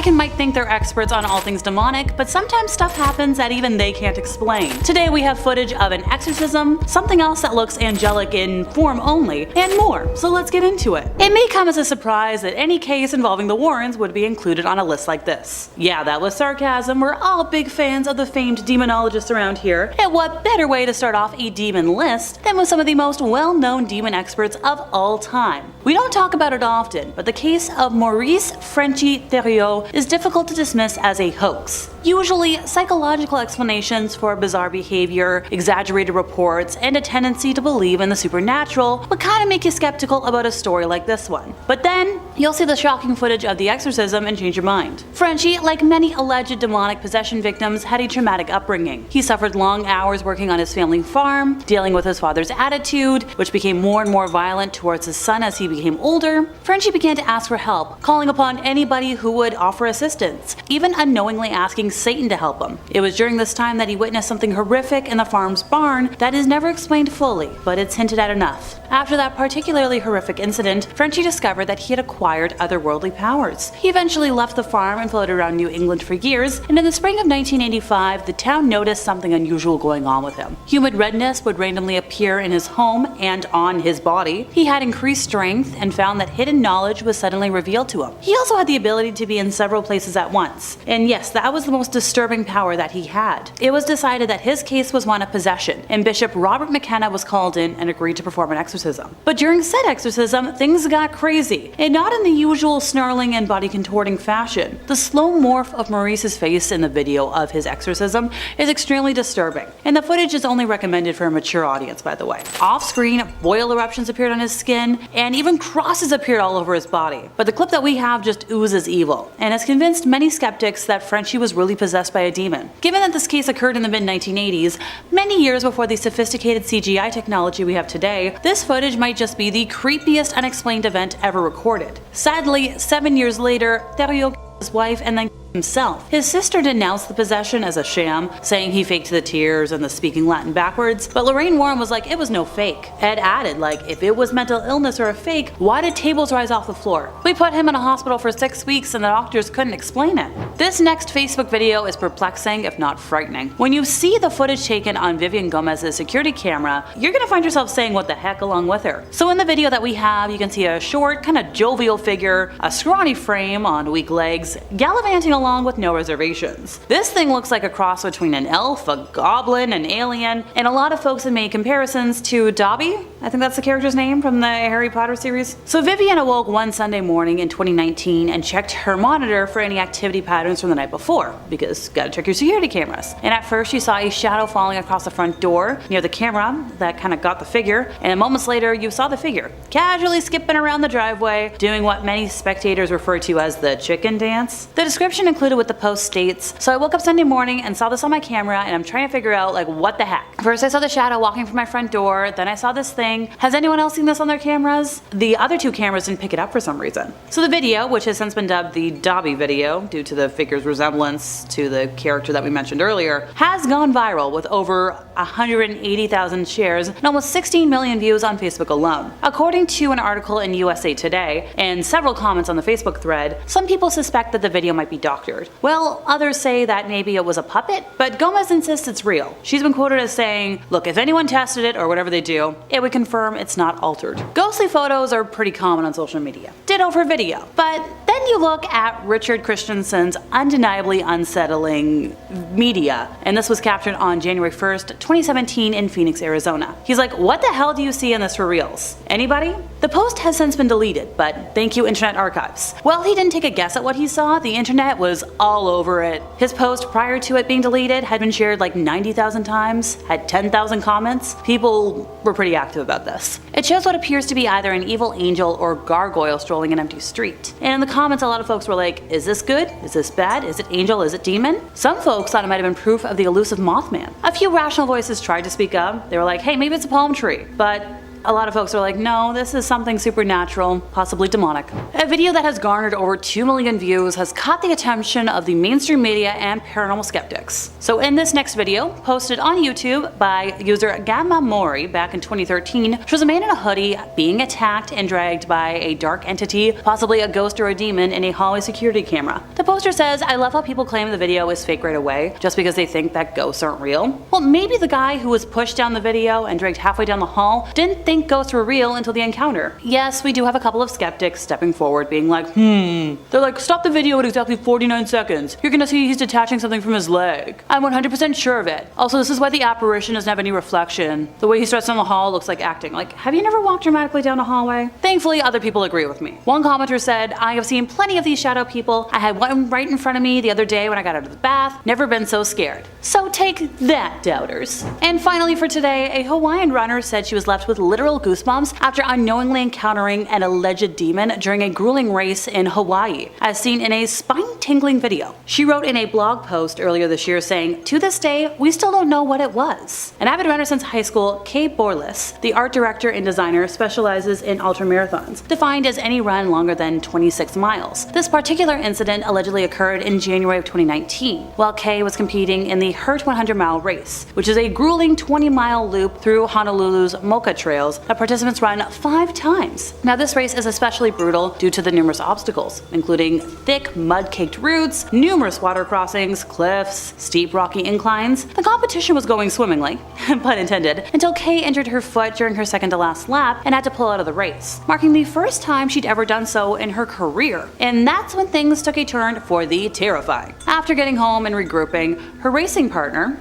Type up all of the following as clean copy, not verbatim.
Vatican might think they're experts on all things demonic, but sometimes stuff happens that even they can't explain. Today we have footage of an exorcism, something else that looks angelic in form only, and more, so let's get into it. It may come as a surprise that any case involving the Warrens would be included on a list like this. Yeah, that was sarcasm, we're all big fans of the famed demonologists around here, and what better way to start off a demon list than with some of the most well-known demon experts of all time. We don't talk about it often, but the case of Maurice Frenchy is difficult to dismiss as a hoax. Usually, psychological explanations for bizarre behavior, exaggerated reports, and a tendency to believe in the supernatural would kind of make you skeptical about a story like this one. But then, you'll see the shocking footage of the exorcism and change your mind. Frenchy, like many alleged demonic possession victims, had a traumatic upbringing. He suffered long hours working on his family farm, dealing with his father's attitude, which became more and more violent towards his son as he became older. Frenchy began to ask for help, calling upon anybody who would offer assistance, even unknowingly asking Satan to help him. It was during this time that he witnessed something horrific in the farm's barn that is never explained fully, but it's hinted at enough. After that particularly horrific incident, Frenchy discovered that he had acquired otherworldly powers. He eventually left the farm and floated around New England for years, and in the spring of 1985, the town noticed something unusual going on with him. Humid redness would randomly appear in his home and on his body. He had increased strength and found that hidden knowledge was suddenly revealed to him. He also had the ability to be in several places at once. And yes, that was the most disturbing power that he had. It was decided that his case was one of possession, and Bishop Robert McKenna was called in and agreed to perform an exorcism. But during said exorcism, things got crazy, and not in the usual snarling and body contorting fashion. The slow morph of Maurice's face in the video of his exorcism is extremely disturbing, and the footage is only recommended for a mature audience, by the way. Off-screen, boil eruptions appeared on his skin, and even crosses appeared all over his body. But the clip that we have just oozes evil, and has convinced many skeptics that Frenchy was really possessed by a demon. Given that this case occurred in the mid-1980s, many years before the sophisticated CGI technology we have today, this footage might just be the creepiest unexplained event ever recorded. Sadly, 7 years later, Theriot killed his wife and then himself. His sister denounced the possession as a sham, saying he faked the tears and the speaking Latin backwards, but Lorraine Warren was like, it was no fake. Ed added, like, if it was mental illness or a fake, why did tables rise off the floor? We put him in a hospital for 6 weeks and the doctors couldn't explain it. This next Facebook video is perplexing, if not frightening. When you see the footage taken on Vivian Gomez's security camera, you're gonna find yourself saying what the heck along with her. So in the video that we have, you can see a short, kind of jovial figure, a scrawny frame on weak legs, gallivanting along with no reservations. This thing looks like a cross between an elf, a goblin, an alien, and a lot of folks have made comparisons to Dobby. I think that's the character's name from the Harry Potter series. So Vivian awoke one Sunday morning in 2019 and checked her monitor for any activity patterns from the night before, because gotta check your security cameras. And at first she saw a shadow falling across the front door near the camera that kind of got the figure, and moments later you saw the figure casually skipping around the driveway, doing what many spectators refer to as the chicken dance. The description included with the post states, so I woke up Sunday morning and saw this on my camera and I'm trying to figure out, like, what the heck. First I saw the shadow walking from my front door, then I saw this thing. Has anyone else seen this on their cameras? The other two cameras didn't pick it up for some reason. So the video, which has since been dubbed the Dobby video due to the figure's resemblance to the character that we mentioned earlier, has gone viral with over 180,000 shares and almost 16 million views on Facebook alone. According to an article in USA Today and several comments on the Facebook thread, some people suspect that the video might be doctored. Well, others say that maybe it was a puppet, but Gomez insists it's real. She's been quoted as saying, look, if anyone tested it or whatever they do, it would confirm it's not altered. Ghostly photos are pretty common on social media. Ditto for video. But then you look at Richard Christensen's undeniably unsettling media, and this was captured on January 1st, 2017 in Phoenix, Arizona. He's like, what the hell do you see in this for reals? Anybody? The post has since been deleted, but thank you Internet Archives. Well, he didn't take a guess at what he saw, the internet was all over it. His post prior to it being deleted had been shared like 90,000 times, had 10,000 comments. People were pretty active about this. It shows what appears to be either an evil angel or gargoyle strolling an empty street. And in the comments a lot of folks were like, is this good? Is this bad? Is it angel? Is it demon? Some folks thought it might have been proof of the elusive Mothman. A few rational voices tried to speak up. They were like, hey, maybe it's a palm tree. But a lot of folks are like, no, this is something supernatural, possibly demonic. A video that has garnered over 2 million views has caught the attention of the mainstream media and paranormal skeptics. So in this next video, posted on YouTube by user Gamma Mori back in 2013, shows a man in a hoodie being attacked and dragged by a dark entity, possibly a ghost or a demon, in a hallway security camera. The poster says, I love how people claim the video is fake right away, just because they think that ghosts aren't real. Well, maybe the guy who was pushed down the video and dragged halfway down the hall didn't think ghosts were real until the encounter. Yes, we do have a couple of skeptics stepping forward being like, They're like, stop the video at exactly 49 seconds. You're gonna see he's detaching something from his leg. I'm 100% sure of it. Also, this is why the apparition doesn't have any reflection. The way he starts down the hall looks like acting. Like, have you never walked dramatically down a hallway? Thankfully, other people agree with me. One commenter said, I have seen plenty of these shadow people. I had one right in front of me the other day when I got out of the bath. Never been so scared. So take that, doubters. And finally for today, a Hawaiian runner said she was left with literal goosebumps after unknowingly encountering an alleged demon during a grueling race in Hawaii, as seen in a spine-tingling video. She wrote in a blog post earlier this year saying, to this day, we still don't know what it was. An avid runner since high school, Kay Borlis, the art director and designer, specializes in ultramarathons, defined as any run longer than 26 miles. This particular incident allegedly occurred in January of 2019, while Kay was competing in the Hurt 100-mile race, which is a grueling 20-mile loop through Honolulu's Mocha trails that participants run 5 times. Now this race is especially brutal due to the numerous obstacles, including thick mud-caked routes, numerous water crossings, cliffs, steep rocky inclines. The competition was going swimmingly, pun intended, until Kay injured her foot during her second to last lap and had to pull out of the race, marking the first time she'd ever done so in her career. And that's when things took a turn for the terrifying. After getting home and regrouping, her racing partner,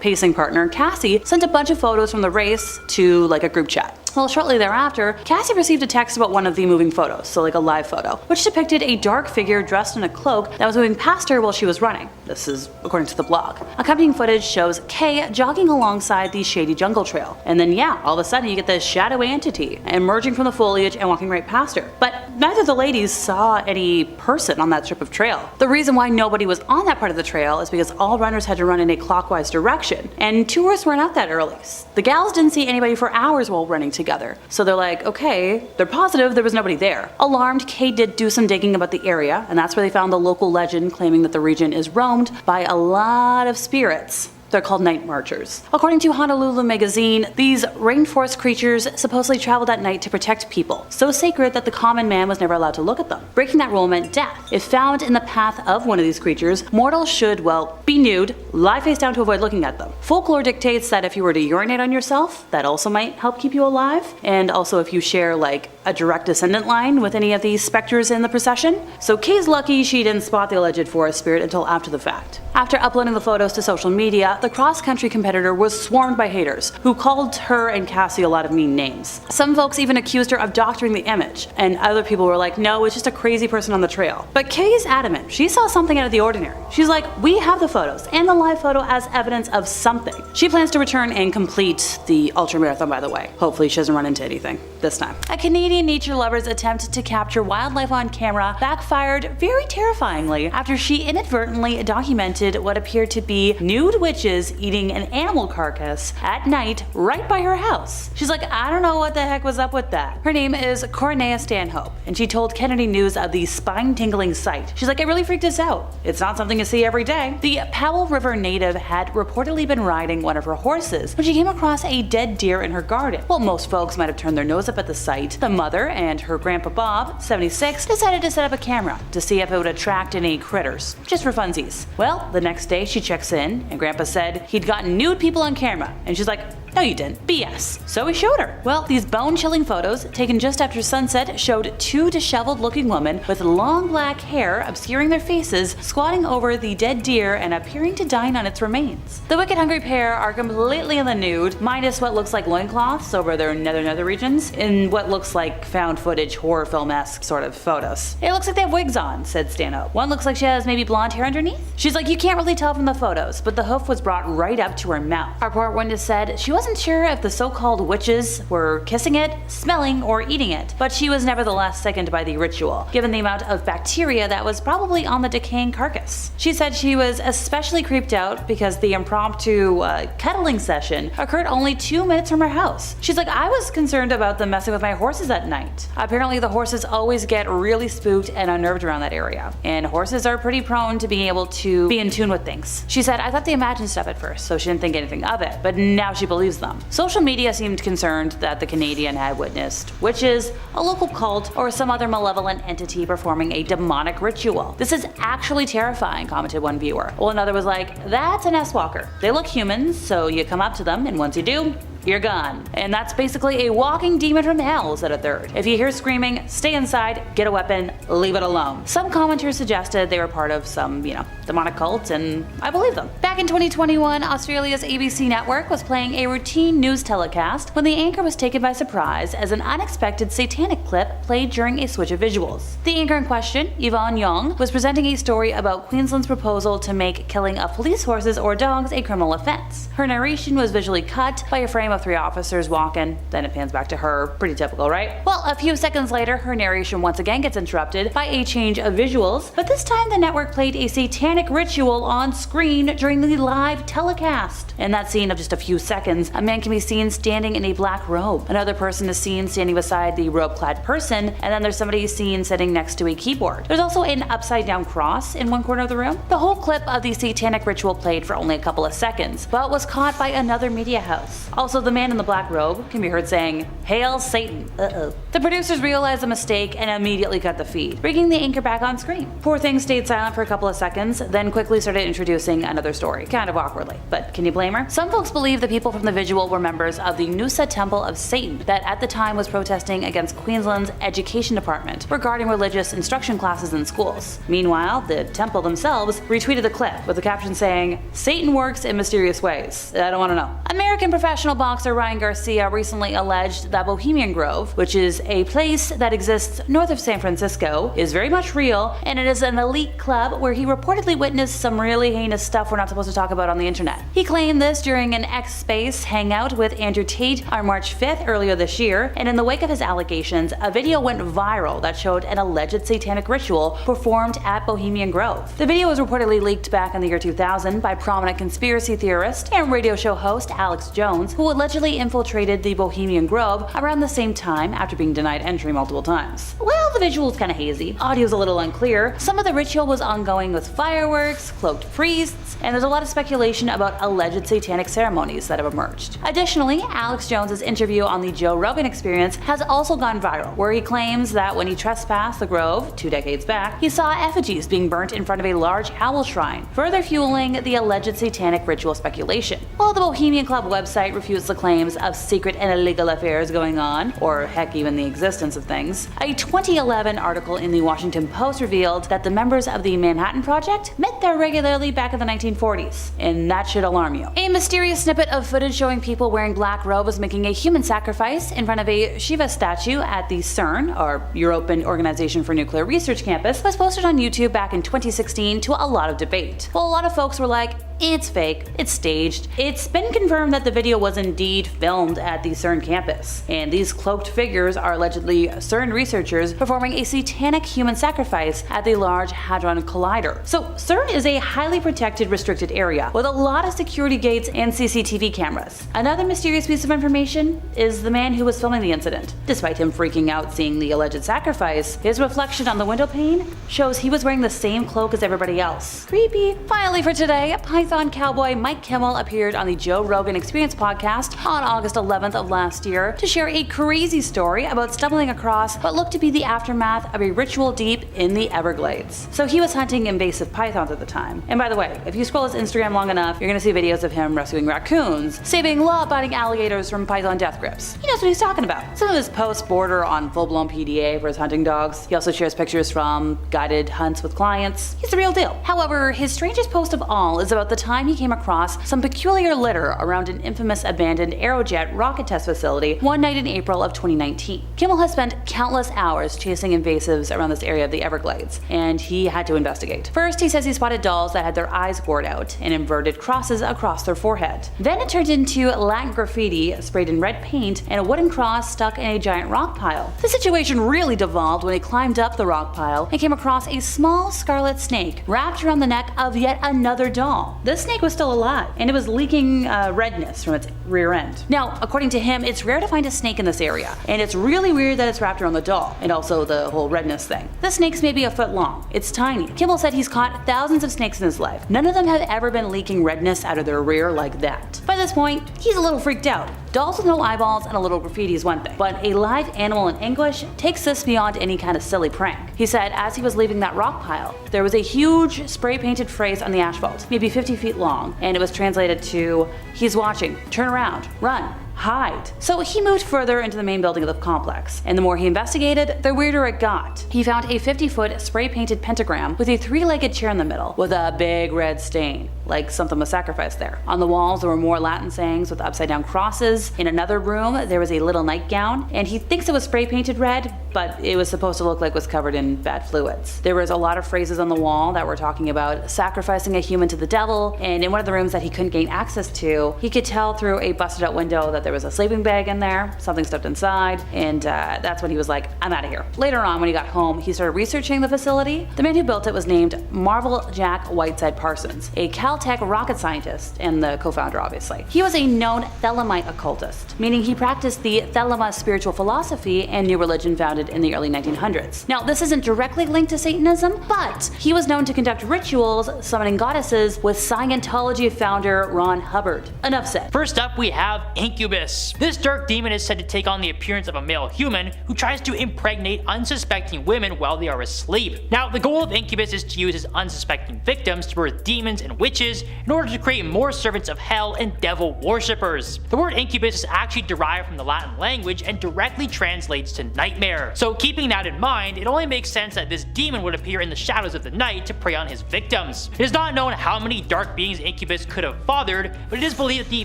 pacing partner, Cassie, sent a bunch of photos from the race to like a group chat. Well, shortly thereafter, Cassie received a text about one of the moving photos, so like a live photo, which depicted a dark figure dressed in a cloak that was moving past her while she was running. This is according to the blog. Accompanying footage shows Kay jogging alongside the shady jungle trail. And then all of a sudden you get this shadowy entity emerging from the foliage and walking right past her. But neither of the ladies saw any person on that strip of trail. The reason why nobody was on that part of the trail is because all runners had to run in a clockwise direction, and tourists weren't out that early. The gals didn't see anybody for hours while running together. So they're like, okay, they're positive there was nobody there. Alarmed, Kay did do some digging about the area, and that's where they found the local legend claiming that the region is roamed by a lot of spirits. They're called night marchers. According to Honolulu magazine, these rainforest creatures supposedly traveled at night to protect people, so sacred that the common man was never allowed to look at them. Breaking that rule meant death. If found in the path of one of these creatures, mortals should, be nude, lie face down to avoid looking at them. Folklore dictates that if you were to urinate on yourself, that also might help keep you alive, and also if you share like a direct descendant line with any of these specters in the procession. So Kay's lucky she didn't spot the alleged forest spirit until after the fact. After uploading the photos to social media, the cross-country competitor was swarmed by haters, who called her and Cassie a lot of mean names. Some folks even accused her of doctoring the image, and other people were like, no, it's just a crazy person on the trail. But Kay is adamant. She saw something out of the ordinary. She's like, we have the photos, and the live photo as evidence of something. She plans to return and complete the ultramarathon, by the way. Hopefully she doesn't run into anything this time. A Canadian nature lover's attempt to capture wildlife on camera backfired very terrifyingly after she inadvertently documented what appeared to be nude witches eating an animal carcass at night right by her house. She's like, I don't know what the heck was up with that. Her name is Cornea Stanhope, and she told Kennedy News of the spine-tingling sight. She's like, it really freaked us out. It's not something you see every day. The Powell River native had reportedly been riding one of her horses when she came across a dead deer in her garden. Well, most folks might have turned their nose up at the sight. The mother and her grandpa Bob, 76, decided to set up a camera to see if it would attract any critters, just for funsies. Well, the next day she checks in, and grandpa said he'd gotten nude people on camera, and she's like, no you didn't, BS. So we showed her. Well, these bone-chilling photos, taken just after sunset, showed 2 disheveled-looking women with long black hair obscuring their faces, squatting over the dead deer and appearing to dine on its remains. The wicked hungry pair are completely in the nude, minus what looks like loincloths over their nether regions, in what looks like found footage horror film-esque sort of photos. It looks like they have wigs on, said Stanhope. One looks like she has maybe blonde hair underneath. She's like, you can't really tell from the photos, but the hoof was brought right up to her mouth. Our poor witness said she wasn't wasn't sure if the so-called witches were kissing it, smelling, or eating it, but she was nevertheless sickened by the ritual, given the amount of bacteria that was probably on the decaying carcass. She said she was especially creeped out because the impromptu cuddling session occurred only 2 minutes from her house. She's like, I was concerned about them messing with my horses at night. Apparently the horses always get really spooked and unnerved around that area, and horses are pretty prone to being able to be in tune with things. She said, I thought they imagined stuff at first, so she didn't think anything of it, but now she believes them. Social media seemed concerned that the Canadian had witnessed witches, a local cult, or some other malevolent entity performing a demonic ritual. This is actually terrifying, commented one viewer. While another was like, that's an S-walker. They look humans, so you come up to them, and once you do, you're gone. And that's basically a walking demon from hell, said a third. If you hear screaming, stay inside, get a weapon, leave it alone. Some commenters suggested they were part of some, demonic cult, and I believe them. Back in 2021, Australia's ABC network was playing a routine news telecast when the anchor was taken by surprise as an unexpected satanic clip played during a switch of visuals. The anchor in question, Yvonne Young, was presenting a story about Queensland's proposal to make killing of police horses or dogs a criminal offense. Her narration was visually cut by a frame of 3 officers walking, then it pans back to her. Pretty typical, right? Well, a few seconds later, her narration once again gets interrupted by a change of visuals, but this time the network played a satanic ritual on screen during the live telecast. In that scene of just a few seconds, a man can be seen standing in a black robe. Another person is seen standing beside the robe-clad person, and then there's somebody seen sitting next to a keyboard. There's also an upside-down cross in one corner of the room. The whole clip of the satanic ritual played for only a couple of seconds, but was caught by another media house. Also, the man in the black robe can be heard saying, "Hail Satan." The producers realized the mistake and immediately cut the feed, bringing the anchor back on screen. Poor thing stayed silent for a couple of seconds, then quickly started introducing another story, kind of awkwardly. But can you blame her? Some folks believe the people from the visual were members of the Noosa Temple of Satan that at the time was protesting against Queensland's education department regarding religious instruction classes in schools. Meanwhile, the temple themselves retweeted the clip with the caption saying, "Satan works in mysterious ways. I don't want to know." American professional boxer Ryan Garcia recently alleged that Bohemian Grove, which is a place that exists north of San Francisco, is very much real, and it is an elite club where he reportedly witnessed some really heinous stuff we're not supposed to talk about on the internet. He claimed this during an X-Space hangout with Andrew Tate on March 5th earlier this year, and in the wake of his allegations, a video went viral that showed an alleged satanic ritual performed at Bohemian Grove. The video was reportedly leaked back in the year 2000 by prominent conspiracy theorist and radio show host Alex Jones, who allegedly infiltrated the Bohemian Grove around the same time after being denied entry multiple times. Well, the visual's kinda hazy, audio's a little unclear, some of the ritual was ongoing with fireworks, cloaked priests, and there's a lot of speculation about alleged satanic ceremonies that have emerged. Additionally, Alex Jones's interview on the Joe Rogan Experience has also gone viral, where he claims that when he trespassed the Grove 2 decades back, he saw effigies being burnt in front of a large owl shrine, further fueling the alleged satanic ritual speculation. While the Bohemian Club website refutes the claims of secret and illegal affairs going on, or heck even the existence of things, a 2011 article in the Washington Post revealed that the members of the Manhattan Project met there regularly back in the 1940s, and that should alarm you. A mysterious snippet of footage showing people wearing black robes making a human sacrifice in front of a Shiva statue at the CERN, or European Organization for Nuclear Research campus, was posted on YouTube back in 2016 to a lot of debate. Well, a lot of folks were like, it's fake, it's staged. It's been confirmed that the video was indeed filmed at the CERN campus, and these cloaked figures are allegedly CERN researchers performing a satanic human sacrifice at the Large Hadron Collider. So CERN is a highly protected, restricted area with a lot of security gates and CCTV cameras. Another mysterious piece of information is the man who was filming the incident. Despite him freaking out seeing the alleged sacrifice, his reflection on the window pane shows he was wearing the same cloak as everybody else. Creepy. Finally for today, Python cowboy Mike Kimmel appeared on the Joe Rogan Experience podcast on August 11th of last year to share a crazy story about stumbling across what looked to be the aftermath of a ritual deep in the Everglades. So he was hunting invasive pythons at the time. And by the way, if you scroll his Instagram long enough, you're gonna see videos of him rescuing raccoons, saving law-abiding alligators from python death grips. He knows what he's talking about. Some of his posts border on full-blown PDA for his hunting dogs. He also shares pictures from guided hunts with clients. He's the real deal. However, his strangest post of all is about the time he came across some peculiar litter around an infamous abandoned abandoned Aerojet rocket test facility one night in April of 2019. Kimmel has spent countless hours chasing invasives around this area of the Everglades, and he had to investigate. First, he says he spotted dolls that had their eyes gored out and inverted crosses across their forehead. Then it turned into Latin graffiti sprayed in red paint and a wooden cross stuck in a giant rock pile. The situation really devolved when he climbed up the rock pile and came across a small scarlet snake wrapped around the neck of yet another doll. This snake was still alive, and it was leaking redness from its rear end. Now, according to him, it's rare to find a snake in this area, and it's really weird that it's wrapped around the doll, and also the whole redness thing. The snake's maybe a foot long. It's tiny. Kimmel said he's caught thousands of snakes in his life. None of them have ever been leaking redness out of their rear like that. By this point, he's a little freaked out. Dolls with no eyeballs and a little graffiti is one thing, but a live animal in anguish takes this beyond any kind of silly prank. He said as he was leaving that rock pile, there was a huge spray-painted phrase on the asphalt, maybe 50 feet long, and it was translated to, "He's watching, turn around, run, hide." So he moved further into the main building of the complex, and the more he investigated, the weirder it got. He found a 50-foot spray-painted pentagram with a 3-legged chair in the middle, with a big red stain, like something was sacrificed there. On the walls there were more Latin sayings with upside-down crosses. In another room there was a little nightgown, and he thinks it was spray-painted red, but it was supposed to look like it was covered in bad fluids. There was a lot of phrases on the wall that were talking about sacrificing a human to the devil, and in one of the rooms that he couldn't gain access to, he could tell through a busted out window that there was a sleeping bag in there, something stuffed inside, and that's when he was like, I'm out of here. Later on, when he got home, he started researching the facility. The man who built it was named Marvel Jack Whiteside Parsons, a Caltech rocket scientist and the co-founder, obviously. He was a known Thelemite occultist, meaning he practiced the Thelema spiritual philosophy and new religion founded in the early 1900s. Now, this isn't directly linked to Satanism, but he was known to conduct rituals summoning goddesses with Scientology founder Ron Hubbard. Enough said. First up, we have Incubus. This dark demon is said to take on the appearance of a male human who tries to impregnate unsuspecting women while they are asleep. Now, the goal of Incubus is to use his unsuspecting victims to birth demons and witches in order to create more servants of hell and devil worshippers. The word incubus is actually derived from the Latin language and directly translates to nightmare. So keeping that in mind, it only makes sense that this demon would appear in the shadows of the night to prey on his victims. It is not known how many dark beings Incubus could have fathered, but it is believed that the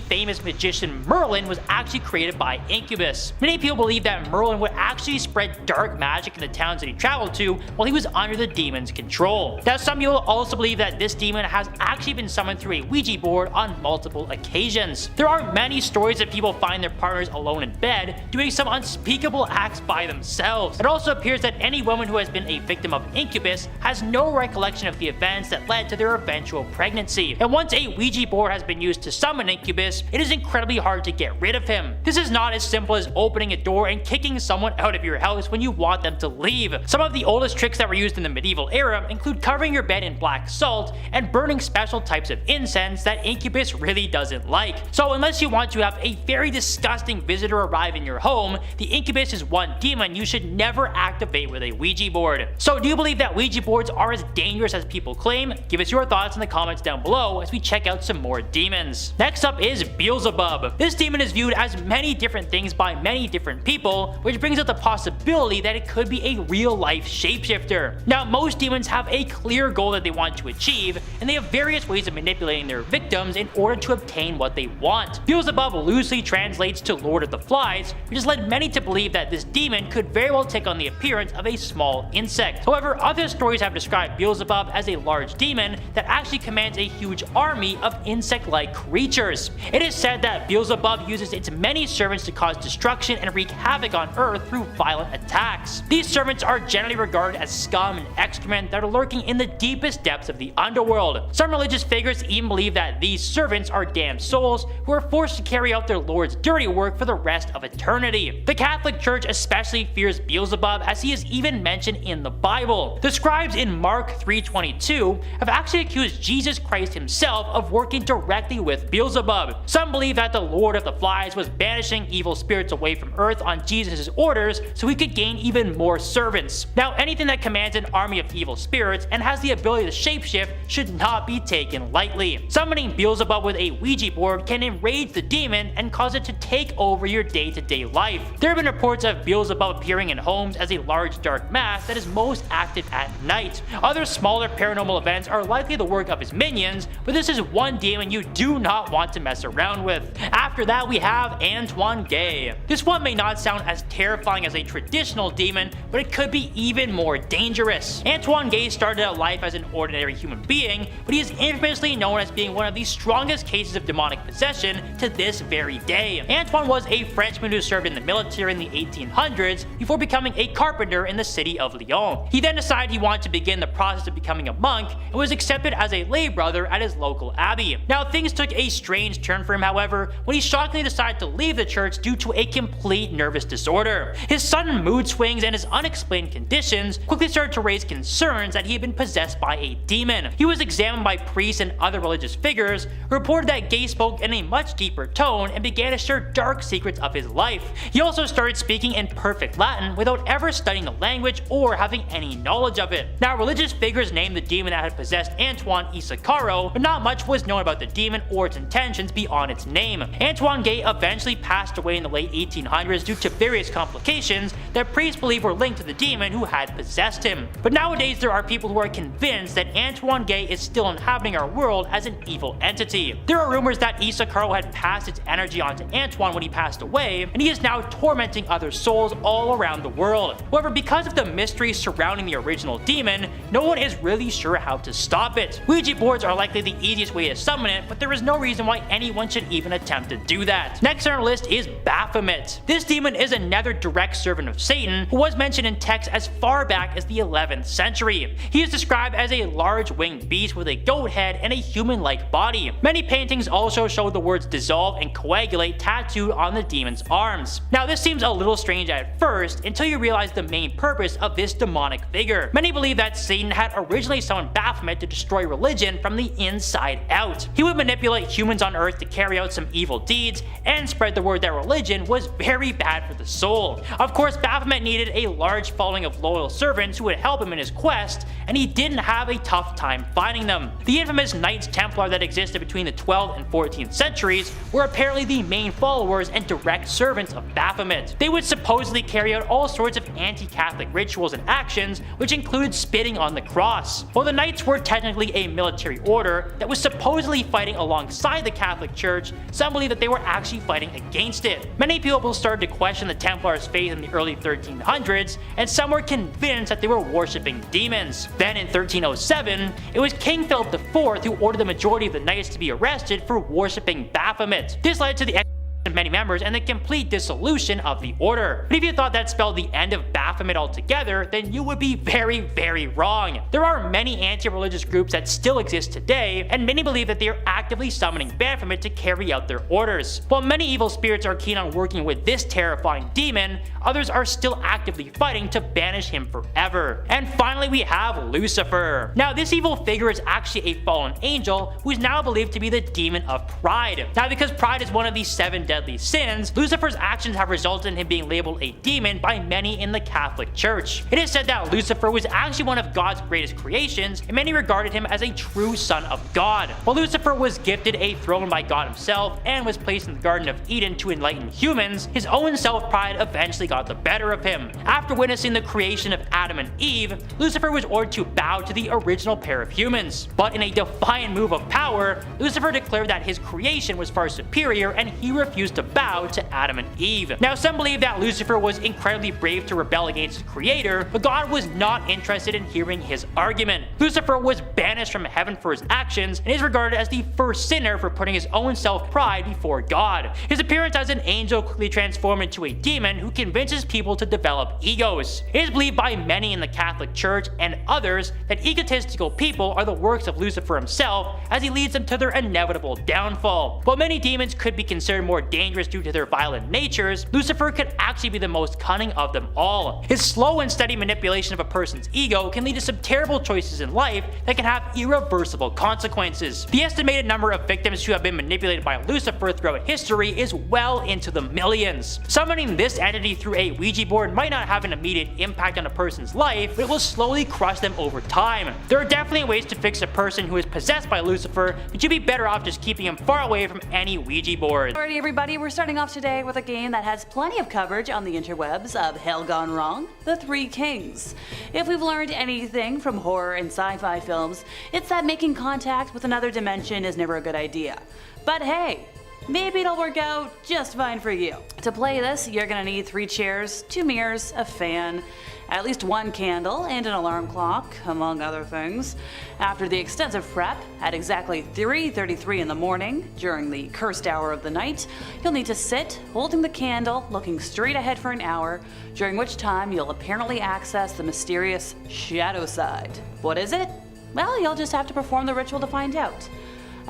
famous magician Merlin was actually created by Incubus. Many people believe that Merlin would actually spread dark magic in the towns that he traveled to while he was under the demon's control. Now, some people also believe that this demon has actually been summoned through a Ouija board on multiple occasions. There are many stories that people find their partners alone in bed doing some unspeakable acts by themselves. It also appears that any woman who has been a victim of Incubus has no recollection of the events that led to their eventual pregnancy. And once a Ouija board has been used to summon Incubus, it is incredibly hard to get rid of him. This is not as simple as opening a door and kicking someone out of your house when you want them to leave. Some of the oldest tricks that were used in the medieval era include covering your bed in black salt and burning special types of incense that Incubus really doesn't like. So unless you want to have a very disgusting visitor arrive in your home, the Incubus is one demon you should never activate with a Ouija board. So do you believe that Ouija boards are as dangerous as people claim? Give us your thoughts in the comments down below as we check out some more demons. Next up is Beelzebub. This demon is viewed as many different things by many different people, which brings up the possibility that it could be a real-life shapeshifter. Now, most demons have a clear goal that they want to achieve, and they have various ways of manipulating their victims in order to obtain what they want. Beelzebub loosely translates to Lord of the Flies, which has led many to believe that this demon could very well take on the appearance of a small insect. However, other stories have described Beelzebub as a large demon that actually commands a huge army of insect-like creatures. It is said that Beelzebub uses its many servants to cause destruction and wreak havoc on Earth through violent attacks. These servants are generally regarded as scum and excrement that are lurking in the deepest depths of the underworld. Some religious figures even believe that these servants are damned souls who are forced to carry out their Lord's dirty work for the rest of eternity. The Catholic Church especially fears Beelzebub, as he is even mentioned in the Bible. The scribes in Mark 3:22 have actually accused Jesus Christ himself of working directly with Beelzebub. Some believe that the Lord of the Flies was banishing evil spirits away from Earth on Jesus' orders so he could gain even more servants. Now, anything that commands an army of evil spirits and has the ability to shapeshift should not be taken lightly. Summoning Beelzebub with a Ouija board can enrage the demon and cause it to take over your day-to-day life. There have been reports of Beelzebub appearing in homes as a large dark mass that is most active at night. Other smaller paranormal events are likely the work of his minions, but this is one demon you do not want to mess around with. After that, we have have Antoine Gay. This one may not sound as terrifying as a traditional demon, but it could be even more dangerous. Antoine Gay started out life as an ordinary human being, but he is infamously known as being one of the strongest cases of demonic possession to this very day. Antoine was a Frenchman who served in the military in the 1800s before becoming a carpenter in the city of Lyon. He then decided he wanted to begin the process of becoming a monk and was accepted as a lay brother at his local abbey. Now things took a strange turn for him, however, when he shockingly decided to leave the church due to a complete nervous disorder. His sudden mood swings and his unexplained conditions quickly started to raise concerns that he had been possessed by a demon. He was examined by priests and other religious figures who reported that Gay spoke in a much deeper tone and began to share dark secrets of his life. He also started speaking in perfect Latin without ever studying the language or having any knowledge of it. Now religious figures named the demon that had possessed Antoine Isacaro, but not much was known about the demon or its intentions beyond its name. Antoine Gay eventually passed away in the late 1800s due to various complications that priests believe were linked to the demon who had possessed him. But nowadays there are people who are convinced that Antoine Gay is still inhabiting our world as an evil entity. There are rumors that Isacaro had passed its energy onto Antoine when he passed away, and he is now tormenting other souls all around the world. However, because of the mystery surrounding the original demon, no one is really sure how to stop it. Ouija boards are likely the easiest way to summon it, but there is no reason why anyone should even attempt to do that. Next on our list is Baphomet. This demon is another direct servant of Satan who was mentioned in texts as far back as the 11th century. He is described as a large winged beast with a goat head and a human-like body. Many paintings also show the words dissolve and coagulate tattooed on the demon's arms. Now this seems a little strange at first until you realize the main purpose of this demonic figure. Many believe that Satan had originally summoned Baphomet to destroy religion from the inside out. He would manipulate humans on earth to carry out some evil deeds and spread the word that religion was very bad for the soul. Of course, Baphomet needed a large following of loyal servants who would help him in his quest, and he didn't have a tough time finding them. The infamous Knights Templar that existed between the 12th and 14th centuries were apparently the main followers and direct servants of Baphomet. They would supposedly carry out all sorts of anti-Catholic rituals and actions, which included spitting on the cross. While the Knights were technically a military order that was supposedly fighting alongside the Catholic Church, some believe that they were actually fighting against it. Many people started to question the Templars' faith in the early 1300s, and some were convinced that they were worshipping demons. Then in 1307, it was King Philip IV who ordered the majority of the Knights to be arrested for worshipping Baphomet. This led to the of many members and the complete dissolution of the order. But if you thought that spelled the end of Baphomet altogether, then you would be very, very wrong. There are many anti-religious groups that still exist today, and many believe that they are actively summoning Baphomet to carry out their orders. While many evil spirits are keen on working with this terrifying demon, others are still actively fighting to banish him forever. And finally we have Lucifer. Now this evil figure is actually a fallen angel who is now believed to be the demon of pride. Now because pride is one of the 7 deadly sins, Lucifer's actions have resulted in him being labeled a demon by many in the Catholic Church. It is said that Lucifer was actually one of God's greatest creations, and many regarded him as a true son of God. While Lucifer was gifted a throne by God himself and was placed in the Garden of Eden to enlighten humans, his own self-pride eventually got the better of him. After witnessing the creation of Adam and Eve, Lucifer was ordered to bow to the original pair of humans. But in a defiant move of power, Lucifer declared that his creation was far superior and he refused to bow to Adam and Eve. Now some believe that Lucifer was incredibly brave to rebel against his creator, but God was not interested in hearing his argument. Lucifer was banished from heaven for his actions and is regarded as the first sinner for putting his own self-pride before God. His appearance as an angel quickly transformed into a demon who convinces people to develop egos. It is believed by many in the Catholic Church and others that egotistical people are the works of Lucifer himself, as he leads them to their inevitable downfall. While many demons could be considered more dangerous due to their violent natures, Lucifer could actually be the most cunning of them all. His slow and steady manipulation of a person's ego can lead to some terrible choices in life that can have irreversible consequences. The estimated number of victims who have been manipulated by Lucifer throughout history is well into the millions. Summoning this entity through a Ouija board might not have an immediate impact on a person's life, but it will slowly crush them over time. There are definitely ways to fix a person who is possessed by Lucifer, but you'd be better off just keeping him far away from any Ouija board. Alrighty everybody, we're starting off today with a game that has plenty of coverage on the interwebs of Hell Gone Wrong, The Three Kings. If we've learned anything from horror and sci-fi films, it's that making contact with another dimension is never a good idea. But hey, maybe it'll work out just fine for you. To play this, you're gonna need 3 chairs, 2 mirrors, a fan, at least 1 candle, and an alarm clock, among other things. After the extensive prep, at exactly 3:33 in the morning, during the cursed hour of the night, you'll need to sit, holding the candle, looking straight ahead for an hour, during which time you'll apparently access the mysterious shadow side. What is it? Well, you'll just have to perform the ritual to find out.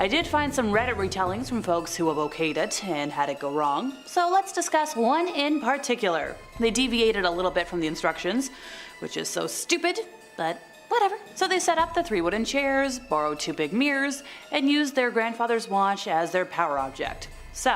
I did find some Reddit retellings from folks who have okayed it and had it go wrong, so let's discuss one in particular. They deviated a little bit from the instructions, which is so stupid, but whatever. So they set up the 3 wooden chairs, borrowed 2 big mirrors, and used their grandfather's watch as their power object. So,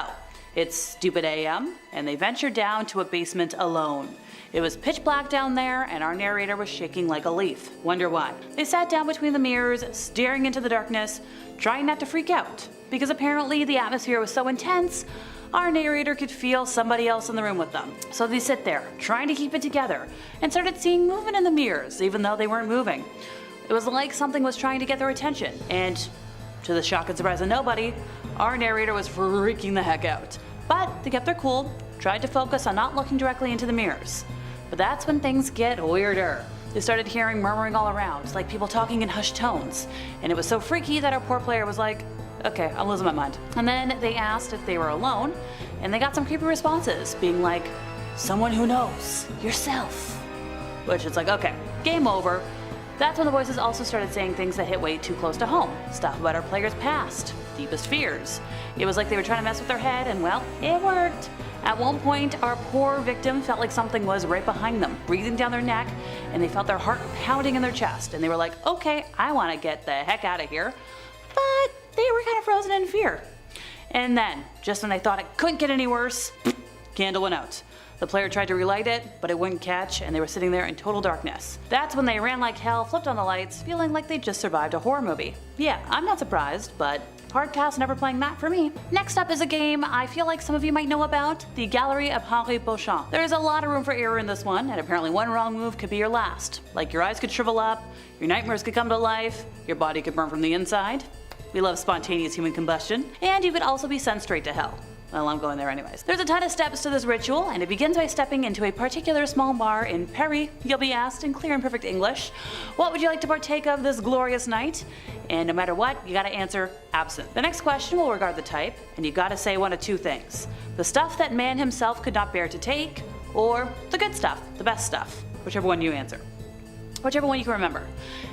it's stupid AM, and they ventured down to a basement alone. It was pitch black down there, and our narrator was shaking like a leaf. Wonder why? They sat down between the mirrors, staring into the darkness, trying not to freak out, because apparently the atmosphere was so intense, our narrator could feel somebody else in the room with them. So they sit there, trying to keep it together, and started seeing movement in the mirrors, even though they weren't moving. It was like something was trying to get their attention, and to the shock and surprise of nobody, our narrator was freaking the heck out. But they kept their cool, tried to focus on not looking directly into the mirrors. But that's when things get weirder. They started hearing murmuring all around, like people talking in hushed tones, and it was so freaky that our poor player was like, okay, I'm losing my mind. And then they asked if they were alone, and they got some creepy responses, being like, someone who knows, yourself. Which it's like, okay, game over. That's when the voices also started saying things that hit way too close to home, stuff about our player's past, deepest fears. It was like they were trying to mess with their head, and well, it worked. At one point, our poor victim felt like something was right behind them, breathing down their neck, and they felt their heart pounding in their chest, and they were like, okay, I want to get the heck out of here. But they were kind of frozen in fear. And then, just when they thought it couldn't get any worse, candle went out. The player tried to relight it, but it wouldn't catch, and they were sitting there in total darkness. That's when they ran like hell, flipped on the lights, feeling like they just survived a horror movie. Yeah, I'm not surprised, but hard pass, never playing that for me. Next up is a game I feel like some of you might know about, the Gallery of Hieronymus. There is a lot of room for error in this one, and apparently one wrong move could be your last. Like your eyes could shrivel up, your nightmares could come to life, your body could burn from the inside. We love spontaneous human combustion, and you could also be sent straight to hell. Well, I'm going there anyways. There's a ton of steps to this ritual, and it begins by stepping into a particular small bar in Perry. You'll be asked in clear and perfect English, what would you like to partake of this glorious night? And no matter what, you gotta answer absinthe. The next question will regard the type, and you gotta say one of 2 things. The stuff that man himself could not bear to take, or the good stuff, the best stuff, whichever one you answer. Whichever one you can remember.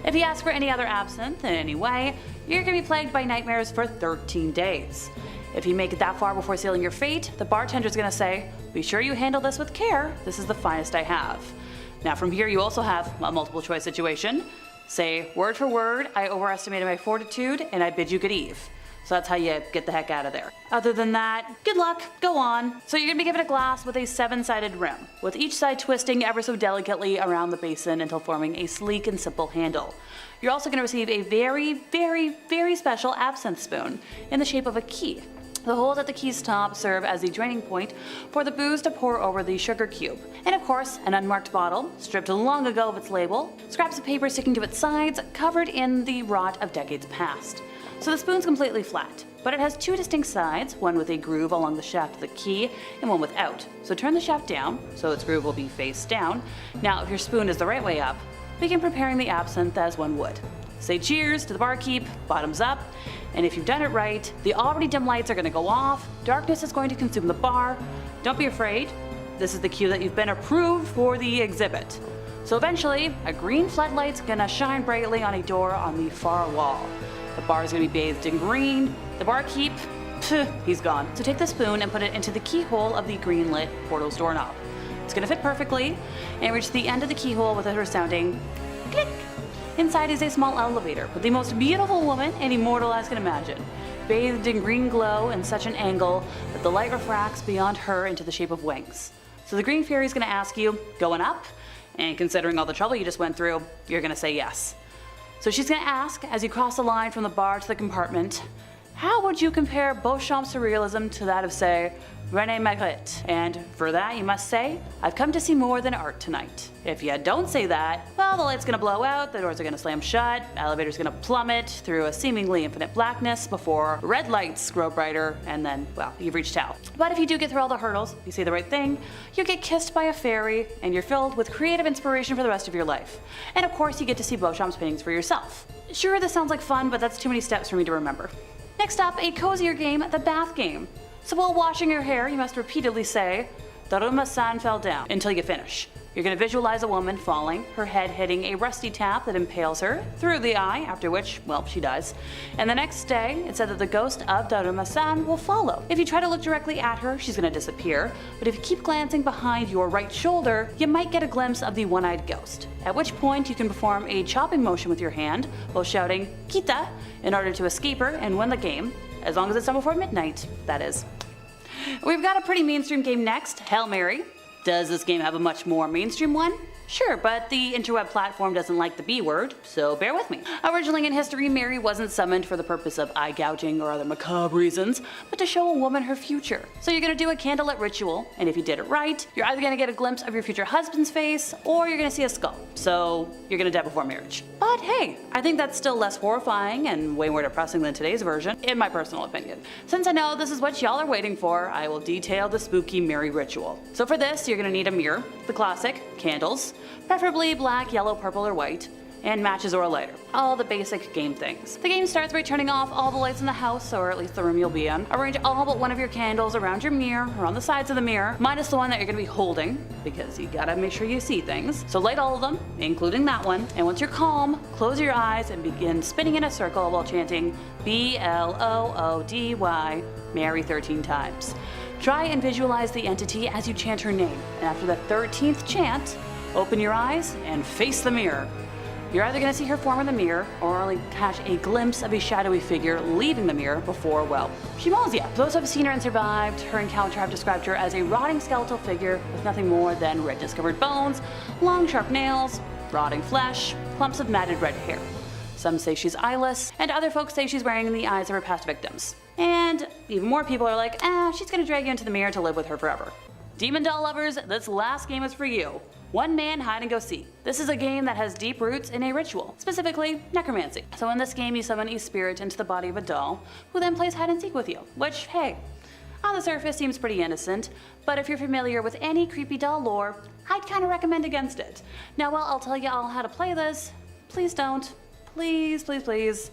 If you ask for any other absinthe in any way, you're gonna be plagued by nightmares for 13 days. If you make it that far before sealing your fate, the bartender's gonna say, be sure you handle this with care, this is the finest I have. Now from here you also have a multiple choice situation. Say, word for word, I overestimated my fortitude and I bid you good eve. So that's how you get the heck out of there. Other than that, good luck, go on. So you're gonna be given a glass with a 7-sided rim, with each side twisting ever so delicately around the basin until forming a sleek and simple handle. You're also gonna receive a very, very, very special absinthe spoon in the shape of a key. The holes at the key's top serve as the draining point for the booze to pour over the sugar cube. And of course, an unmarked bottle, stripped long ago of its label, scraps of paper sticking to its sides, covered in the rot of decades past. So the spoon's completely flat, but it has 2 distinct sides, one with a groove along the shaft of the key and one without. So turn the shaft down, so its groove will be face down. Now if your spoon is the right way up, begin preparing the absinthe as one would. Say cheers to the barkeep, bottoms up, and if you've done it right, the already dim lights are going to go off, darkness is going to consume the bar. Don't be afraid, this is the cue that you've been approved for the exhibit. So eventually, a green floodlight's gonna shine brightly on a door on the far wall. The bar is gonna be bathed in green, the barkeep, he's gone. So take the spoon and put it into the keyhole of the green lit portal's doorknob. It's gonna fit perfectly, and reach the end of the keyhole with a resounding click. Inside is a small elevator with the most beautiful woman any mortal eyes can imagine, bathed in green glow in such an angle that the light refracts beyond her into the shape of wings. So the green fairy is going to ask you, going up? And considering all the trouble you just went through, you're going to say yes. So she's going to ask, as you cross the line from the bar to the compartment, how would you compare Beauchamp's surrealism to that of, say, René Magritte. And for that you must say, I've come to see more than art tonight. If you don't say that, well, the light's gonna blow out, the doors are gonna slam shut, elevator's gonna plummet through a seemingly infinite blackness before red lights grow brighter, and then, well, you've reached hell. But if you do get through all the hurdles, you say the right thing, you get kissed by a fairy, and you're filled with creative inspiration for the rest of your life. And of course you get to see Beauchamp's paintings for yourself. Sure, this sounds like fun, but that's too many steps for me to remember. Next up, a cozier game, the bath game. So while washing your hair, you must repeatedly say, Daruma-san fell down, until you finish. You're going to visualize a woman falling, her head hitting a rusty tap that impales her through the eye, after which, well, she dies. And the next day, it's said that the ghost of Daruma-san will follow. If you try to look directly at her, she's going to disappear, but if you keep glancing behind your right shoulder, you might get a glimpse of the one-eyed ghost. At which point, you can perform a chopping motion with your hand, while shouting, Kita, in order to escape her and win the game, as long as it's done before midnight, that is. We've got a pretty mainstream game next, Hail Mary. Does this game have a much more mainstream one? Sure, but the interweb platform doesn't like the B word, so bear with me. Originally in history, Mary wasn't summoned for the purpose of eye gouging or other macabre reasons, but to show a woman her future. So you're gonna do a candlelit ritual, and if you did it right, you're either gonna get a glimpse of your future husband's face, or you're gonna see a skull. So you're gonna die before marriage. But hey, I think that's still less horrifying and way more depressing than today's version, in my personal opinion. Since I know this is what y'all are waiting for, I will detail the spooky Mary ritual. So for this, you're gonna need a mirror, the classic, candles, preferably black, yellow, purple, or white, and matches or a lighter. All the basic game things. The game starts by turning off all the lights in the house, or at least the room you'll be in. Arrange all but one of your candles around your mirror, or on the sides of the mirror, minus the one that you're gonna be holding, because you gotta make sure you see things. So light all of them, including that one, and once you're calm, close your eyes and begin spinning in a circle while chanting B-L-O-O-D-Y, Mary 13 times. Try and visualize the entity as you chant her name, and after the 13th chant, open your eyes and face the mirror. You're either going to see her form in the mirror or only catch a glimpse of a shadowy figure leaving the mirror before, well, she mauls you. Those who have seen her and survived her encounter have described her as a rotting skeletal figure with nothing more than red discolored bones, long sharp nails, rotting flesh, clumps of matted red hair. Some say she's eyeless, and other folks say she's wearing the eyes of her past victims. And even more people are like, she's gonna drag you into the mirror to live with her forever. Demon doll lovers, this last game is for you. One man hide and go seek. This is a game that has deep roots in a ritual, specifically necromancy. So in this game you summon a spirit into the body of a doll, who then plays hide and seek with you, which, hey, on the surface seems pretty innocent, but if you're familiar with any creepy doll lore, I'd kinda recommend against it. Now while I'll tell you all how to play this, please don't. Please, please, please.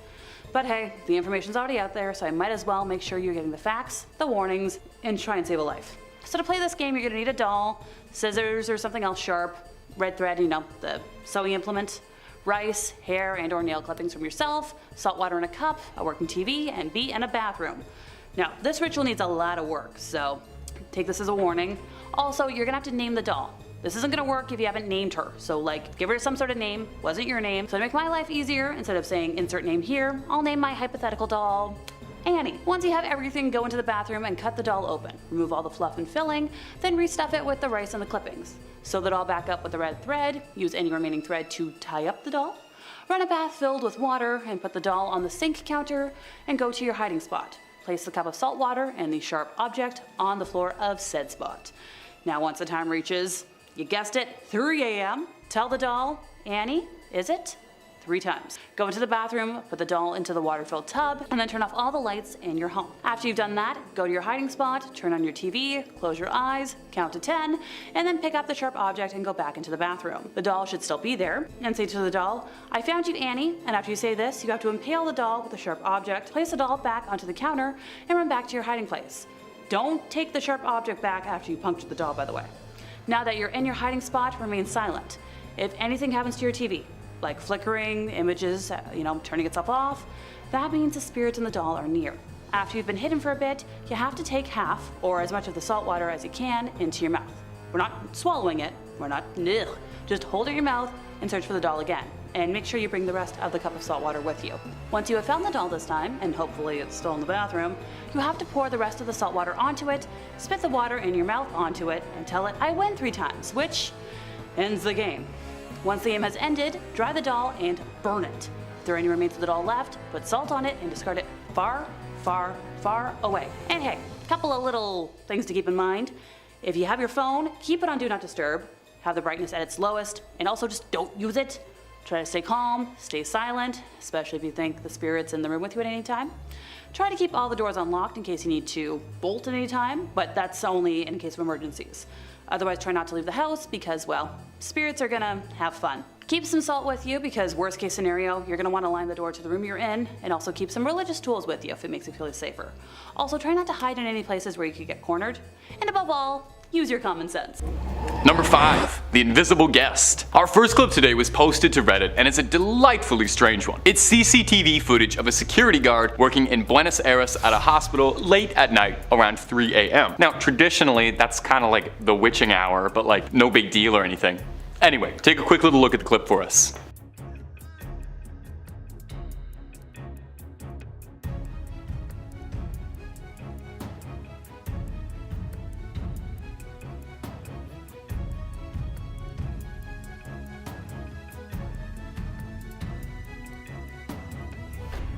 But hey, the information's already out there, so I might as well make sure you're getting the facts, the warnings, and try and save a life. So to play this game, you're gonna need a doll, scissors or something else sharp, red thread, the sewing implement, rice, hair and or nail clippings from yourself, salt water in a cup, a working TV, and be in a bathroom. Now, this ritual needs a lot of work, so take this as a warning. Also, you're gonna have to name the doll. This isn't gonna work if you haven't named her, so give her some sort of name, wasn't your name. So to make my life easier, instead of saying insert name here, I'll name my hypothetical doll Annie. Once you have everything, go into the bathroom and cut the doll open. Remove all the fluff and filling, then restuff it with the rice and the clippings. Sew the doll back up with the red thread, use any remaining thread to tie up the doll. Run a bath filled with water and put the doll on the sink counter and go to your hiding spot. Place the cup of salt water and the sharp object on the floor of said spot. Now once the time reaches, you guessed it, 3 a.m., tell the doll, Annie, is it? 3 times. Go into the bathroom, put the doll into the water-filled tub, and then turn off all the lights in your home. After you've done that, go to your hiding spot, turn on your TV, close your eyes, count to 10, and then pick up the sharp object and go back into the bathroom. The doll should still be there, and say to the doll, I found you, Annie, and after you say this, you have to impale the doll with the sharp object, place the doll back onto the counter, and run back to your hiding place. Don't take the sharp object back after you puncture the doll, by the way. Now that you're in your hiding spot, remain silent. If anything happens to your TV, like flickering, images, turning itself off, that means the spirit and the doll are near. After you've been hidden for a bit, you have to take half, or as much of the salt water as you can, into your mouth. We're not swallowing it, just hold it in your mouth and search for the doll again. And make sure you bring the rest of the cup of salt water with you. Once you have found the doll this time, and hopefully it's still in the bathroom, you have to pour the rest of the salt water onto it, spit the water in your mouth onto it, and tell it, I win 3 times, which ends the game. Once the game has ended, dry the doll and burn it. If there are any remains of the doll left, put salt on it and discard it far, far, far away. And hey, a couple of little things to keep in mind. If you have your phone, keep it on Do Not Disturb, have the brightness at its lowest, and also just don't use it. Try to stay calm, stay silent, especially if you think the spirit's in the room with you at any time. Try to keep all the doors unlocked in case you need to bolt at any time, but that's only in case of emergencies. Otherwise, try not to leave the house because, well, spirits are gonna have fun. Keep some salt with you because worst case scenario, you're gonna wanna line the door to the room you're in, and also keep some religious tools with you if it makes you feel safer. Also, try not to hide in any places where you could get cornered. And above all, use your common sense. Number 5. The Invisible Guest. Our first clip today was posted to Reddit and it's a delightfully strange one. It's CCTV footage of a security guard working in Buenos Aires at a hospital late at night around 3 a.m. Now traditionally that's kind of like the witching hour, but like no big deal or anything. Anyway, take a quick little look at the clip for us.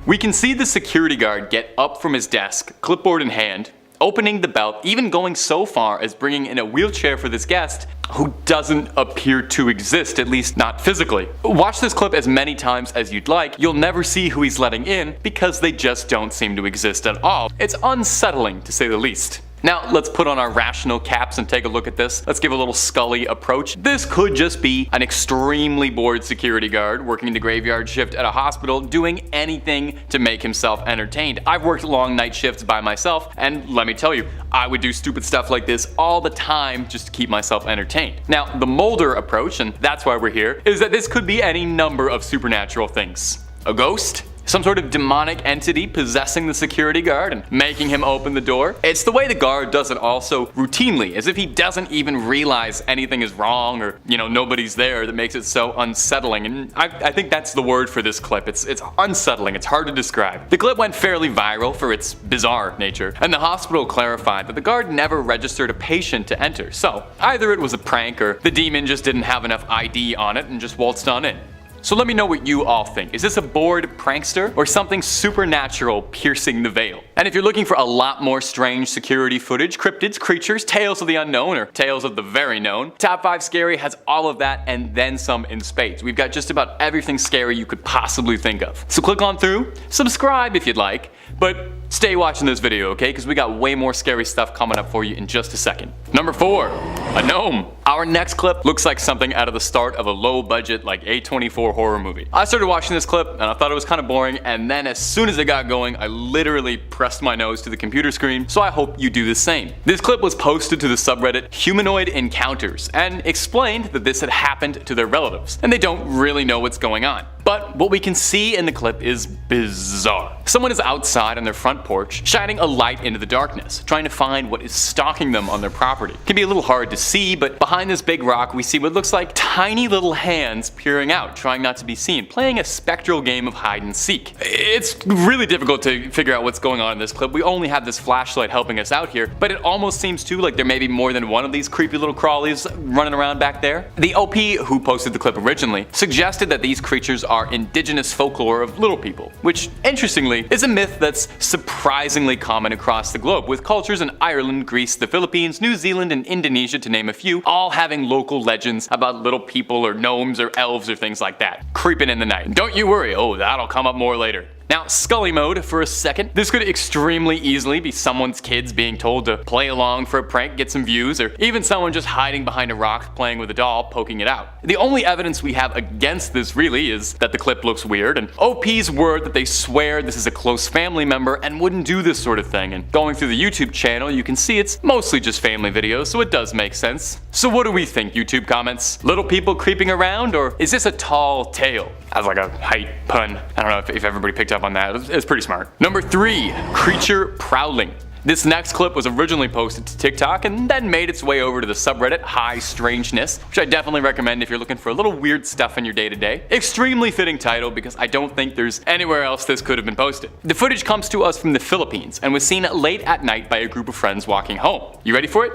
We can see the security guard get up from his desk, clipboard in hand, opening the belt, even going so far as bringing in a wheelchair for this guest who doesn't appear to exist, at least not physically. Watch this clip as many times as you'd like, you'll never see who he's letting in because they just don't seem to exist at all. It's unsettling to say the least. Now let's put on our rational caps and take a look at this. Let's give a little Scully approach. This could just be an extremely bored security guard working the graveyard shift at a hospital doing anything to make himself entertained. I've worked long night shifts by myself and let me tell you, I would do stupid stuff like this all the time just to keep myself entertained. Now the Mulder approach, and that's why we're here, is that this could be any number of supernatural things. A ghost? Some sort of demonic entity possessing the security guard and making him open the door. It's the way the guard does it also routinely, as if he doesn't even realize anything is wrong or, nobody's there, that makes it so unsettling. And I think that's the word for this clip. It's unsettling, it's hard to describe. The clip went fairly viral for its bizarre nature, and the hospital clarified that the guard never registered a patient to enter. So either it was a prank or the demon just didn't have enough ID on it and just waltzed on in. So let me know what you all think. Is this a bored prankster or something supernatural piercing the veil? And if you're looking for a lot more strange security footage, cryptids, creatures, tales of the unknown, or tales of the very known, Top 5 Scary has all of that and then some in spades. We've got just about everything scary you could possibly think of. So click on through, subscribe if you'd like, but stay watching this video, okay? Because we got way more scary stuff coming up for you in just a second. Number 4, a gnome. Our next clip looks like something out of the start of a low budget like A24 horror movie. I started watching this clip and I thought it was kind of boring, and then as soon as it got going I literally pressed my nose to the computer screen, so I hope you do the same. This clip was posted to the subreddit Humanoid Encounters and explained that this had happened to their relatives and they don't really know what's going on. But what we can see in the clip is bizarre. Someone is outside on their front porch, shining a light into the darkness, trying to find what is stalking them on their property. It can be a little hard to see, but behind this big rock we see what looks like tiny little hands peering out, trying not to be seen, playing a spectral game of hide and seek. It's really difficult to figure out what's going on in this clip. We only have this flashlight helping us out here, but it almost seems too like there may be more than one of these creepy little crawlies running around back there. The OP who posted the clip originally suggested that these creatures are indigenous folklore of little people, which interestingly is a myth that's surprisingly common across the globe, with cultures in Ireland, Greece, the Philippines, New Zealand, and Indonesia, to name a few, all having local legends about little people or gnomes or elves or things like that, creeping in the night. Don't you worry, that'll come up more later. Now, Scully mode for a second. This could extremely easily be someone's kids being told to play along for a prank, get some views, or even someone just hiding behind a rock playing with a doll, poking it out. The only evidence we have against this really is that the clip looks weird, and OP's word that they swear this is a close family member and wouldn't do this sort of thing. And going through the YouTube channel, you can see it's mostly just family videos, so it does make sense. So what do we think, YouTube comments? Little people creeping around, or is this a tall tale? As like a height pun. I don't know if everybody picked up on that. It's pretty smart. Number 3, creature prowling. This next clip was originally posted to TikTok and then made its way over to the subreddit High Strangeness, which I definitely recommend if you're looking for a little weird stuff in your day-to-day. Extremely fitting title because I don't think there's anywhere else this could have been posted. The footage comes to us from the Philippines and was seen late at night by a group of friends walking home. You ready for it?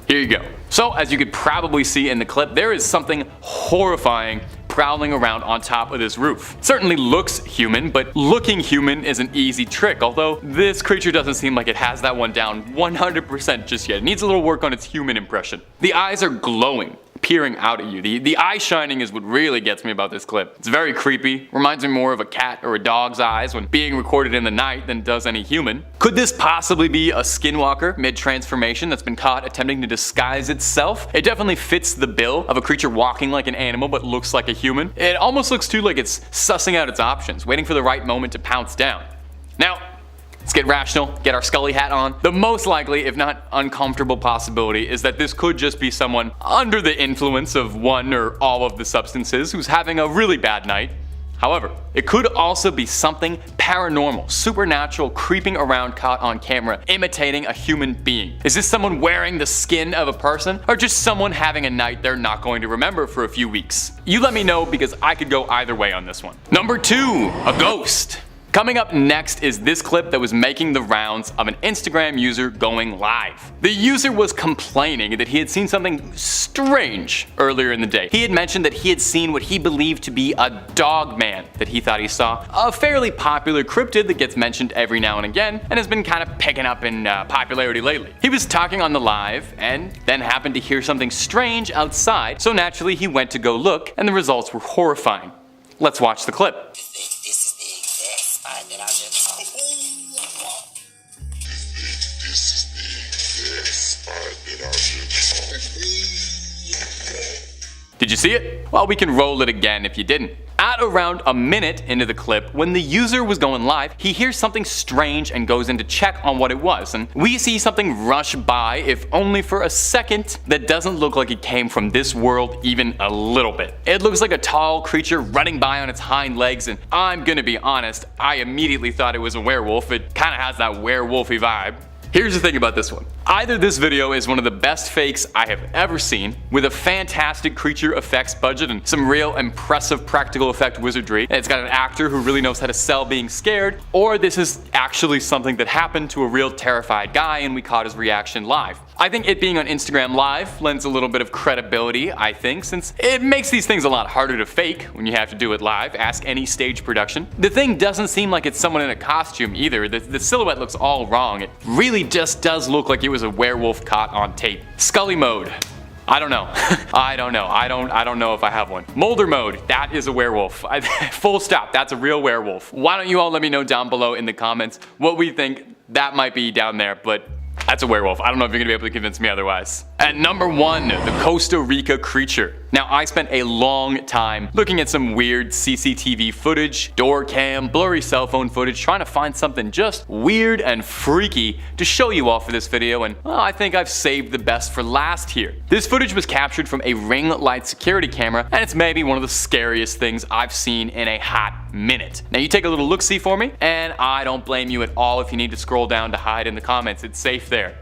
Here you go. So as you could probably see in the clip, there is something horrifying prowling around on top of this roof. Certainly looks human, but looking human is an easy trick, although this creature doesn't seem like it has that one down 100% just yet. It needs a little work on its human impression. The eyes are glowing, peering out at you. The eye shining is what really gets me about this clip. It's very creepy, reminds me more of a cat or a dog's eyes when being recorded in the night than it does any human. Could this possibly be a skinwalker mid-transformation that's been caught attempting to disguise itself? It definitely fits the bill of a creature walking like an animal but looks like a human. It almost looks too like it's sussing out its options, waiting for the right moment to pounce down. Now, let's get rational, get our Scully hat on. The most likely, if not uncomfortable possibility, is that this could just be someone under the influence of one or all of the substances who's having a really bad night. However, it could also be something paranormal, supernatural, creeping around caught on camera, imitating a human being. Is this someone wearing the skin of a person, or just someone having a night they're not going to remember for a few weeks? You let me know, because I could go either way on this one. Number 2, a ghost. Coming up next is this clip that was making the rounds of an Instagram user going live. The user was complaining that he had seen something strange earlier in the day. He had mentioned that he had seen what he believed to be a dog man that he thought he saw, a fairly popular cryptid that gets mentioned every now and again and has been kind of picking up in popularity lately. He was talking on the live and then happened to hear something strange outside, so naturally he went to go look, and the results were horrifying. Let's watch the clip. Did you see it? Well, we can roll it again if you didn't. At around a minute into the clip, when the user was going live, he hears something strange and goes in to check on what it was, and we see something rush by, if only for a second, that doesn't look like it came from this world even a little bit. It looks like a tall creature running by on its hind legs, and I'm gonna be honest, I immediately thought it was a werewolf. It kinda has that werewolfy vibe. Here's the thing about this one. Either this video is one of the best fakes I have ever seen, with a fantastic creature effects budget and some real impressive practical effect wizardry, and it's got an actor who really knows how to sell being scared, or this is actually something that happened to a real terrified guy and we caught his reaction live. I think it being on Instagram Live lends a little bit of credibility, I think, since it makes these things a lot harder to fake when you have to do it live. Ask any stage production. The thing doesn't seem like it's someone in a costume either. The silhouette looks all wrong. It really just does look like it was a werewolf caught on tape. Scully mode. I don't know. I don't know. I don't know if I have one. Molder mode. That is a werewolf. Full stop. That's a real werewolf. Why don't you all let me know down below in the comments what we think that might be down there, but that's a werewolf. I don't know if you're gonna be able to convince me otherwise. At number 1, the Costa Rica creature. Now, I spent a long time looking at some weird CCTV footage, door cam, blurry cell phone footage, trying to find something just weird and freaky to show you all for this video, and well, I think I've saved the best for last here. This footage was captured from a ring light security camera, and it's maybe one of the scariest things I've seen in a hot minute. Now, you take a little look-see for me, and I don't blame you at all if you need to scroll down to hide in the comments. It's safe there.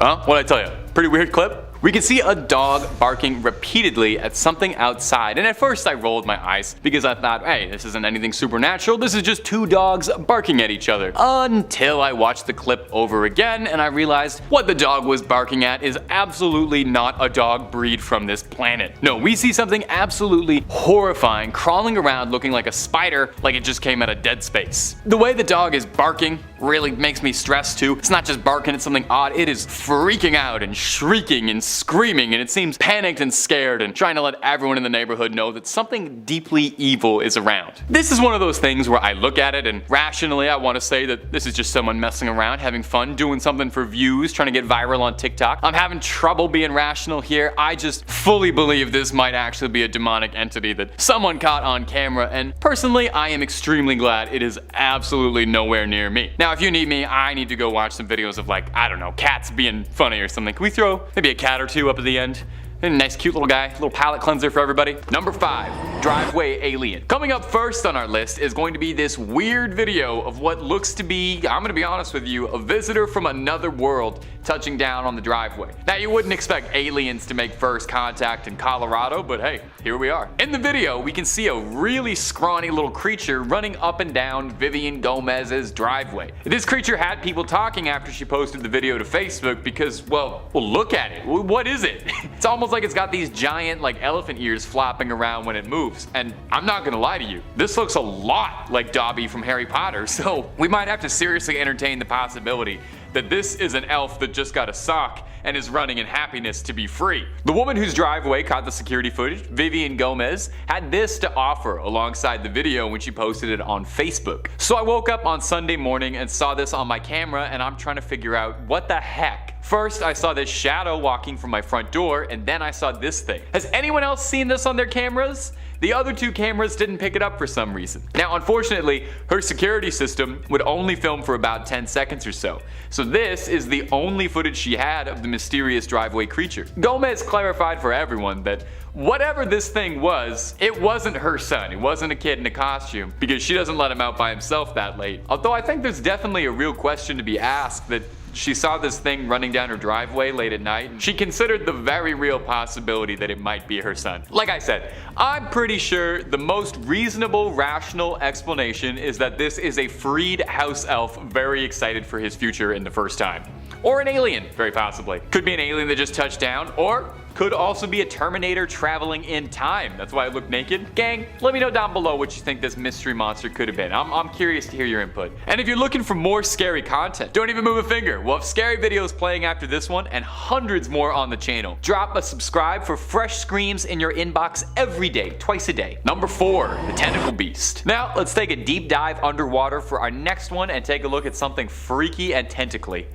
Huh? What'd I tell you? Pretty weird clip? We can see a dog barking repeatedly at something outside, and at first I rolled my eyes because I thought, hey, this isn't anything supernatural, this is just 2 dogs barking at each other. Until I watched the clip over again and I realized what the dog was barking at is absolutely not a dog breed from this planet. No, we see something absolutely horrifying crawling around looking like a spider, like it just came out of Dead Space. The way the dog is barking really makes me stressed too. It's not just barking at something odd, it is freaking out and shrieking and screaming, and it seems panicked and scared and trying to let everyone in the neighborhood know that something deeply evil is around. This is one of those things where I look at it and rationally I want to say that this is just someone messing around, having fun, doing something for views, trying to get viral on TikTok. I'm having trouble being rational here. I just fully believe this might actually be a demonic entity that someone caught on camera, and personally I am extremely glad it is absolutely nowhere near me. Now, if you need me, I need to go watch some videos of, like, I don't know, cats being funny or something. Can we throw maybe a cat or 2 up at the end? A nice cute little guy, little palate cleanser for everybody. Number 5, driveway alien. Coming up first on our list is going to be this weird video of what looks to be, I'm gonna be honest with you, a visitor from another world touching down on the driveway. Now, you wouldn't expect aliens to make first contact in Colorado, but hey, here we are. In the video, we can see a really scrawny little creature running up and down Vivian Gomez's driveway. This creature had people talking after she posted the video to Facebook because, well, look at it. What is it? It's almost like it's got these giant, like, elephant ears flopping around when it moves. And I'm not gonna lie to you, this looks a lot like Dobby from Harry Potter, so we might have to seriously entertain the possibility that this is an elf that just got a sock and is running in happiness to be free. The woman whose driveway caught the security footage, Vivian Gomez, had this to offer alongside the video when she posted it on Facebook. So I woke up on Sunday morning and saw this on my camera, and I'm trying to figure out what the heck. First, I saw this shadow walking from my front door, and then I saw this thing. Has anyone else seen this on their cameras? The other two cameras didn't pick it up for some reason. Now, unfortunately, her security system would only film for about 10 seconds or so. So this is the only footage she had of the mysterious driveway creature. Gomez clarified for everyone that whatever this thing was, it wasn't her son. It wasn't a kid in a costume, because she doesn't let him out by himself that late. Although I think there's definitely a real question to be asked that she saw this thing running down her driveway late at night, and she considered the very real possibility that it might be her son. Like I said, I'm pretty sure the most reasonable, rational explanation is that this is a freed house elf very excited for his future in the first time. Or an alien, very possibly. Could be an alien that just touched down, or could also be a Terminator traveling in time. That's why it looked naked. Gang, let me know down below what you think this mystery monster could have been. I'm curious to hear your input. And if you're looking for more scary content, don't even move a finger. We'll have scary videos playing after this one and hundreds more on the channel. Drop a subscribe for fresh screams in your inbox every day, twice a day. Number 4, the tentacle beast. Now, let's take a deep dive underwater for our next one and take a look at something freaky and tentacly.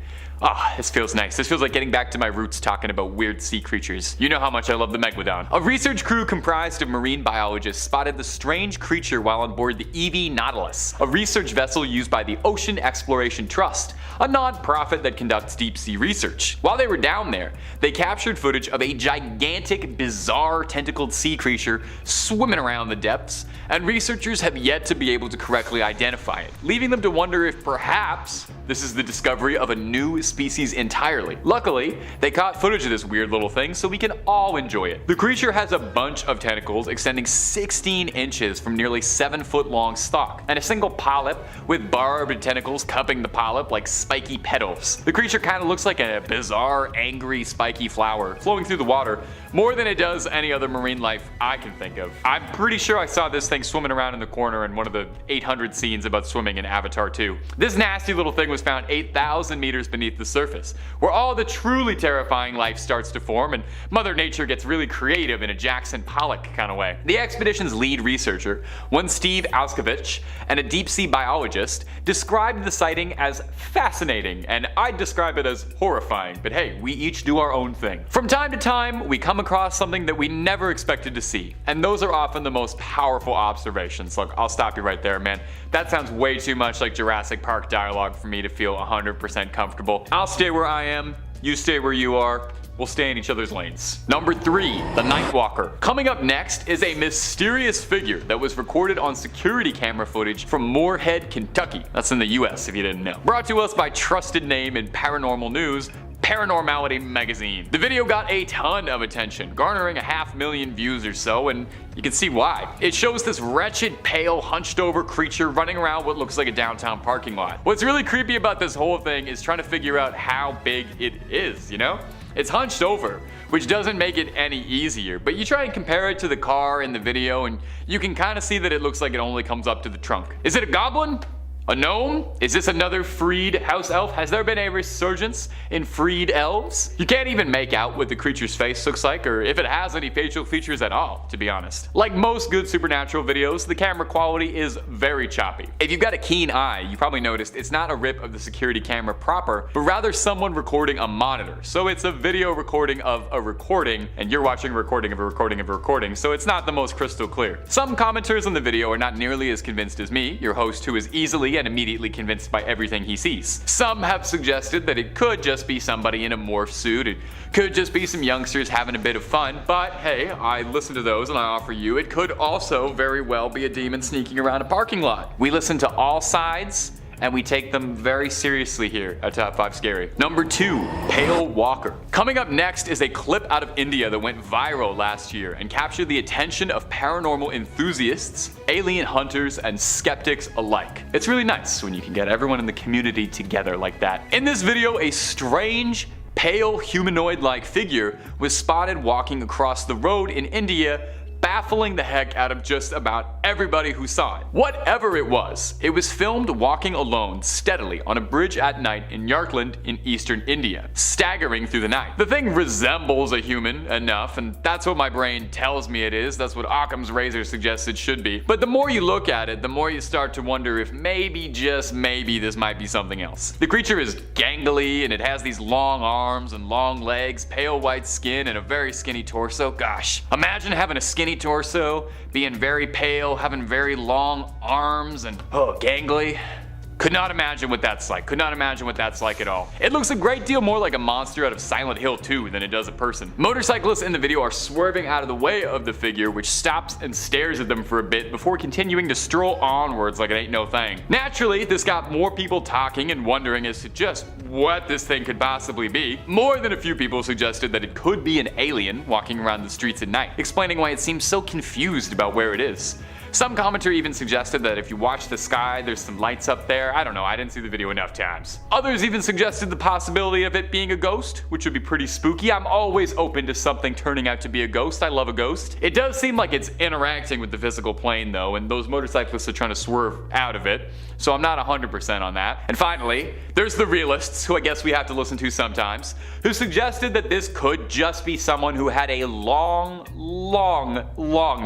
Ah, this feels nice. This feels like getting back to my roots talking about weird sea creatures. You know how much I love the Megalodon. A research crew comprised of marine biologists spotted the strange creature while on board the EV Nautilus, a research vessel used by the Ocean Exploration Trust, a non-profit that conducts deep sea research. While they were down there, they captured footage of a gigantic, bizarre tentacled sea creature swimming around the depths, and researchers have yet to be able to correctly identify it, leaving them to wonder if perhaps this is the discovery of a new species entirely. Luckily, they caught footage of this weird little thing so we can all enjoy it. The creature has a bunch of tentacles extending 16 inches from nearly 7-foot long stalk, and a single polyp with barbed tentacles cupping the polyp like spiky petals. The creature kind of looks like a bizarre, angry, spiky flower flowing through the water more than it does any other marine life I can think of. I'm pretty sure I saw this thing swimming around in the corner in one of the 800 scenes about swimming in Avatar 2. This nasty little thing was found 8,000 meters beneath the surface, where all the truly terrifying life starts to form and Mother Nature gets really creative in a Jackson Pollock kind of way. The expedition's lead researcher, one Steve Alskovich, and a deep sea biologist, described the sighting as fascinating, and I'd describe it as horrifying, but hey, we each do our own thing. From time to time, we come across something that we never expected to see, and those are often the most powerful observations. Look, I'll stop you right there, man. That sounds way too much like Jurassic Park dialogue for me to feel 100% comfortable. I'll stay where I am, you stay where you are. We'll stay in each other's lanes. Number 3, the Nightwalker. Coming up next is a mysterious figure that was recorded on security camera footage from Moorhead, Kentucky. That's in the US if you didn't know. Brought to us by trusted name in paranormal news, Paranormality Magazine. The video got a ton of attention, garnering 500,000 views or so, and you can see why. It shows this wretched, pale, hunched over creature running around what looks like a downtown parking lot. What's really creepy about this whole thing is trying to figure out how big it is, you know? It's hunched over, which doesn't make it any easier, but you try and compare it to the car in the video and you can kind of see that it looks like it only comes up to the trunk. Is it a goblin? A gnome? Is this another freed house elf? Has there been a resurgence in freed elves? You can't even make out what the creature's face looks like, or if it has any facial features at all, to be honest. Like most good supernatural videos, the camera quality is very choppy. If you've got a keen eye, you probably noticed it's not a rip of the security camera proper, but rather someone recording a monitor. So it's a video recording of a recording, and you're watching a recording of a recording of a recording, so it's not the most crystal clear. Some commenters on the video are not nearly as convinced as me, your host who is easily quickly and immediately convinced by everything he sees. Some have suggested that it could just be somebody in a morph suit, it could just be some youngsters having a bit of fun, but hey, I listen to those and I offer you, it could also very well be a demon sneaking around a parking lot. We listen to all sides, and we take them very seriously here at Top 5 Scary. Number 2, Pale Walker. Coming up next is a clip out of India that went viral last year and captured the attention of paranormal enthusiasts, alien hunters, and skeptics alike. It's really nice when you can get everyone in the community together like that. In this video, a strange, pale humanoid-like figure was spotted walking across the road in India, baffling the heck out of just about everybody who saw it. Whatever it was filmed walking alone steadily on a bridge at night in Yarkand in eastern India, staggering through the night. The thing resembles a human enough, and that's what my brain tells me it is. That's what Occam's razor suggests it should be. But the more you look at it, the more you start to wonder if maybe, just maybe, this might be something else. The creature is gangly, and it has these long arms and long legs, pale white skin, and a very skinny torso. Gosh, imagine having a skinny torso, being very pale, having very long arms, and gangly. Could not imagine what that's like. Could not imagine what that's like at all. It looks a great deal more like a monster out of Silent Hill 2 than it does a person. Motorcyclists in the video are swerving out of the way of the figure, which stops and stares at them for a bit before continuing to stroll onwards like it ain't no thing. Naturally, this got more people talking and wondering as to just what this thing could possibly be. More than a few people suggested that it could be an alien walking around the streets at night, explaining why it seems so confused about where it is. Some commenter even suggested that if you watch the sky, there's some lights up there. I don't know, I didn't see the video enough times. Others even suggested the possibility of it being a ghost, which would be pretty spooky. I'm always open to something turning out to be a ghost. I love a ghost. It does seem like it's interacting with the physical plane though, and those motorcyclists are trying to swerve out of it, so I'm not 100% on that. And finally, there's the realists, who I guess we have to listen to sometimes, who suggested that this could just be someone who had a long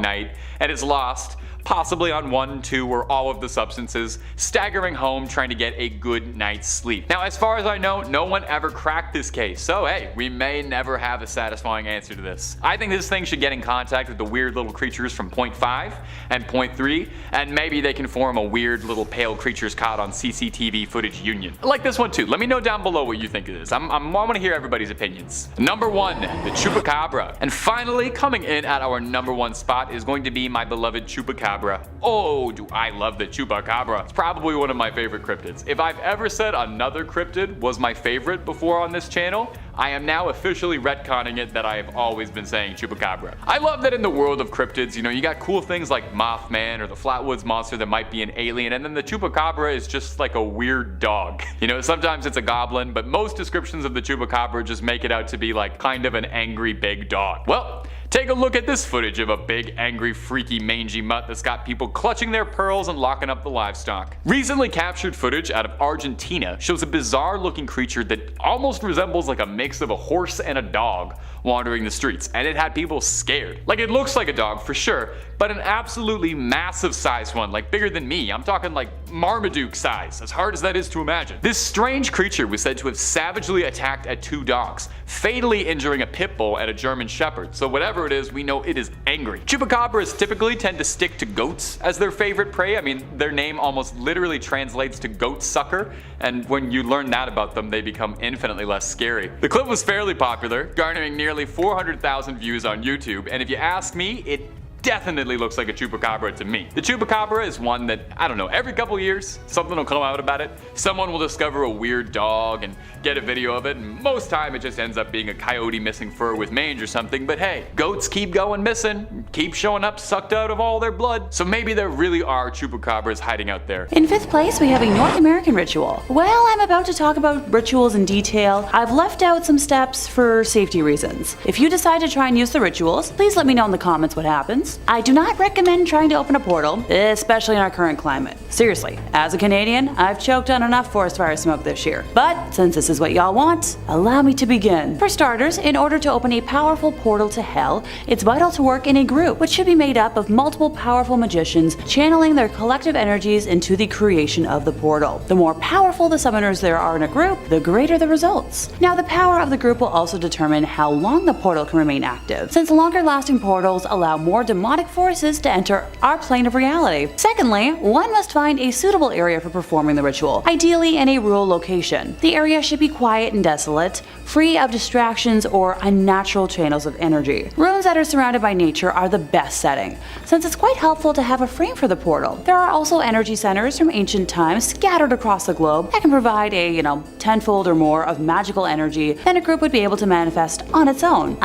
night and is lost, possibly on 1, 2, or all of the substances, staggering home trying to get a good night's sleep. Now, as far as I know, no one ever cracked this case, so hey, we may never have a satisfying answer to this. I think this thing should get in contact with the weird little creatures from Point 5 and Point 3, and maybe they can form a weird little pale creatures caught on CCTV footage union. I like this one too. Let me know down below what you think it is. I want to hear everybody's opinions. Number 1, the Chupacabra. And finally, coming in at our number 1 spot is going to be my beloved Chupacabra. Oh, do I love the Chupacabra. It's probably one of my favorite cryptids. If I've ever said another cryptid was my favorite before on this channel, I am now officially retconning it that I have always been saying Chupacabra. I love that in the world of cryptids, you got cool things like Mothman or the Flatwoods Monster that might be an alien, and then the Chupacabra is just like a weird dog. Sometimes it's a goblin, but most descriptions of the Chupacabra just make it out to be like kind of an angry big dog. Well, take a look at this footage of a big, angry, freaky, mangy mutt that's got people clutching their pearls and locking up the livestock. Recently captured footage out of Argentina shows a bizarre-looking creature that almost resembles like a mix of a horse and a dog wandering the streets, and it had people scared. Like, it looks like a dog for sure, but an absolutely massive sized one, like bigger than me. I'm talking like Marmaduke size, as hard as that is to imagine. This strange creature was said to have savagely attacked at 2 dogs, fatally injuring a pit bull and a German shepherd, so whatever it is, we know it is angry. Chupacabras typically tend to stick to goats as their favorite prey. I mean, their name almost literally translates to goat sucker, and when you learn that about them, they become infinitely less scary. The clip was fairly popular, garnering nearly 400,000 views on YouTube, and if you ask me, it definitely looks like a Chupacabra to me. The Chupacabra is one that, I don't know, every couple years, something will come out about it. Someone will discover a weird dog and get a video of it, and most time it just ends up being a coyote missing fur with mange or something, but hey, goats keep going missing, keep showing up sucked out of all their blood, so maybe there really are Chupacabras hiding out there. In 5th place, we have a North American ritual. While I'm about to talk about rituals in detail, I've left out some steps for safety reasons. If you decide to try and use the rituals, please let me know in the comments what happens. I do not recommend trying to open a portal, especially in our current climate. Seriously, as a Canadian, I've choked on enough forest fire smoke this year. But since this is what y'all want, allow me to begin. For starters, in order to open a powerful portal to hell, it's vital to work in a group, which should be made up of multiple powerful magicians channeling their collective energies into the creation of the portal. The more powerful the summoners there are in a group, the greater the results. Now, the power of the group will also determine how long the portal can remain active, since longer lasting portals allow more demonic demonic forces to enter our plane of reality. Secondly, one must find a suitable area for performing the ritual, ideally in a rural location. The area should be quiet and desolate, free of distractions or unnatural channels of energy. Rooms that are surrounded by nature are the best setting, since it's quite helpful to have a frame for the portal. There are also energy centers from ancient times scattered across the globe that can provide a, tenfold or more of magical energy than a group would be able to manifest on its own.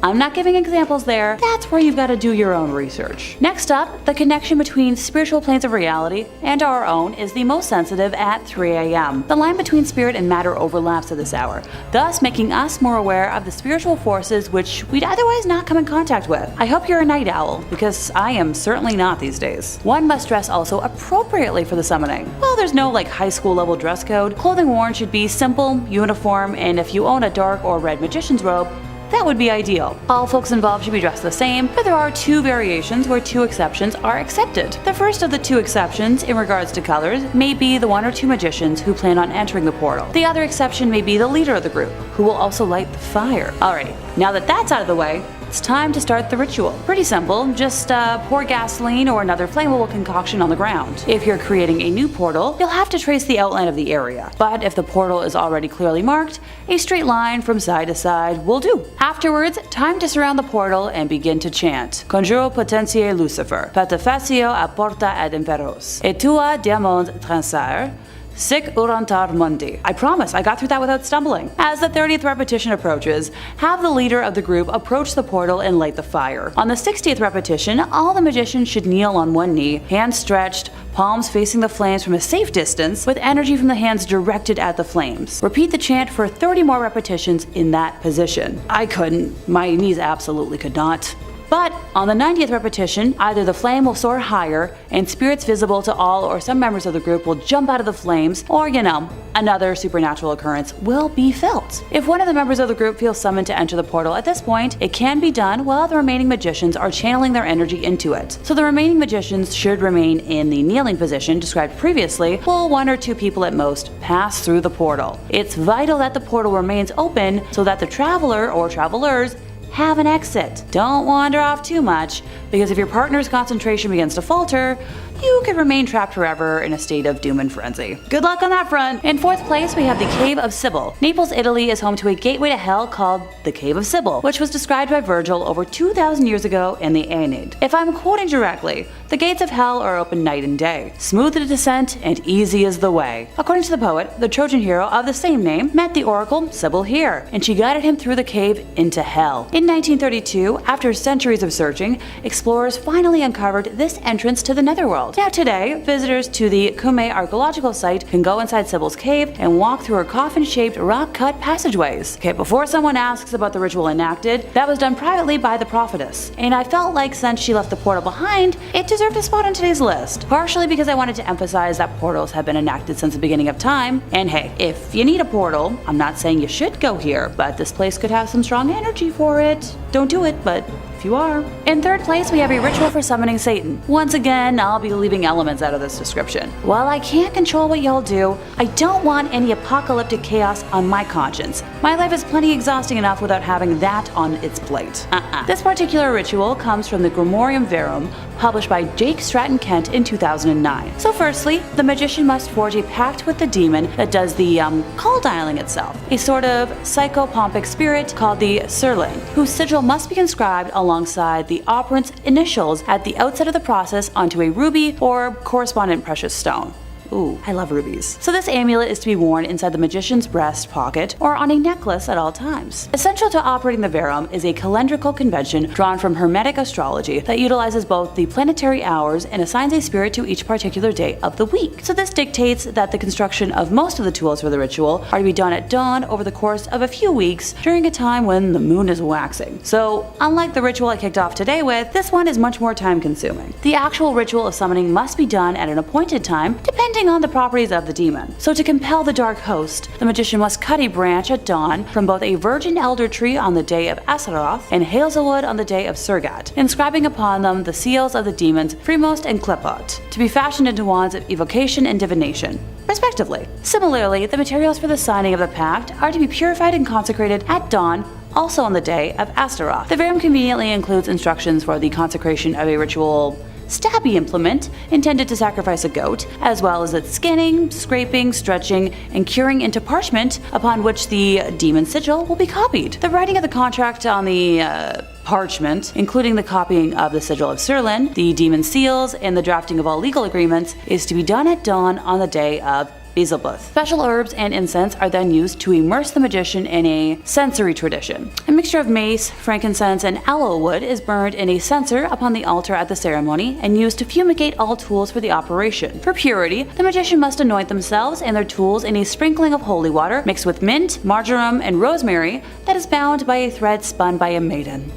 I'm not giving examples there. That's where you've got to do your own research. Next up, the connection between spiritual planes of reality and our own is the most sensitive at 3 a.m. The line between spirit and matter overlaps at this hour, thus making us more aware of the spiritual forces which we'd otherwise not come in contact with. I hope you're a night owl, because I am certainly not these days. One must dress also appropriately for the summoning. While there's no high school level dress code, clothing worn should be simple, uniform, and if you own a dark or red magician's robe, that would be ideal. All folks involved should be dressed the same, but there are 2 variations where 2 exceptions are accepted. The first of the 2 exceptions in regards to colors may be the 1 or 2 magicians who plan on entering the portal. The other exception may be the leader of the group, who will also light the fire. Alrighty, now that that's out of the way, it's time to start the ritual. Pretty simple, just pour gasoline or another flammable concoction on the ground. If you're creating a new portal, you'll have to trace the outline of the area, but if the portal is already clearly marked, a straight line from side to side will do. Afterwards, time to surround the portal and begin to chant. Conjuro potentiae Lucifer, patefacio a porta ad inferos, et tua diamond transire, sic urantar mundi. I promise, I got through that without stumbling. As the 30th repetition approaches, have the leader of the group approach the portal and light the fire. On the 60th repetition, all the magicians should kneel on one knee, hands stretched, palms facing the flames from a safe distance, with energy from the hands directed at the flames. Repeat the chant for 30 more repetitions in that position. I couldn't. My knees absolutely could not. But on the 90th repetition, either the flame will soar higher and spirits visible to all or some members of the group will jump out of the flames, or another supernatural occurrence will be felt. If one of the members of the group feels summoned to enter the portal at this point, it can be done while the remaining magicians are channeling their energy into it. So the remaining magicians should remain in the kneeling position described previously, while 1 or 2 people at most pass through the portal. It's vital that the portal remains open so that the traveler or travelers have an exit. Don't wander off too much, because if your partner's concentration begins to falter, you could remain trapped forever in a state of doom and frenzy. Good luck on that front! In 4th place, we have the Cave of Sibyl. Naples, Italy is home to a gateway to hell called the Cave of Sibyl, which was described by Virgil over 2,000 years ago in the Aeneid. If I'm quoting directly, the gates of hell are open night and day. Smooth the descent and easy is the way. According to the poet, the Trojan hero of the same name met the oracle Sibyl here, and she guided him through the cave into hell. In 1932, after centuries of searching, explorers finally uncovered this entrance to the netherworld. Now today, visitors to the Cumae archaeological site can go inside Sibyl's cave and walk through her coffin-shaped rock-cut passageways. Okay, before someone asks about the ritual enacted, that was done privately by the prophetess, and I felt like since she left the portal behind, it deserved a spot on today's list. Partially because I wanted to emphasize that portals have been enacted since the beginning of time, and hey, if you need a portal, I'm not saying you should go here, but this place could have some strong energy for it. Don't do it, but if you are. In 3rd place, we have a ritual for summoning Satan. Once again, I'll be leaving elements out of this description. While I can't control what y'all do, I don't want any apocalyptic chaos on my conscience. My life is plenty exhausting enough without having that on its plate. This particular ritual comes from the Grimorium Verum, published by Jake Stratton Kent in 2009. So firstly, the magician must forge a pact with the demon that does the call dialing itself, a sort of psychopompic spirit called the CERN, whose sigil must be inscribed alongside the operant's initials at the outset of the process onto a ruby or correspondent precious stone. Ooh, I love rubies. So this amulet is to be worn inside the magician's breast pocket or on a necklace at all times. Essential to operating the Verum is a calendrical convention drawn from Hermetic astrology that utilizes both the planetary hours and assigns a spirit to each particular day of the week. So this dictates that the construction of most of the tools for the ritual are to be done at dawn over the course of a few weeks during a time when the moon is waxing. So unlike the ritual I kicked off today with, this one is much more time consuming. The actual ritual of summoning must be done at an appointed time, depending on the properties of the demon. So to compel the dark host, the magician must cut a branch at dawn from both a virgin elder tree on the day of Asaroth and hazelwood on the day of Surgat, inscribing upon them the seals of the demons Fremost and Klepot, to be fashioned into wands of evocation and divination, respectively. Similarly, the materials for the signing of the pact are to be purified and consecrated at dawn also on the day of Astaroth. The variant conveniently includes instructions for the consecration of a ritual stabby implement intended to sacrifice a goat, as well as its skinning, scraping, stretching, and curing into parchment upon which the demon sigil will be copied. The writing of the contract on the parchment, including the copying of the sigil of CERN, the demon seals, and the drafting of all legal agreements, is to be done at dawn on the day of Beelzebub. Special herbs and incense are then used to immerse the magician in a sensory tradition. A mixture of mace, frankincense, and aloe wood is burned in a censer upon the altar at the ceremony and used to fumigate all tools for the operation. For purity, the magician must anoint themselves and their tools in a sprinkling of holy water mixed with mint, marjoram, and rosemary that is bound by a thread spun by a maiden.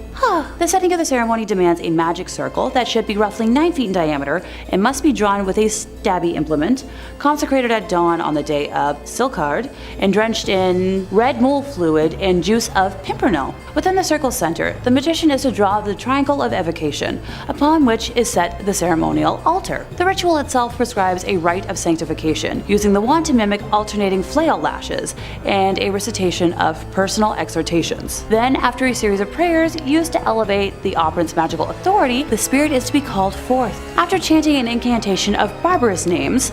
The setting of the ceremony demands a magic circle that should be roughly 9 feet in diameter and must be drawn with a stabby implement, consecrated at dawn on the day of Silkard, and drenched in red mole fluid and juice of pimpernel. Within the circle's center, the magician is to draw the triangle of evocation, upon which is set the ceremonial altar. The ritual itself prescribes a rite of sanctification, using the wand to mimic alternating flail lashes and a recitation of personal exhortations. Then, after a series of prayers used to elevate the operant's magical authority, the spirit is to be called forth. After chanting an incantation of barbarous names,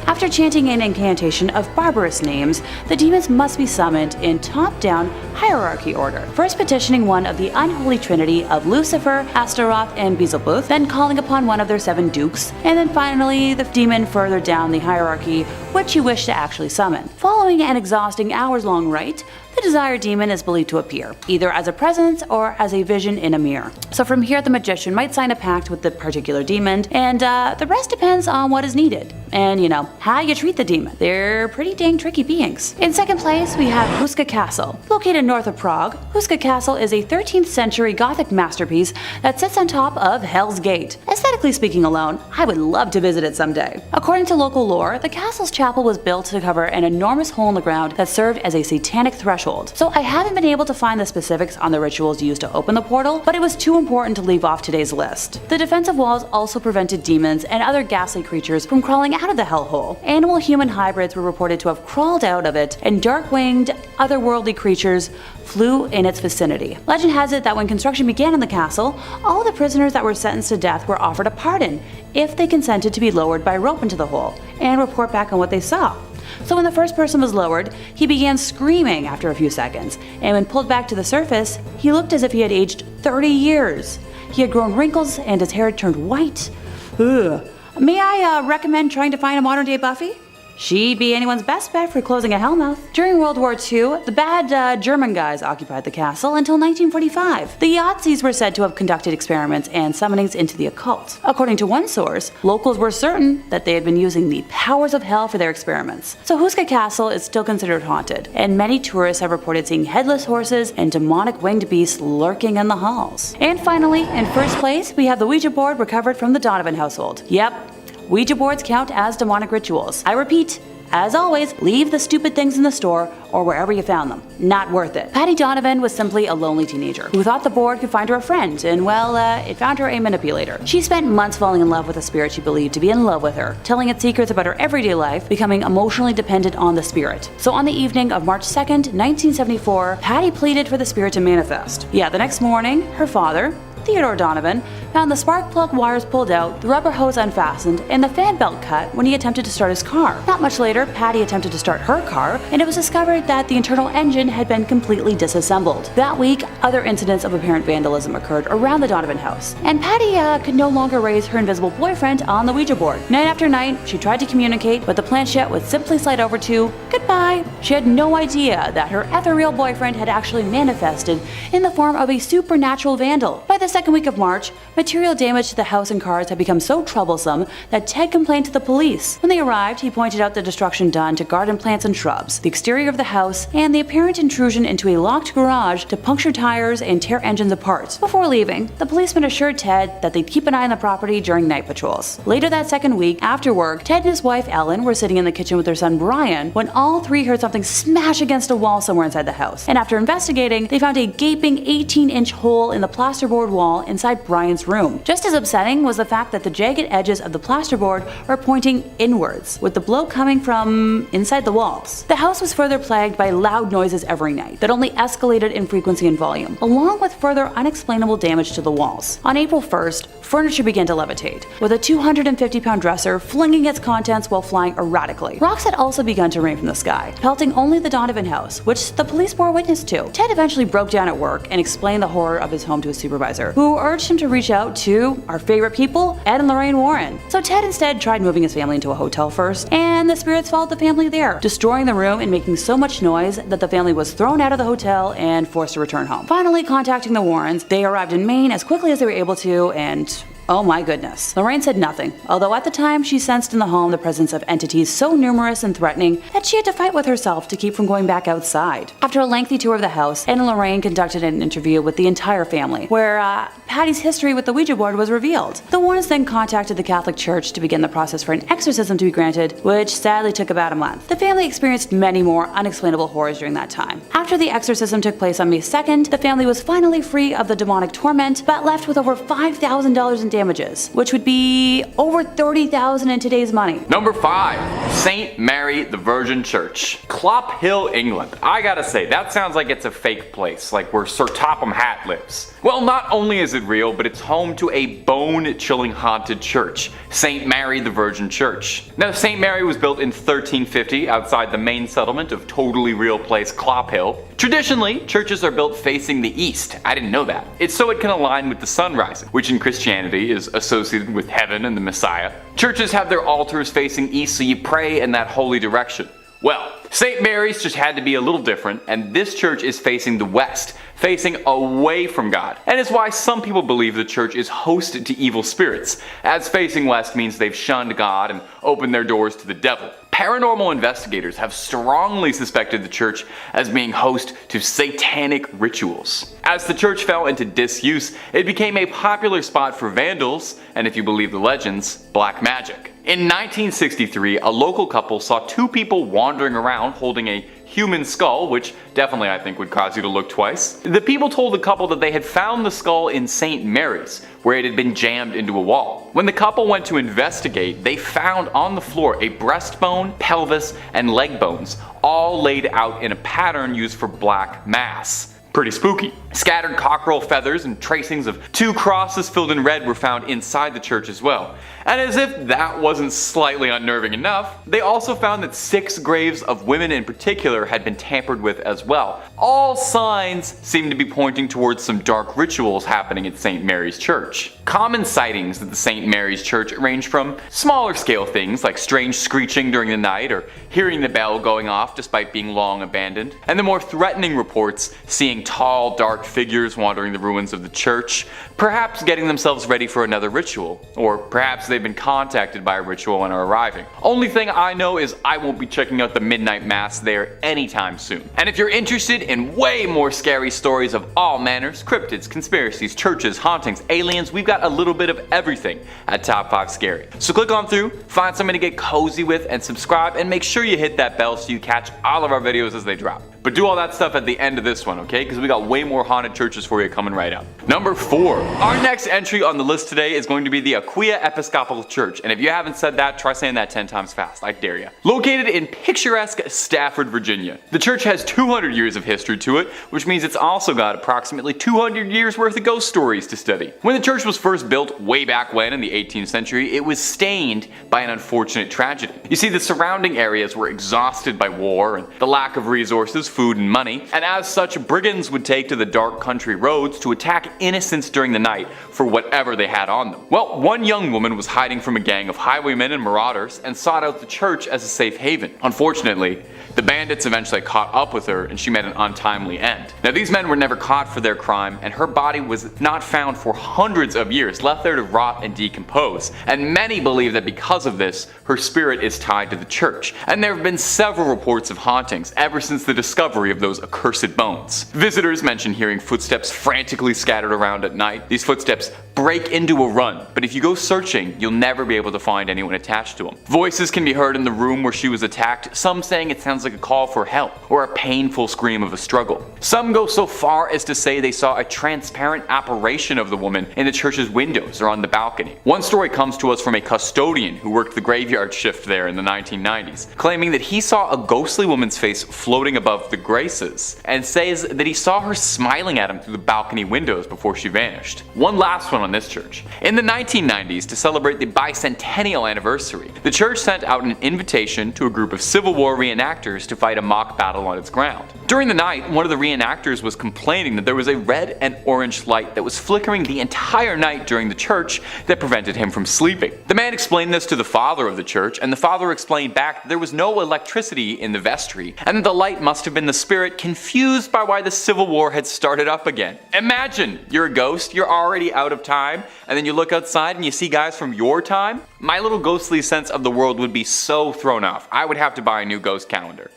the demons must be summoned in top-down hierarchy order. First petitioning one of the unholy trinity of Lucifer, Astaroth, and Beelzebub, then calling upon one of their 7 dukes, and then finally the demon further down the hierarchy which you wish to actually summon. Following an exhausting hours-long rite, the desired demon is believed to appear, either as a presence or as a vision in a mirror. So from here, the magician might sign a pact with the particular demon, and the rest depends on what is needed. And how you treat the demon. They're pretty dang tricky beings. In second place, we have Huska Castle. Located north of Prague, Huska Castle is a 13th century Gothic masterpiece that sits on top of Hell's Gate. Aesthetically speaking alone, I would love to visit it someday. According to local lore, the castle's chapel was built to cover an enormous hole in the ground that served as a satanic threshold. So I haven't been able to find the specifics on the rituals used to open the portal, but it was too important to leave off today's list. The defensive walls also prevented demons and other ghastly creatures from crawling out of the hellhole. Animal-human hybrids were reported to have crawled out of it, and dark-winged, otherworldly creatures flew in its vicinity. Legend has it that when construction began in the castle, all the prisoners that were sentenced to death were offered a pardon if they consented to be lowered by rope into the hole and report back on what they saw. So when the first person was lowered, he began screaming after a few seconds, and when pulled back to the surface, he looked as if he had aged 30 years. He had grown wrinkles and his hair had turned white. Ugh. May I recommend trying to find a modern-day Buffy? She'd be anyone's best bet for closing a hellmouth. During World War II, the bad German guys occupied the castle until 1945. The Yahtzees were said to have conducted experiments and summonings into the occult. According to one source, locals were certain that they had been using the powers of hell for their experiments. So Huska Castle is still considered haunted, and many tourists have reported seeing headless horses and demonic winged beasts lurking in the halls. And finally, in first place, we have the Ouija board recovered from the Donovan household. Yep. Ouija boards count as demonic rituals. I repeat, as always, leave the stupid things in the store or wherever you found them. Not worth it. Patty Donovan was simply a lonely teenager who thought the board could find her a friend, and well, it found her a manipulator. She spent months falling in love with a spirit she believed to be in love with her, telling it secrets about her everyday life, becoming emotionally dependent on the spirit. So on the evening of March 2nd, 1974, Patty pleaded for the spirit to manifest. Yeah, the next morning, her father, Theodore Donovan, found the spark plug wires pulled out, the rubber hose unfastened, and the fan belt cut when he attempted to start his car. Not much later, Patty attempted to start her car, and it was discovered that the internal engine had been completely disassembled. That week, other incidents of apparent vandalism occurred around the Donovan house, and Patty could no longer raise her invisible boyfriend on the Ouija board. Night after night, she tried to communicate, but the planchette would simply slide over to goodbye. She had no idea that her ethereal boyfriend had actually manifested in the form of a supernatural vandal. By the second week of March, material damage to the house and cars had become so troublesome that Ted complained to the police. When they arrived, he pointed out the destruction done to garden plants and shrubs, the exterior of the house, and the apparent intrusion into a locked garage to puncture tires and tear engines apart. Before leaving, the policeman assured Ted that they'd keep an eye on the property during night patrols. Later that second week, after work, Ted and his wife Ellen were sitting in the kitchen with their son Brian when all three heard something smash against a wall somewhere inside the house. And after investigating, they found a gaping 18-inch hole in the plasterboard wall wall inside Brian's room. Just as upsetting was the fact that the jagged edges of the plasterboard are pointing inwards, with the blow coming from inside the walls. The house was further plagued by loud noises every night that only escalated in frequency and volume, along with further unexplainable damage to the walls. On April 1st, furniture began to levitate, with a 250-pound dresser flinging its contents while flying erratically. Rocks had also begun to rain from the sky, pelting only the Donovan house, which the police bore witness to. Ted eventually broke down at work and explained the horror of his home to his supervisor, who urged him to reach out to our favorite people, Ed and Lorraine Warren. So Ted instead tried moving his family into a hotel first, and the spirits followed the family there, destroying the room and making so much noise that the family was thrown out of the hotel and forced to return home. Finally contacting the Warrens, they arrived in Maine as quickly as they were able to, and oh my goodness. Lorraine said nothing, although at the time she sensed in the home the presence of entities so numerous and threatening that she had to fight with herself to keep from going back outside. After a lengthy tour of the house, Ed and Lorraine conducted an interview with the entire family, where Patty's history with the Ouija board was revealed. The Warrens then contacted the Catholic Church to begin the process for an exorcism to be granted, which sadly took about a month. The family experienced many more unexplainable horrors during that time. After the exorcism took place on May 2nd, the family was finally free of the demonic torment, but left with over $5,000 in damages, which would be over $30,000 in today's money. Number 5. St. Mary the Virgin Church. Clop Hill, England. I gotta say, that sounds like it's a fake place, like where Sir Topham Hatt lives. Well, not only is it real, but it's home to a bone-chilling haunted church, St. Mary the Virgin Church. Now, St. Mary was built in 1350 outside the main settlement of totally real place Clop Hill. Traditionally, churches are built facing the east. I didn't know that. It's so it can align with the sun rising, which in Christianity is associated with heaven and the Messiah. Churches have their altars facing east, so you pray in that holy direction. Well, St. Mary's just had to be a little different, and this church is facing the west, facing away from God. And it's why some people believe the church is hosted to evil spirits, as facing west means they've shunned God and opened their doors to the devil. Paranormal investigators have strongly suspected the church as being host to satanic rituals. As the church fell into disuse, it became a popular spot for vandals, and if you believe the legends, black magic. In 1963, a local couple saw two people wandering around holding a human skull, which definitely I think would cause you to look twice. The people told the couple that they had found the skull in St. Mary's, where it had been jammed into a wall. When the couple went to investigate, they found on the floor a breastbone, pelvis, and leg bones, all laid out in a pattern used for black mass. Pretty spooky. Scattered cockerel feathers and tracings of two crosses filled in red were found inside the church as well. And as if that wasn't slightly unnerving enough, they also found that 6 graves of women in particular had been tampered with as well. All signs seem to be pointing towards some dark rituals happening at St. Mary's Church. Common sightings at the St. Mary's Church range from smaller scale things like strange screeching during the night or hearing the bell going off despite being long abandoned, and the more threatening reports seeing tall, dark figures wandering the ruins of the church, perhaps getting themselves ready for another ritual, or perhaps they've been contacted by a ritual and are arriving. Only thing I know is I won't be checking out the midnight mass there anytime soon. And if you're interested in way more scary stories of all manners, cryptids, conspiracies, churches, hauntings, aliens, we've got a little bit of everything at Top 5 Scary. So click on through, find something to get cozy with, and subscribe, and make sure you hit that bell so you catch all of our videos as they drop. But do all that stuff at the end of this one, okay? Because we got way more haunted churches for you coming right up. Number 4. Our next entry on the list today is going to be the Aquia Episcopal Church. And if you haven't said that, try saying that 10 times fast. I dare you. Located in picturesque Stafford, Virginia. The church has 200 years of history to it, which means it's also got approximately 200 years worth of ghost stories to study. When the church was first built way back when in the 18th century, it was stained by an unfortunate tragedy. You see, the surrounding areas were exhausted by war and the lack of resources, food, and money, and as such, brigands would take to the dark country roads to attack innocents during the night for whatever they had on them. Well, one young woman was hiding from a gang of highwaymen and marauders and sought out the church as a safe haven. Unfortunately, the bandits eventually caught up with her and she met an untimely end. Now, these men were never caught for their crime, and her body was not found for hundreds of years, left there to rot and decompose. And many believe that because of this, her spirit is tied to the church. And there have been several reports of hauntings ever since the discovery discovery of those accursed bones. Visitors mention hearing footsteps frantically scattered around at night. These footsteps break into a run, but if you go searching, you'll never be able to find anyone attached to them. Voices can be heard in the room where she was attacked, some saying it sounds like a call for help or a painful scream of a struggle. Some go so far as to say they saw a transparent apparition of the woman in the church's windows or on the balcony. One story comes to us from a custodian who worked the graveyard shift there in the 1990s, claiming that he saw a ghostly woman's face floating above the graces, and says that he saw her smiling at him through the balcony windows before she vanished. One last one on this church. In the 1990s, to celebrate the bicentennial anniversary, the church sent out an invitation to a group of Civil War reenactors to fight a mock battle on its ground. During the night, one of the reenactors was complaining that there was a red and orange light that was flickering the entire night during the church that prevented him from sleeping. The man explained this to the father of the church, and the father explained back that there was no electricity in the vestry, and that the light must have been the spirit confused by why the Civil War had started up again. Imagine, you're a ghost, you're already out of time, and then you look outside and you see guys from your time? My little ghostly sense of the world would be so thrown off. I would have to buy a new ghost calendar.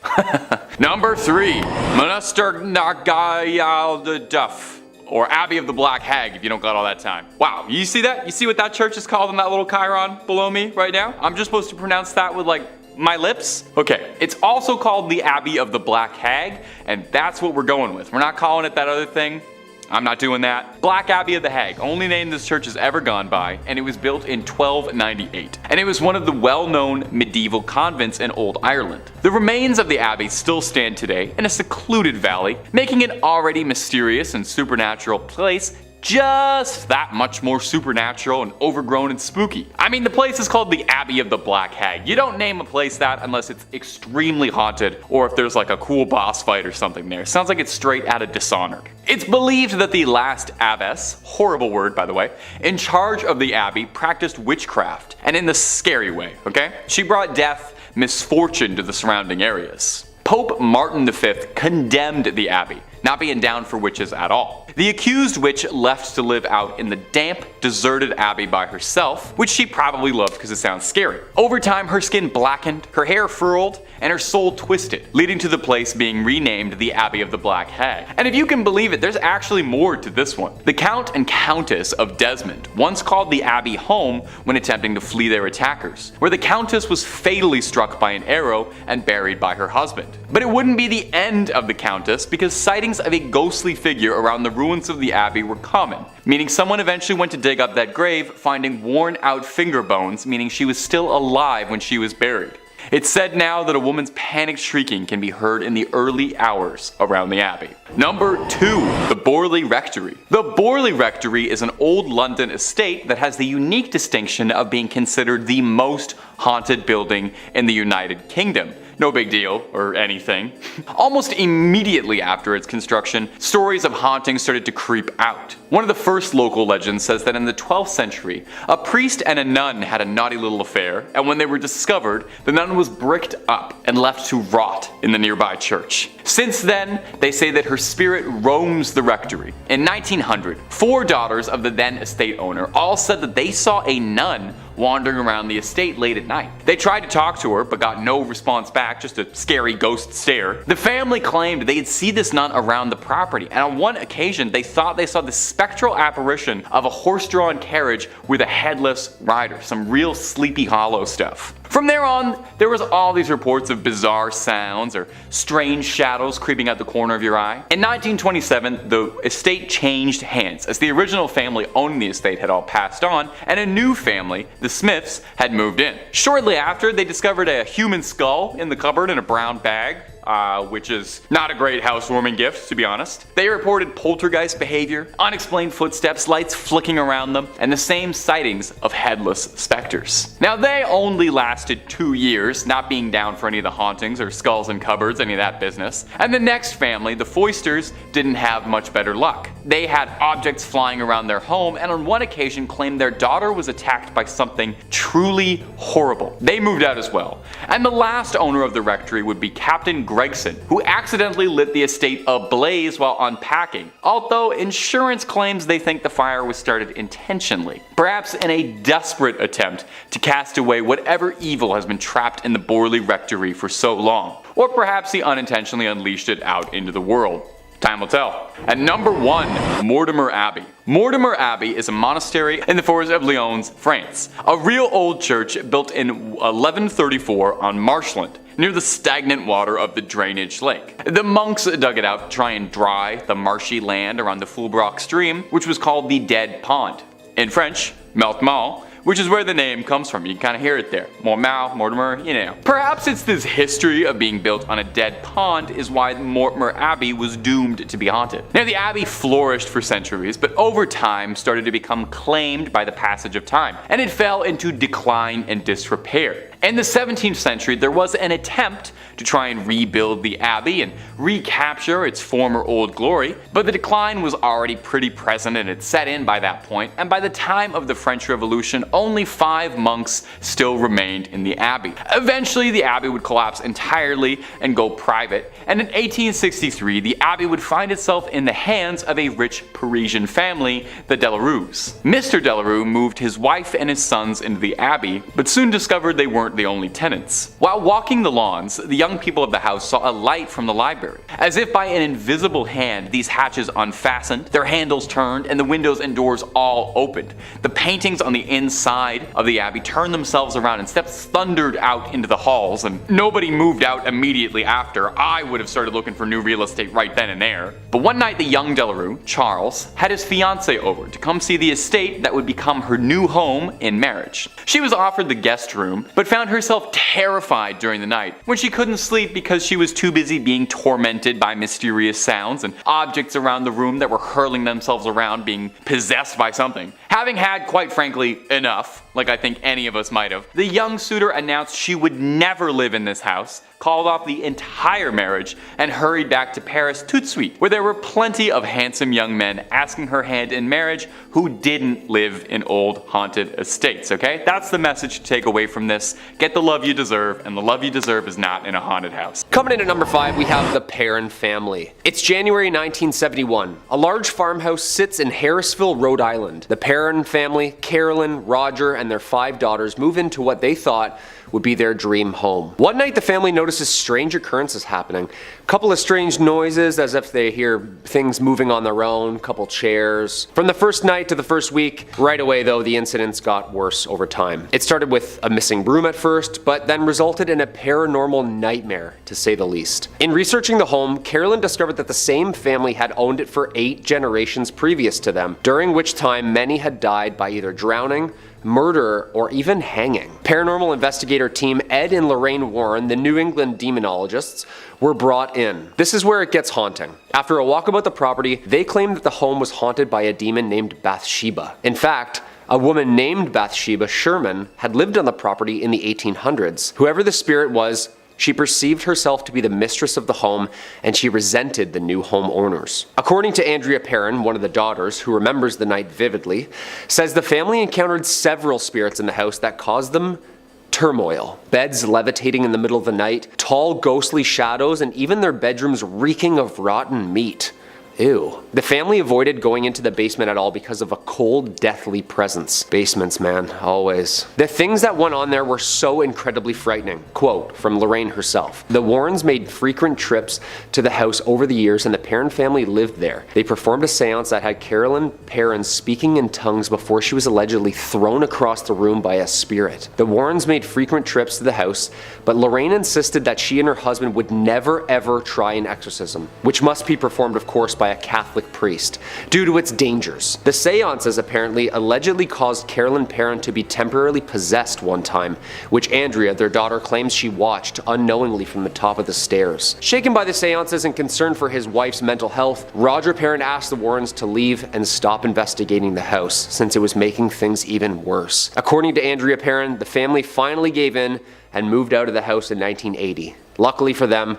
Number 3. Monaster Nagayal the Duff, or Abbey of the Black Hag if you don't got all that time. Wow, you see that? You see what that church is called in that little chyron below me right now? I'm just supposed to pronounce that with my lips? Okay, it's also called the Abbey of the Black Hag, and that's what we're going with. We're not calling it that other thing. I'm not doing that. Black Abbey of the Hag, only name this church has ever gone by, and it was built in 1298. And it was one of the well-known medieval convents in Old Ireland. The remains of the abbey still stand today in a secluded valley, making it already mysterious and supernatural place just that much more supernatural and overgrown and spooky. I mean, the place is called the Abbey of the Black Hag. You don't name a place that unless it's extremely haunted or if there's like a cool boss fight or something there. Sounds like it's straight out of Dishonored. It's believed that the last abbess, horrible word by the way, in charge of the abbey practiced witchcraft, and in the scary way, okay? She brought death, misfortune to the surrounding areas. Pope Martin V condemned the abbey, not being down for witches at all. The accused witch left to live out in the damp, deserted abbey by herself, which she probably loved because it sounds scary. Over time, her skin blackened, her hair furled, and her soul twisted, leading to the place being renamed the Abbey of the Black Hag. And if you can believe it, there's actually more to this one. The Count and Countess of Desmond once called the abbey home when attempting to flee their attackers, where the Countess was fatally struck by an arrow and buried by her husband. But it wouldn't be the end of the Countess, because sightings of a ghostly figure around the ruins of the abbey were common, meaning someone eventually went to dig up that grave, finding worn out finger bones, meaning she was still alive when she was buried. It's said now that a woman's panicked shrieking can be heard in the early hours around the abbey. Number 2. The Borley Rectory. The Borley Rectory is an old London estate that has the unique distinction of being considered the most haunted building in the United Kingdom. No big deal, or anything. Almost immediately after its construction, stories of hauntings started to creep out. One of the first local legends says that in the 12th century, a priest and a nun had a naughty little affair, and when they were discovered, the nun was bricked up and left to rot in the nearby church. Since then, they say that her spirit roams the rectory. In 1900, 4 daughters of the then estate owner all said that they saw a nun wandering around the estate late at night. They tried to talk to her, but got no response back, just a scary ghost stare. The family claimed they'd see this nun around the property, and on one occasion they thought they saw the spectral apparition of a horse-drawn carriage with a headless rider, some real Sleepy Hollow stuff. From there on, there was all these reports of bizarre sounds or strange shadows creeping out the corner of your eye. In 1927, the estate changed hands as the original family owning the estate had all passed on, and a new family, the Smiths, had moved in. Shortly after, they discovered a human skull in the cupboard in a brown bag. Which is not a great housewarming gift, to be honest. They reported poltergeist behavior, unexplained footsteps, lights flicking around them, and the same sightings of headless specters. Now they only lasted 2 years, not being down for any of the hauntings or skulls in cupboards, any of that business. And the next family, the Foysters, didn't have much better luck. They had objects flying around their home, and on one occasion claimed their daughter was attacked by something truly horrible. They moved out as well. And the last owner of the rectory would be Captain Gregson, who accidentally lit the estate ablaze while unpacking, although insurance claims they think the fire was started intentionally, perhaps in a desperate attempt to cast away whatever evil has been trapped in the Borley Rectory for so long, or perhaps he unintentionally unleashed it out into the world. Time will tell. At number 1, Mortemer Abbey. Mortemer Abbey is a monastery in the forest of Lyons, France. A real old church built in 1134 on marshland, near the stagnant water of the drainage lake. The monks dug it out to try and dry the marshy land around the Fulbrock stream, which was called the Dead Pond. In French, Mortemer, which is where the name comes from. You can kind of hear it there. Mortemer, you know. Perhaps it's this history of being built on a dead pond is why Mortemer Abbey was doomed to be haunted. Now, the abbey flourished for centuries, but over time started to become claimed by the passage of time, and it fell into decline and disrepair. In the 17th century, there was an attempt to try and rebuild the abbey and recapture its former old glory, but the decline was already pretty present and had set in by that point, and by the time of the French Revolution, only 5 monks still remained in the abbey. Eventually, the abbey would collapse entirely and go private, and in 1863, the abbey would find itself in the hands of a rich Parisian family, the Delarues. Mr. Delarue moved his wife and his sons into the abbey, but soon discovered they weren't the only tenants. While walking the lawns, the young people of the house saw a light from the library. As if by an invisible hand, these hatches unfastened, their handles turned, and the windows and doors all opened. The paintings on the inside of the abbey turned themselves around and steps thundered out into the halls, and nobody moved out immediately after. I would have started looking for new real estate right then and there. But one night the young Delarue, Charles, had his fiancée over to come see the estate that would become her new home in marriage. She was offered the guest room, but found herself terrified during the night when she couldn't sleep because she was too busy being tormented by mysterious sounds and objects around the room that were hurling themselves around, being possessed by something. Having had, quite frankly, enough, like I think any of us might have, the young suitor announced she would never live in this house, called off the entire marriage, and hurried back to Paris tout de suite, where there were plenty of handsome young men asking her hand in marriage who didn't live in old haunted estates, okay? That's the message to take away from this. Get the love you deserve, and the love you deserve is not in a haunted house. Coming in at number 5, we have the Perrin family. It's January 1971. A large farmhouse sits in Harrisville, Rhode Island. The Perrin family, Carolyn, Roger, and their 5 daughters move into what they thought would be their dream home. One night the family notices strange occurrences happening. A couple of strange noises as if they hear things moving on their own, couple chairs. From the first night to the first week, right away though, the incidents got worse over time. It started with a missing broom at first, but then resulted in a paranormal nightmare, to say the least. In researching the home, Carolyn discovered that the same family had owned it for 8 generations previous to them, during which time many had died by either drowning, murder, or even hanging. Paranormal investigator team Ed and Lorraine Warren, the New England demonologists, were brought in. This is where it gets haunting. After a walk about the property, they claimed that the home was haunted by a demon named Bathsheba. In fact, a woman named Bathsheba Sherman had lived on the property in the 1800s. Whoever the spirit was, she perceived herself to be the mistress of the home, and she resented the new homeowners. According to Andrea Perrin, one of the daughters, who remembers the night vividly, says the family encountered several spirits in the house that caused them turmoil. Beds levitating in the middle of the night, tall ghostly shadows, and even their bedrooms reeking of rotten meat. Ew. The family avoided going into the basement at all because of a cold, deathly presence. Basements, man, always. The things that went on there were so incredibly frightening. Quote from Lorraine herself. The Warrens made frequent trips to the house over the years, and the Perrin family lived there. They performed a seance that had Carolyn Perrin speaking in tongues before she was allegedly thrown across the room by a spirit. The Warrens made frequent trips to the house, but Lorraine insisted that she and her husband would never ever try an exorcism, which must be performed, of course, by a Catholic priest, due to its dangers. The seances apparently allegedly caused Carolyn Perrin to be temporarily possessed one time, which Andrea, their daughter, claims she watched unknowingly from the top of the stairs. Shaken by the seances and concerned for his wife's mental health, Roger Perrin asked the Warrens to leave and stop investigating the house, since it was making things even worse. According to Andrea Perrin, the family finally gave in and moved out of the house in 1980. Luckily for them,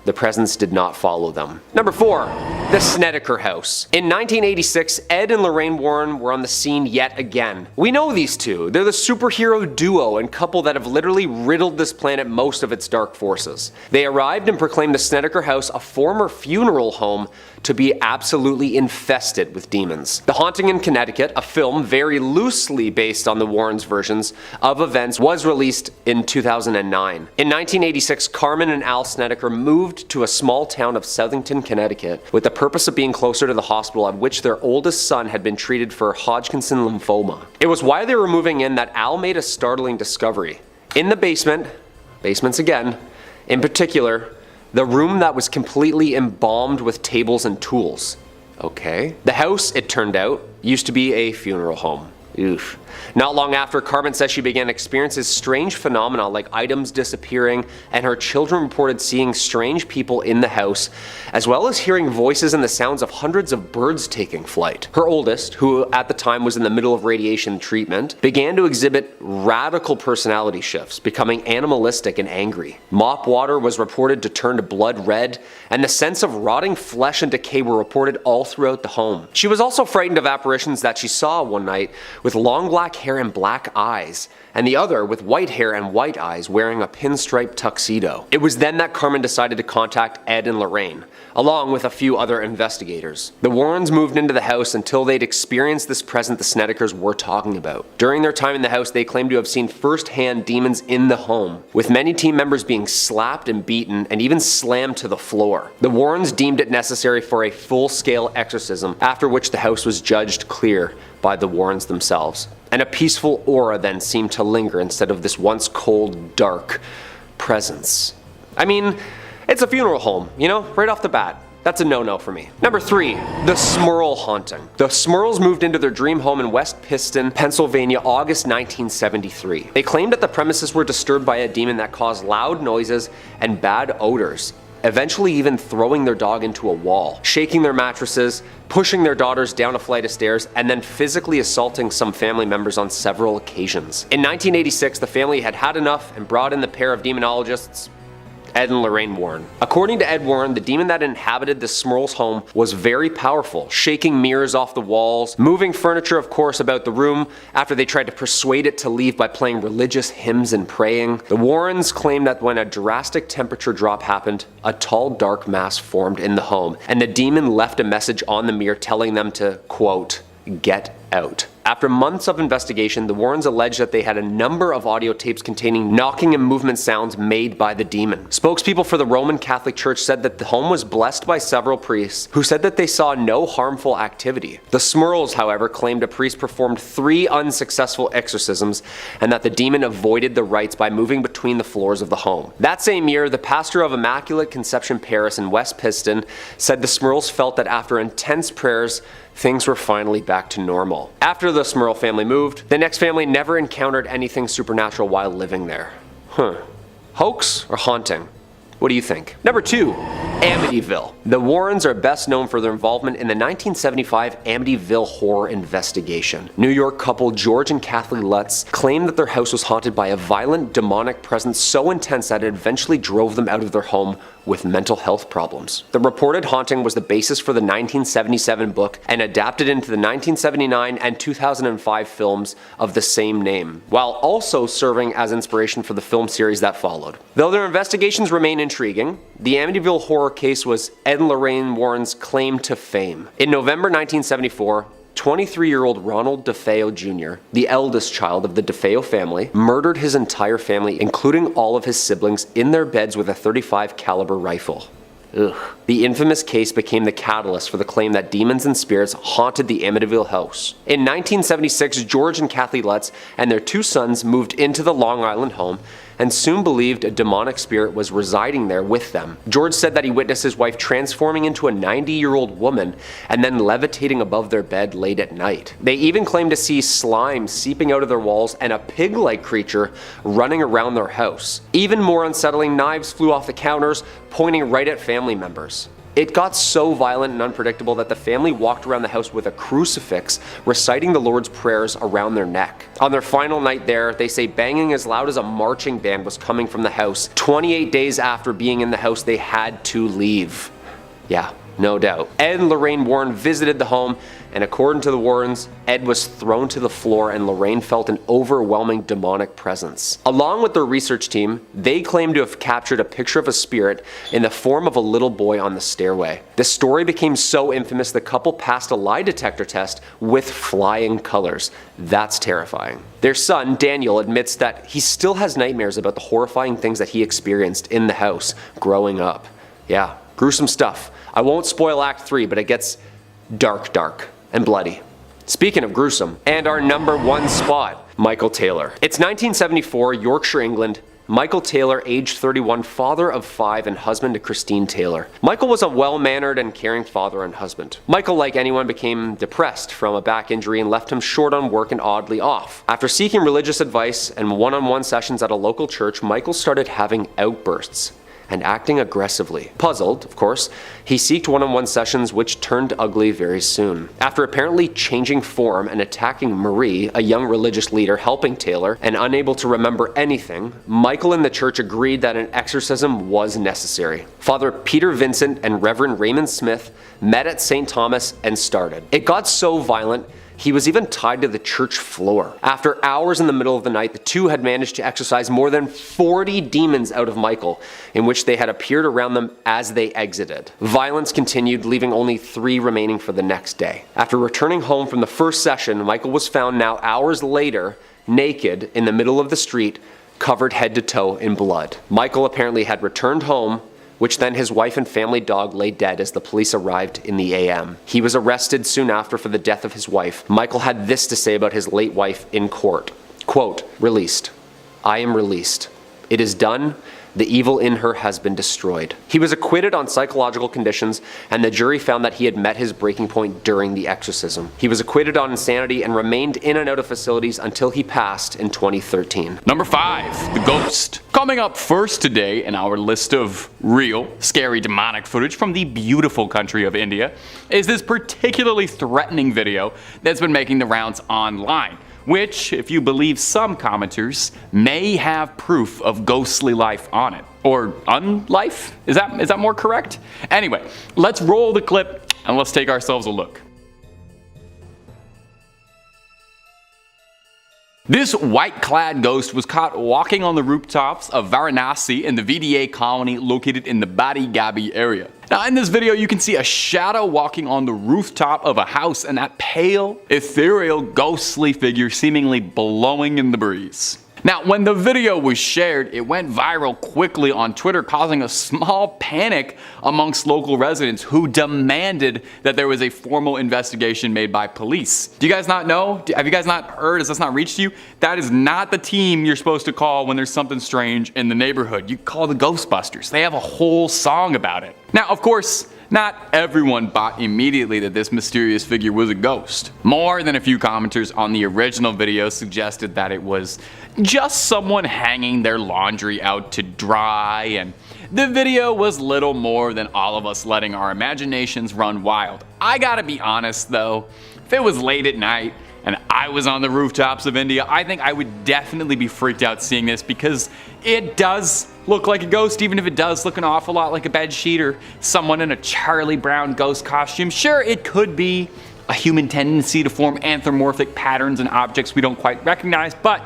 The presence did not follow them. Number 4. The Snedeker House. In 1986, Ed and Lorraine Warren were on the scene yet again. We know these two. They're the superhero duo and couple that have literally riddled this planet most of its dark forces. They arrived and proclaimed the Snedeker House, a former funeral home, to be absolutely infested with demons. The Haunting in Connecticut, a film very loosely based on the Warrens' versions of events, was released in 2009. In 1986, Carmen and Al Snedeker moved to a small town of Southington, Connecticut, with the purpose of being closer to the hospital at which their oldest son had been treated for Hodgkin's lymphoma. It was while they were moving in that Al made a startling discovery. In the basements again, in particular, the room that was completely embalmed with tables and tools. Okay. The house, it turned out, used to be a funeral home. Oof. Not long after, Carmen says she began experiencing strange phenomena like items disappearing, and her children reported seeing strange people in the house, as well as hearing voices and the sounds of hundreds of birds taking flight. Her oldest, who at the time was in the middle of radiation treatment, began to exhibit radical personality shifts, becoming animalistic and angry. Mop water was reported to turn to blood red, and the sense of rotting flesh and decay were reported all throughout the home. She was also frightened of apparitions that she saw one night with long black hair and black eyes, and the other with white hair and white eyes wearing a pinstripe tuxedo. It was then that Carmen decided to contact Ed and Lorraine, along with a few other investigators. The Warrens moved into the house until they'd experienced this presence the Snedekers were talking about. During their time in the house, they claimed to have seen first-hand demons in the home, with many team members being slapped and beaten and even slammed to the floor. The Warrens deemed it necessary for a full-scale exorcism, after which the house was judged clear by the Warrens themselves. And a peaceful aura then seemed to linger instead of this once cold, dark presence. I mean, it's a funeral home, you know, right off the bat. That's a no-no for me. Number 3, the Smurl haunting. The Smurls moved into their dream home in West Piston, Pennsylvania, August 1973. They claimed that the premises were disturbed by a demon that caused loud noises and bad odors, eventually even throwing their dog into a wall, shaking their mattresses, pushing their daughters down a flight of stairs, and then physically assaulting some family members on several occasions. In 1986, the family had had enough and brought in the pair of demonologists, Ed and Lorraine Warren. According to Ed Warren, the demon that inhabited the Smurl's home was very powerful, shaking mirrors off the walls, moving furniture of course about the room after they tried to persuade it to leave by playing religious hymns and praying. The Warrens claimed that when a drastic temperature drop happened, a tall dark mass formed in the home, and the demon left a message on the mirror telling them to, quote, "Get out." After months of investigation, the Warrens alleged that they had a number of audio tapes containing knocking and movement sounds made by the demon. Spokespeople for the Roman Catholic Church said that the home was blessed by several priests who said that they saw no harmful activity. The Smurls, however, claimed a priest performed 3 unsuccessful exorcisms and that the demon avoided the rites by moving between the floors of the home. That same year, the pastor of Immaculate Conception Parish in West Piston said the Smurls felt that after intense prayers, things were finally back to normal. After the Smurl family moved, the next family never encountered anything supernatural while living there. Hoax or haunting? What do you think? Number 2, Amityville. The Warrens are best known for their involvement in the 1975 Amityville horror investigation. New York couple George and Kathleen Lutz claimed that their house was haunted by a violent demonic presence so intense that it eventually drove them out of their home with mental health problems. The reported haunting was the basis for the 1977 book and adapted into the 1979 and 2005 films of the same name, while also serving as inspiration for the film series that followed. Though their investigations remain intriguing, the Amityville horror case was Ed and Lorraine Warren's claim to fame. In November 1974, 23-year-old Ronald DeFeo Jr., the eldest child of the DeFeo family, murdered his entire family, including all of his siblings, in their beds with a .35 caliber rifle. Ugh. The infamous case became the catalyst for the claim that demons and spirits haunted the Amityville house. In 1976, George and Kathy Lutz and their 2 sons moved into the Long Island home and soon believed a demonic spirit was residing there with them. George said that he witnessed his wife transforming into a 90-year-old woman and then levitating above their bed late at night. They even claimed to see slime seeping out of their walls and a pig-like creature running around their house. Even more unsettling, knives flew off the counters, pointing right at family members. It got so violent and unpredictable that the family walked around the house with a crucifix, reciting the Lord's prayers around their neck. On their final night there, they say banging as loud as a marching band was coming from the house. 28 days after being in the house, they had to leave. Yeah, no doubt. Ed and Lorraine Warren visited the home, and according to the Warrens, Ed was thrown to the floor and Lorraine felt an overwhelming demonic presence. Along with their research team, they claim to have captured a picture of a spirit in the form of a little boy on the stairway. The story became so infamous the couple passed a lie detector test with flying colors. That's terrifying. Their son, Daniel, admits that he still has nightmares about the horrifying things that he experienced in the house growing up. Yeah, gruesome stuff. I won't spoil Act 3, but it gets dark and bloody. Speaking of gruesome, and our number 1 spot, Michael Taylor. It's 1974, Yorkshire, England. Michael Taylor, aged 31, father of 5 and husband to Christine Taylor. Michael was a well-mannered and caring father and husband. Michael, like anyone, became depressed from a back injury and left him short on work and oddly off. After seeking religious advice and one-on-one sessions at a local church, Michael started having outbursts and acting aggressively. Puzzled, of course, he sought one-on-one sessions which turned ugly very soon. After apparently changing form and attacking Marie, a young religious leader helping Taylor, and unable to remember anything, Michael and the church agreed that an exorcism was necessary. Father Peter Vincent and Reverend Raymond Smith met at St. Thomas and started. It got so violent, he was even tied to the church floor. After hours in the middle of the night, the two had managed to exorcise more than 40 demons out of Michael, in which they had appeared around them as they exited. Violence continued, leaving only 3 remaining for the next day. After returning home from the first session, Michael was found now hours later, naked, in the middle of the street, covered head to toe in blood. Michael apparently had returned home, which then his wife and family dog lay dead as the police arrived in the AM. He was arrested soon after for the death of his wife. Michael had this to say about his late wife in court. Quote, "Released. I am released. It is done. The evil in her has been destroyed." He was acquitted on psychological conditions, and the jury found that he had met his breaking point during the exorcism. He was acquitted on insanity and remained in and out of facilities until he passed in 2013. Number 5, The Ghost. Coming up first today in our list of real, scary, demonic footage from the beautiful country of India is this particularly threatening video that's been making the rounds online, which, if you believe some commenters, may have proof of ghostly life on it. Or unlife? Is that more correct? Anyway, let's roll the clip and let's take ourselves a look. This white-clad ghost was caught walking on the rooftops of Varanasi in the VDA colony located in the Badi Gabi area. Now in this video you can see a shadow walking on the rooftop of a house and that pale, ethereal, ghostly figure seemingly blowing in the breeze. Now when the video was shared, it went viral quickly on Twitter, causing a small panic amongst local residents who demanded that there was a formal investigation made by police. Do you guys not know? Have you guys not heard? Has this not reached you? That is not the team you're supposed to call when there's something strange in the neighborhood. You call the Ghostbusters. They have a whole song about it. Now, of course, not everyone bought immediately that this mysterious figure was a ghost. More than a few commenters on the original video suggested that it was just someone hanging their laundry out to dry, and the video was little more than all of us letting our imaginations run wild. I gotta be honest though, if it was late at night and I was on the rooftops of India, I think I would definitely be freaked out seeing this, because it does look like a ghost, even if it does look an awful lot like a bedsheet or someone in a Charlie Brown ghost costume. Sure, it could be a human tendency to form anthropomorphic patterns and objects we don't quite recognize, but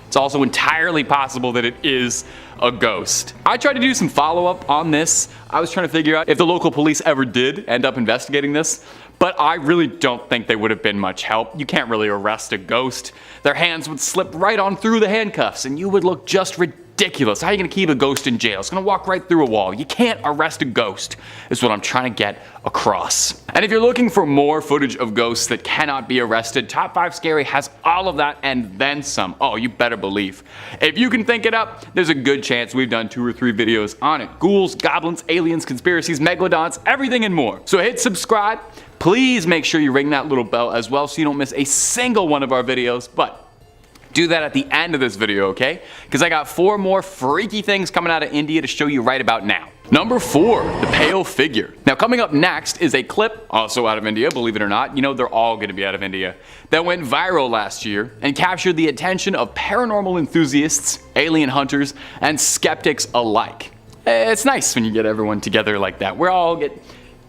it's also entirely possible that it is a ghost. I tried to do some follow-up on this. I was trying to figure out if the local police ever did end up investigating this, but I really don't think they would have been much help. You can't really arrest a ghost. Their hands would slip right on through the handcuffs and you would look just ridiculous. How are you gonna keep a ghost in jail? It's gonna walk right through a wall. You can't arrest a ghost, is what I'm trying to get across. And if you're looking for more footage of ghosts that cannot be arrested, Top 5 Scary has all of that and then some. Oh, you better believe. If you can think it up, there's a good chance we've done 2 or 3 videos on it. Ghouls, goblins, aliens, conspiracies, megalodons, everything and more. So hit subscribe. Please make sure you ring that little bell as well so you don't miss a single one of our videos. But do that at the end of this video, okay? Because I got 4 more freaky things coming out of India to show you right about now. Number 4, the pale figure. Now coming up next is a clip, also out of India, believe it or not, you know they're all going to be out of India, that went viral last year and captured the attention of paranormal enthusiasts, alien hunters, and skeptics alike. It's nice when you get everyone together like that. We all get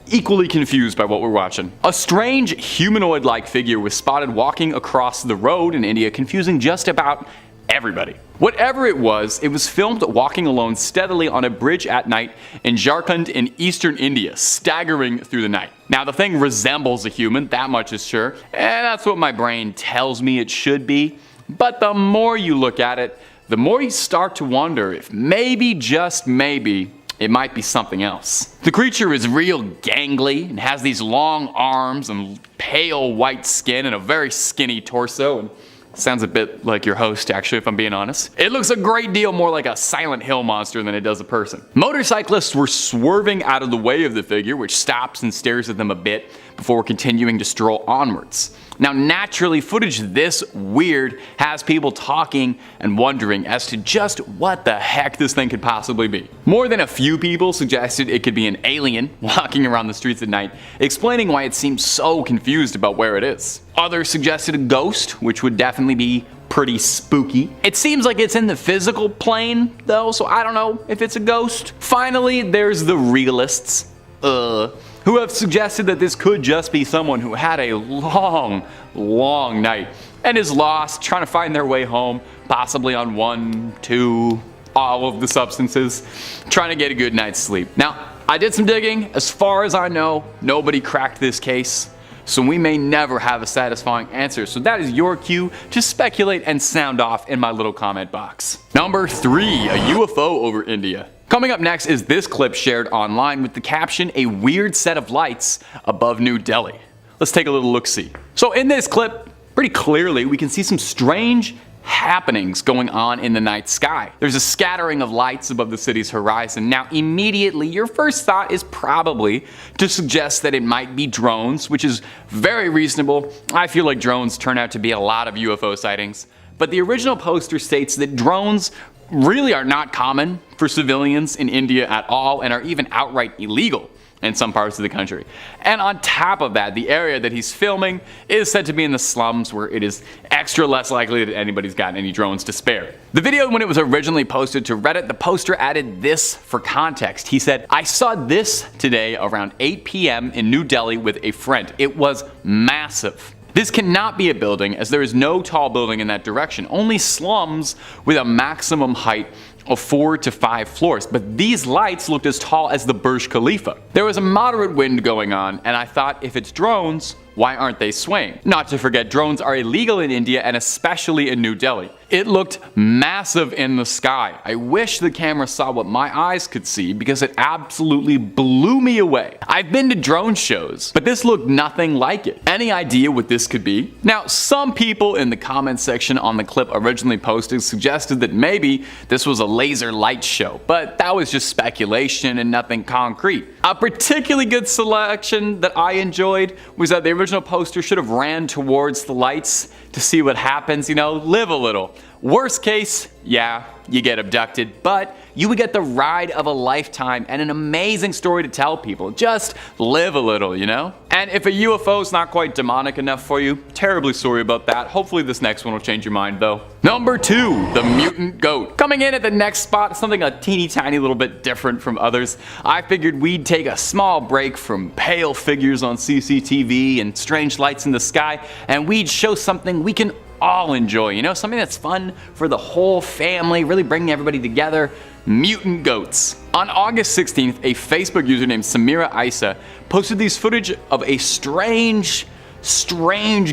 equally confused by what we're watching. A strange humanoid-like figure was spotted walking across the road in India, confusing just about everybody. Whatever it was filmed walking alone steadily on a bridge at night in Jharkhand in eastern India, staggering through the night. Now the thing resembles a human, that much is sure, and that's what my brain tells me it should be. But the more you look at it, the more you start to wonder if maybe, just maybe, it might be something else. The creature is real gangly and has these long arms and pale white skin and a very skinny torso, and sounds a bit like your host actually, if I'm being honest. It looks a great deal more like a Silent Hill monster than it does a person. Motorcyclists were swerving out of the way of the figure, which stops and stares at them a bit before continuing to stroll onwards. Now naturally, footage this weird has people talking and wondering as to just what the heck this thing could possibly be. More than a few people suggested it could be an alien walking around the streets at night, explaining why it seems so confused about where it is. Others suggested a ghost, which would definitely be pretty spooky. It seems like it's in the physical plane though, so I don't know if it's a ghost. Finally, there's the realists. Who have suggested that this could just be someone who had a long night and is lost, trying to find their way home, possibly on 1, 2, all of the substances, trying to get a good night's sleep. Now, I did some digging. As far as I know, nobody cracked this case, so we may never have a satisfying answer. So that is your cue to speculate and sound off in my little comment box. Number 3, a UFO over India. Coming up next is this clip shared online with the caption, "A weird set of lights above New Delhi." Let's take a little look-see. So in this clip, pretty clearly we can see some strange happenings going on in the night sky. There's a scattering of lights above the city's horizon. Now immediately your first thought is probably to suggest that it might be drones, which is very reasonable. I feel like drones turn out to be a lot of UFO sightings. But the original poster states that drones really are not common for civilians in India at all and are even outright illegal in some parts of the country. And on top of that, the area that he's filming is said to be in the slums, where it is extra less likely that anybody's got any drones to spare. The video, when it was originally posted to Reddit, the poster added this for context. He said, "I saw this today around 8 p.m. in New Delhi with a friend. It was massive. This cannot be a building, as there is no tall building in that direction, only slums with a maximum height of 4 to 5 floors, but these lights looked as tall as the Burj Khalifa. There was a moderate wind going on, and I thought, if it's drones, why aren't they swaying? Not to forget, drones are illegal in India and especially in New Delhi. It looked massive in the sky. I wish the camera saw what my eyes could see because it absolutely blew me away. I've been to drone shows, but this looked nothing like it. Any idea what this could be?" Now, some people in the comment section on the clip originally posted suggested that maybe this was a laser light show, but that was just speculation and nothing concrete. A particularly good selection that I enjoyed was that the original poster should have ran towards the lights to see what happens, you know, live a little. Worst case, yeah, you get abducted, but you would get the ride of a lifetime and an amazing story to tell people. Just live a little, you know? And if a UFO is not quite demonic enough for you, terribly sorry about that. Hopefully this next one will change your mind though. Number 2, the mutant goat. Coming in at the next spot, something a teeny tiny little bit different from others. I figured we'd take a small break from pale figures on CCTV and strange lights in the sky, and we'd show something we can all enjoy, you know, something that's fun for the whole family, really bringing everybody together. Mutant goats. On August 16th, a Facebook user named Samira Isa posted these footage of a strange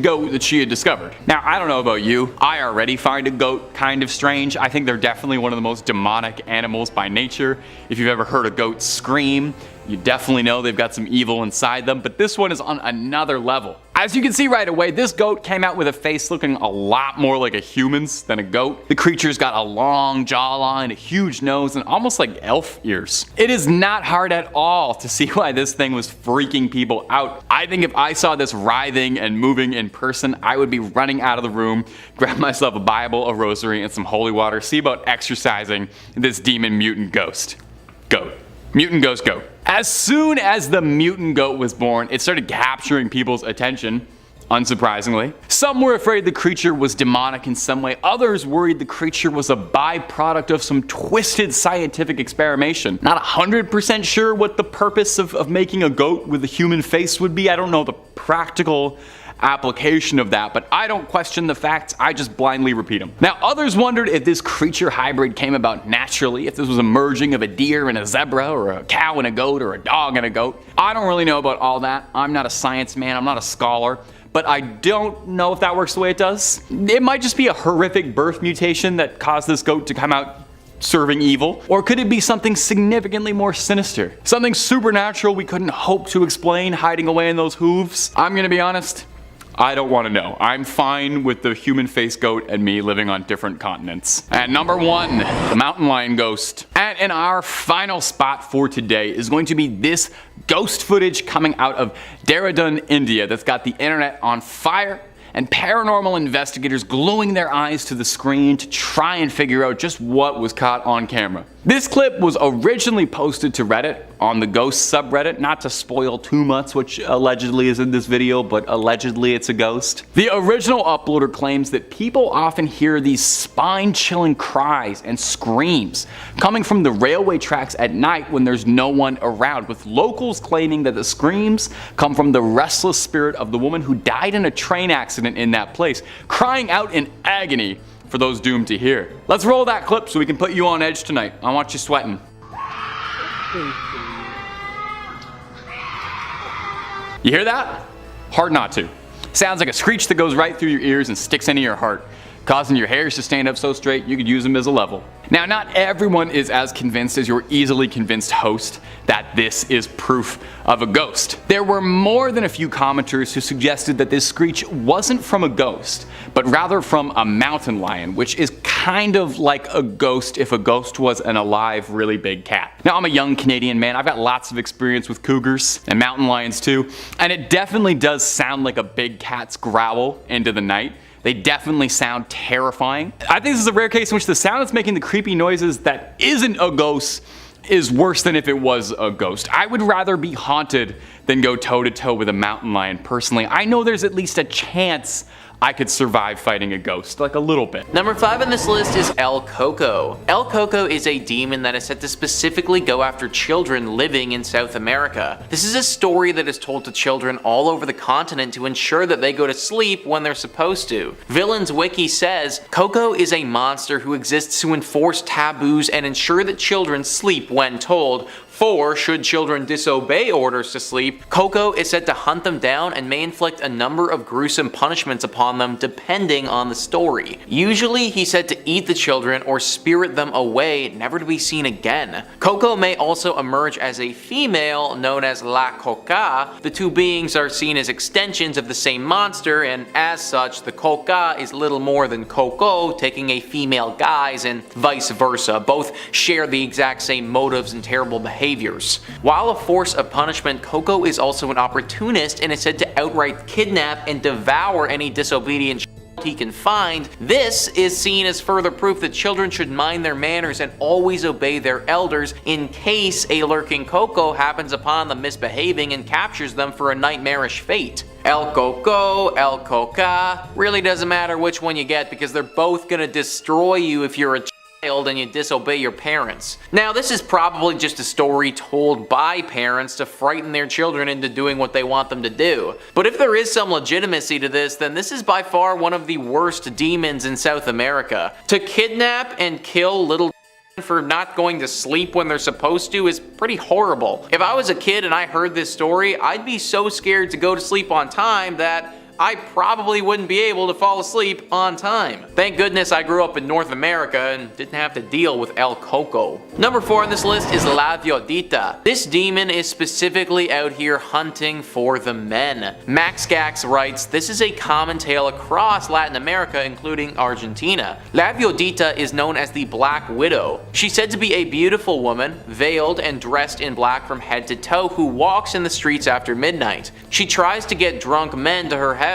goat that she had discovered. Now, I don't know about you, I already find a goat kind of strange. I think they're definitely one of the most demonic animals by nature. If you've ever heard a goat scream, You definitely know they've got some evil inside them, but this one is on another level. As you can see right away, this goat came out with a face looking a lot more like a human's than a goat. The creature's got a long jawline, a huge nose, and almost like elf ears. It is not hard at all to see why this thing was freaking people out. I think if I saw this writhing and moving in person, I would be running out of the room, grab myself a Bible, a rosary, and some holy water, see about exorcising this demon mutant ghost. Goat. Mutant ghost goat. As soon as the mutant goat was born, it started capturing people's attention, unsurprisingly. Some were afraid the creature was demonic in some way, others worried the creature was a byproduct of some twisted scientific experimentation. Not 100% sure what the purpose of making a goat with a human face would be. I don't know the practical application of that, but I don't question the facts, I just blindly repeat them. Now, others wondered if this creature hybrid came about naturally, if this was a merging of a deer and a zebra, or a cow and a goat, or a dog and a goat. I don't really know about all that. I'm not a science man, I'm not a scholar, but I don't know if that works the way it does. It might just be a horrific birth mutation that caused this goat to come out serving evil, or could it be something significantly more sinister? Something supernatural we couldn't hope to explain hiding away in those hooves? I'm gonna be honest, I don't want to know. I'm fine with the human face goat and me living on different continents. And number 1, the mountain lion ghost. And in our final spot for today is going to be this ghost footage coming out of Dehradun, India, that's got the internet on fire, and paranormal investigators gluing their eyes to the screen to try and figure out just what was caught on camera. This clip was originally posted to Reddit on the ghost subreddit, not to spoil too much which allegedly is in this video, but allegedly it's a ghost. The original uploader claims that people often hear these spine-chilling cries and screams coming from the railway tracks at night when there's no one around, with locals claiming that the screams come from the restless spirit of the woman who died in a train accident in that place, crying out in agony for those doomed to hear. Let's roll that clip so we can put you on edge tonight. I want you sweating. You hear that? Hard not to. Sounds like a screech that goes right through your ears and sticks into your heart, causing your hairs to stand up so straight you could use them as a level. Now, not everyone is as convinced as your easily convinced host that this is proof of a ghost. There were more than a few commenters who suggested that this screech wasn't from a ghost, but rather from a mountain lion, which is kind of like a ghost if a ghost was an alive, really big cat. Now, I'm a young Canadian man, I've got lots of experience with cougars and mountain lions too, and it definitely does sound like a big cat's growl into the night. They definitely sound terrifying. I think this is a rare case in which the sound that's making the creepy noises that isn't a ghost is worse than if it was a ghost. I would rather be haunted than go toe to toe with a mountain lion personally. I know there's at least a chance I could survive fighting a ghost, like a little bit. Number 5 on this list is El Coco. El Coco is a demon that is said to specifically go after children living in South America. This is a story that is told to children all over the continent to ensure that they go to sleep when they're supposed to. Villains Wiki says, Coco is a monster who exists to enforce taboos and ensure that children sleep when told. For should children disobey orders to sleep, Coco is said to hunt them down and may inflict a number of gruesome punishments upon them depending on the story. Usually he's said to eat the children or spirit them away, never to be seen again. Coco may also emerge as a female known as La Coca. The two beings are seen as extensions of the same monster, and as such the Coca is little more than Coco taking a female guise and vice versa. Both share the exact same motives and terrible behaviors. While a force of punishment, Coco is also an opportunist and is said to outright kidnap and devour any disobedient he can find. This is seen as further proof that children should mind their manners and always obey their elders in case a lurking Coco happens upon them misbehaving and captures them for a nightmarish fate. El Coco, El Coca, really doesn't matter which one you get because they're both gonna destroy you if you're a and you disobey your parents. Now, this is probably just a story told by parents to frighten their children into doing what they want them to do. But if there is some legitimacy to this, then this is by far one of the worst demons in South America. To kidnap and kill little for not going to sleep when they're supposed to is pretty horrible. If I was a kid and I heard this story, I'd be so scared to go to sleep on time that I probably wouldn't be able to fall asleep on time. Thank goodness I grew up in North America and didn't have to deal with El Coco. Number 4 on this list is La Viodita. This demon is specifically out here hunting for the men. Max Gax writes, this is a common tale across Latin America, including Argentina. La Viodita is known as the Black Widow. She's said to be a beautiful woman, veiled and dressed in black from head to toe, who walks in the streets after midnight. She tries to get drunk men to her house.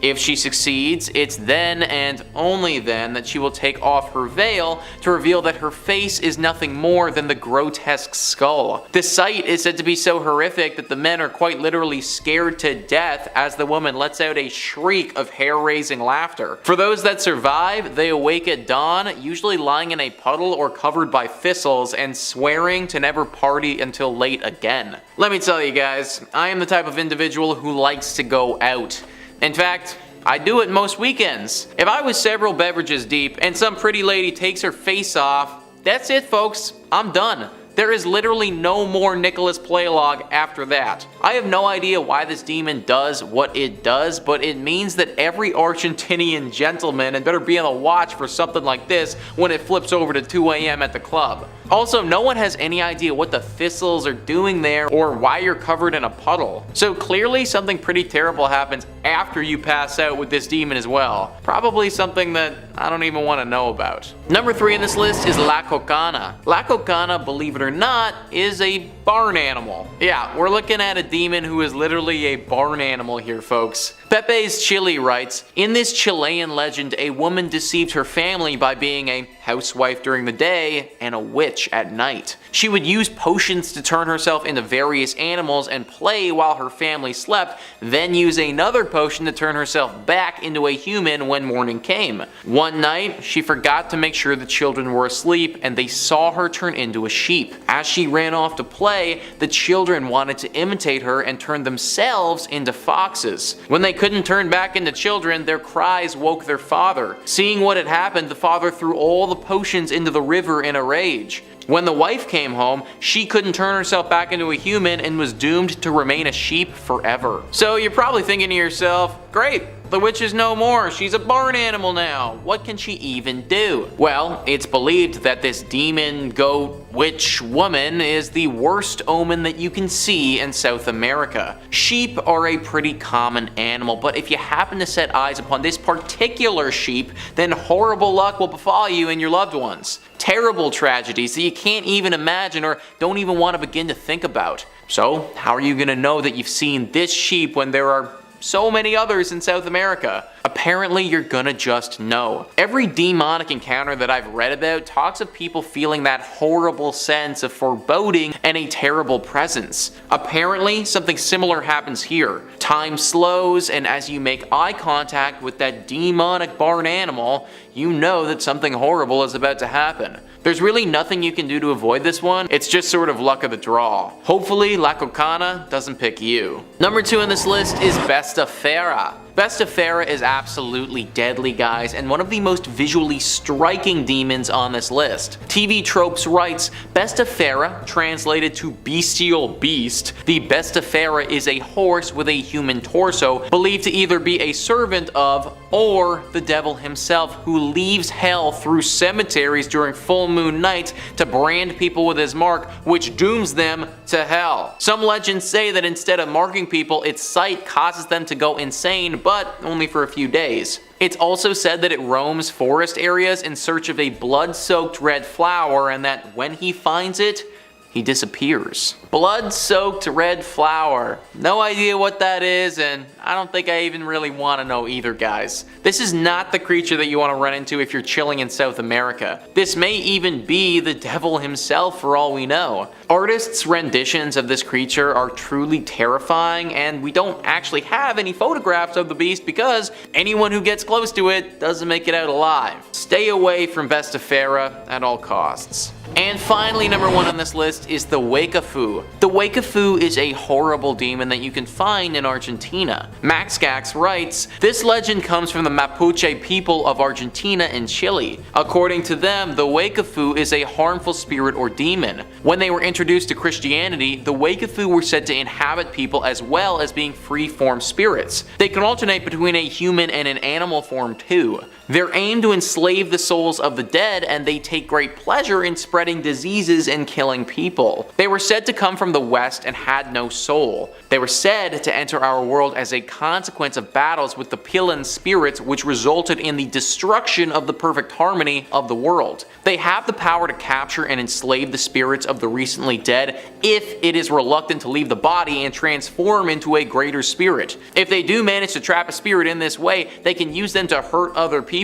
If she succeeds, it's then and only then that she will take off her veil to reveal that her face is nothing more than the grotesque skull. The sight is said to be so horrific that the men are quite literally scared to death as the woman lets out a shriek of hair-raising laughter. For those that survive, they awake at dawn, usually lying in a puddle or covered by thistles and swearing to never party until late again. Let me tell you guys, I am the type of individual who likes to go out. In fact, I do it most weekends. If I was several beverages deep and some pretty lady takes her face off, that's it folks, I'm done. There is literally no more Nicholas Playlog after that. I have no idea why this demon does what it does, but it means that every Argentinian gentleman had better be on the watch for something like this when it flips over to 2 AM at the club. Also, no one has any idea what the thistles are doing there or why you're covered in a puddle. So clearly something pretty terrible happens after you pass out with this demon as well. Probably something that I don't even want to know about. Number 3 on this list is La Cocana. La Cocana, believe it or not, is a barn animal. Yeah, we're looking at a demon who is literally a barn animal here, folks. Pepe's Chile writes, in this Chilean legend, a woman deceived her family by being a housewife during the day and a witch at night. She would use potions to turn herself into various animals and play while her family slept, then use another potion to turn herself back into a human when morning came. One night, she forgot to make sure the children were asleep and they saw her turn into a sheep. As she ran off to play, the children wanted to imitate her and turn themselves into foxes. When they couldn't turn back into children, their cries woke their father. Seeing what had happened, the father threw all the potions into the river in a rage. When the wife came home, she couldn't turn herself back into a human and was doomed to remain a sheep forever. So you're probably thinking to yourself, great, the witch is no more, she's a barn animal now, what can she even do? Well, it's believed that this demon, goat, witch woman is the worst omen that you can see in South America. Sheep are a pretty common animal, but if you happen to set eyes upon this particular sheep, then horrible luck will befall you and your loved ones. Terrible tragedies that you can't even imagine or don't even want to begin to think about. So, how are you going to know that you've seen this sheep when there are so many others in South America? Apparently you're gonna just know. Every demonic encounter that I've read about talks of people feeling that horrible sense of foreboding and a terrible presence. Apparently something similar happens here. Time slows, and as you make eye contact with that demonic barn animal, you know that something horrible is about to happen. There's really nothing you can do to avoid this one, it's just sort of luck of the draw. Hopefully La Cocana doesn't pick you. Number 2 on this list is Bestafera. Bestafera is absolutely deadly, guys, and one of the most visually striking demons on this list. TV Tropes writes, Bestafera, translated to bestial beast, the Bestafera is a horse with a human torso, believed to either be a servant of or the devil himself, who leaves hell through cemeteries during full moon nights to brand people with his mark, which dooms them to hell. Some legends say that instead of marking people, its sight causes them to go insane, but only for a few days. It's also said that it roams forest areas in search of a blood-soaked red flower, and that when he finds it, he disappears. Blood-soaked red flower. No idea what that is, and I don't think I even really want to know either, guys. This is not the creature that you want to run into if you're chilling in South America. This may even be the devil himself for all we know. Artists' renditions of this creature are truly terrifying, and we don't actually have any photographs of the beast because anyone who gets close to it doesn't make it out alive. Stay away from Bestafera at all costs. And finally, number 1 on this list is the Wakafu. The Wakafu is a horrible demon that you can find in Argentina. Max Gax writes, "This legend comes from the Mapuche people of Argentina and Chile. According to them, the Wakafu is a harmful spirit or demon. When they were introduced to Christianity, the Wakafu were said to inhabit people as well as being free-form spirits. They can alternate between a human and an animal form too. They're aimed to enslave the souls of the dead, and they take great pleasure in spreading diseases and killing people. They were said to come from the west and had no soul. They were said to enter our world as a consequence of battles with the Pilan spirits, which resulted in the destruction of the perfect harmony of the world. They have the power to capture and enslave the spirits of the recently dead if it is reluctant to leave the body and transform into a greater spirit. If they do manage to trap a spirit in this way, they can use them to hurt other people.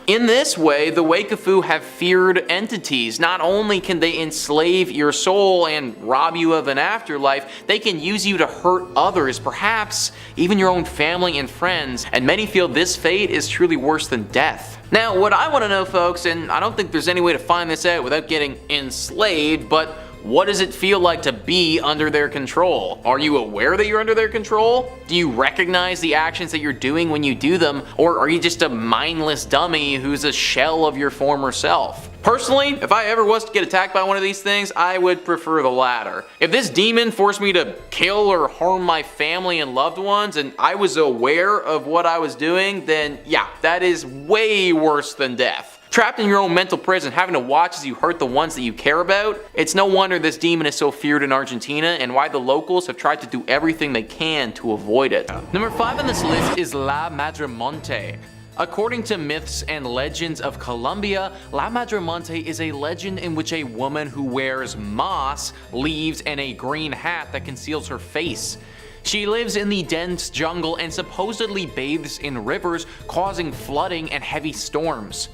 In this way, the Wakafu have feared entities. Not only can they enslave your soul and rob you of an afterlife, they can use you to hurt others, perhaps even your own family and friends, and many feel this fate is truly worse than death. Now, what I want to know, folks, and I don't think there's any way to find this out without getting enslaved, but what does it feel like to be under their control? Are you aware that you're under their control? Do you recognize the actions that you're doing when you do them? Or are you just a mindless dummy who's a shell of your former self? Personally, if I ever was to get attacked by one of these things, I would prefer the latter. If this demon forced me to kill or harm my family and loved ones, and I was aware of what I was doing, then yeah, that is way worse than death. Trapped in your own mental prison, having to watch as you hurt the ones that you care about, it's no wonder this demon is so feared in Argentina and why the locals have tried to do everything they can to avoid it. Number 5 on this list is La Madremonte. According to myths and legends of Colombia, La Madremonte is a legend in which a woman who wears moss, leaves, and a green hat that conceals her face. She lives in the dense jungle and supposedly bathes in rivers, causing flooding and heavy storms.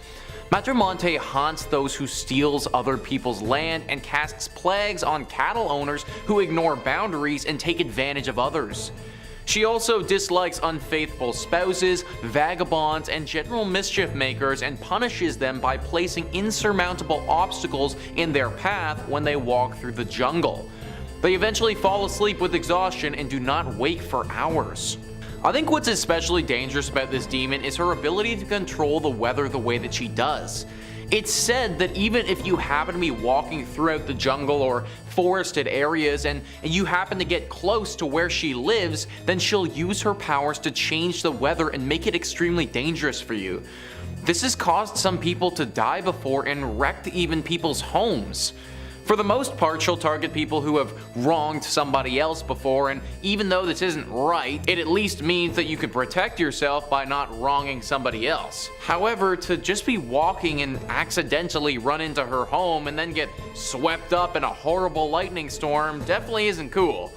Madremonte haunts those who steals other people's land and casts plagues on cattle owners who ignore boundaries and take advantage of others. She also dislikes unfaithful spouses, vagabonds, and general mischief makers and punishes them by placing insurmountable obstacles in their path when they walk through the jungle. They eventually fall asleep with exhaustion and do not wake for hours. I think what's especially dangerous about this demon is her ability to control the weather the way that she does. It's said that even if you happen to be walking throughout the jungle or forested areas and you happen to get close to where she lives, then she'll use her powers to change the weather and make it extremely dangerous for you. This has caused some people to die before and wrecked even people's homes. For the most part, she'll target people who have wronged somebody else before, and even though this isn't right, it at least means that you can protect yourself by not wronging somebody else. However, to just be walking and accidentally run into her home and then get swept up in a horrible lightning storm definitely isn't cool.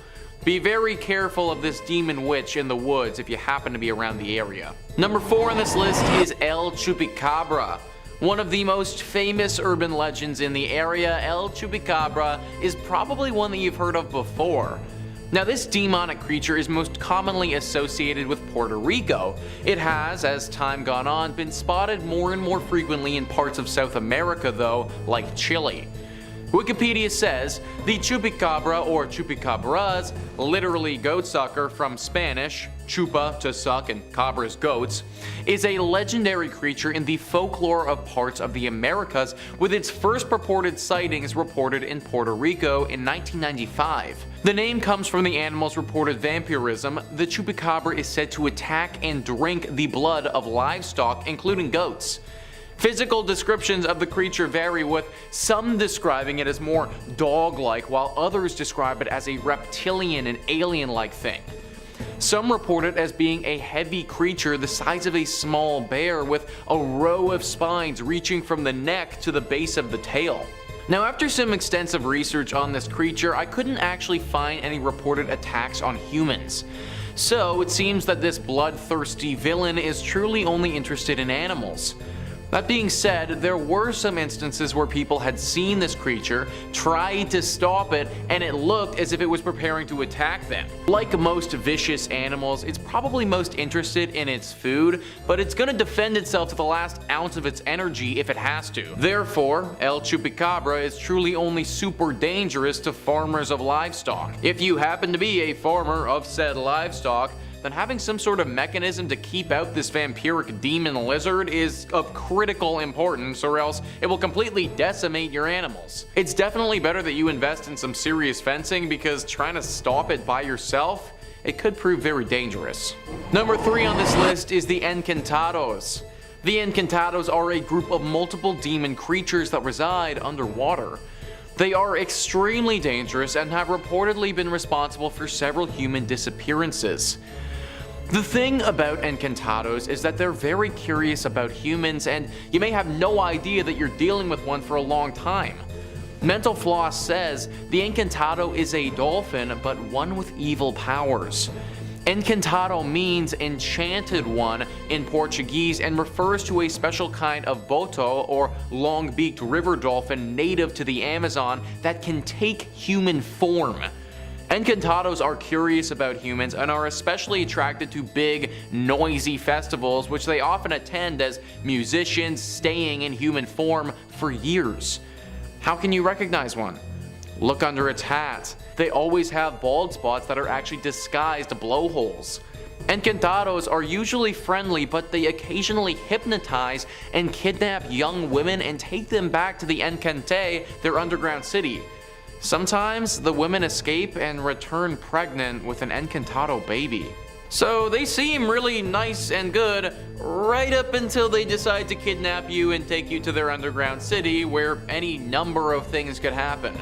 Be very careful of this demon witch in the woods if you happen to be around the area. Number 4 on this list is El Chupacabra. One of the most famous urban legends in the area, El Chupacabra is probably one that you've heard of before. Now, this demonic creature is most commonly associated with Puerto Rico. It has, as time gone on, been spotted more and more frequently in parts of South America though, like Chile. Wikipedia says, the Chupacabra or Chupacabras, literally goat sucker from Spanish, chupa to suck and cabras goats, is a legendary creature in the folklore of parts of the Americas, with its first purported sightings reported in Puerto Rico in 1995. The name comes from the animal's reported vampirism. The Chupacabra is said to attack and drink the blood of livestock, including goats. Physical descriptions of the creature vary, with some describing it as more dog-like, while others describe it as a reptilian and alien-like thing. Some report it as being a heavy creature the size of a small bear with a row of spines reaching from the neck to the base of the tail. Now, after some extensive research on this creature, I couldn't actually find any reported attacks on humans. So it seems that this bloodthirsty villain is truly only interested in animals. That being said, there were some instances where people had seen this creature, tried to stop it, and it looked as if it was preparing to attack them. Like most vicious animals, it's probably most interested in its food, but it's gonna defend itself to the last ounce of its energy if it has to. Therefore, El Chupacabra is truly only super dangerous to farmers of livestock. If you happen to be a farmer of said livestock, then having some sort of mechanism to keep out this vampiric demon lizard is of critical importance, or else it will completely decimate your animals. It's definitely better that you invest in some serious fencing, because trying to stop it by yourself, it could prove very dangerous. Number 3 on this list is the Encantados. The Encantados are a group of multiple demon creatures that reside underwater. They are extremely dangerous and have reportedly been responsible for several human disappearances. The thing about Encantados is that they're very curious about humans, and you may have no idea that you're dealing with one for a long time. Mental Floss says the Encantado is a dolphin, but one with evil powers. Encantado means enchanted one in Portuguese and refers to a special kind of boto, or long-beaked river dolphin native to the Amazon, that can take human form. Encantados are curious about humans and are especially attracted to big, noisy festivals, which they often attend as musicians, staying in human form for years. How can you recognize one? Look under its hat. They always have bald spots that are actually disguised blowholes. Encantados are usually friendly, but they occasionally hypnotize and kidnap young women and take them back to the Encante, their underground city. Sometimes the women escape and return pregnant with an Encantado baby. So they seem really nice and good right up until they decide to kidnap you and take you to their underground city, where any number of things could happen.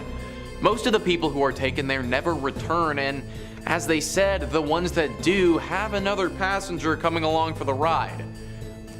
Most of the people who are taken there never return, and as they said, the ones that do have another passenger coming along for the ride.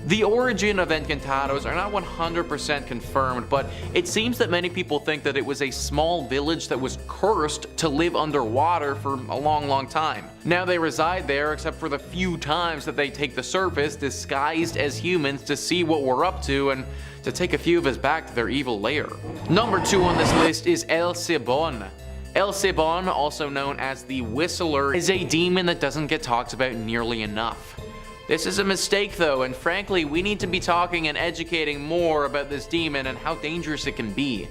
The origin of Encantados are not 100% confirmed, but it seems that many people think that it was a small village that was cursed to live underwater for a long time. Now they reside there, except for the few times that they take the surface disguised as humans to see what we're up to and to take a few of us back to their evil lair. Number 2 on this list is El Cebon. El Cebon, also known as the Whistler, is a demon that doesn't get talked about nearly enough. This is a mistake though, and frankly we need to be talking and educating more about this demon and how dangerous it can be.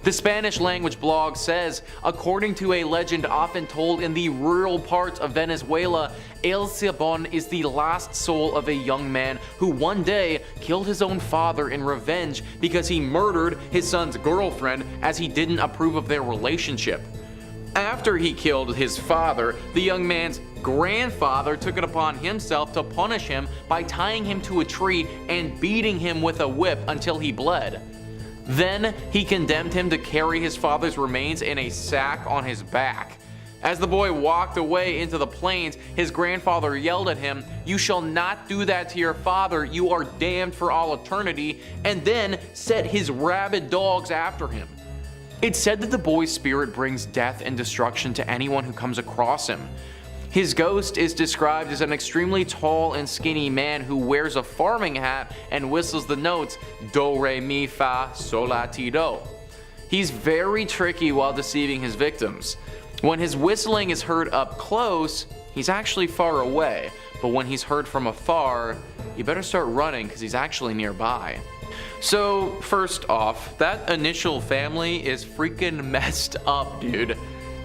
The Spanish language blog says, according to a legend often told in the rural parts of Venezuela, El Cebon is the last soul of a young man who one day killed his own father in revenge because he murdered his son's girlfriend as he didn't approve of their relationship. After he killed his father, the young man's grandfather took it upon himself to punish him by tying him to a tree and beating him with a whip until he bled. Then he condemned him to carry his father's remains in a sack on his back. As the boy walked away into the plains, his grandfather yelled at him, "You shall not do that to your father, you are damned for all eternity," and then set his rabid dogs after him. It's said that the boy's spirit brings death and destruction to anyone who comes across him. His ghost is described as an extremely tall and skinny man who wears a farming hat and whistles the notes do, re, mi, fa, sol, la, ti, do. He's very tricky while deceiving his victims. When his whistling is heard up close, he's actually far away, but when he's heard from afar, you better start running because he's actually nearby. So first off, that initial family is freaking messed up, dude.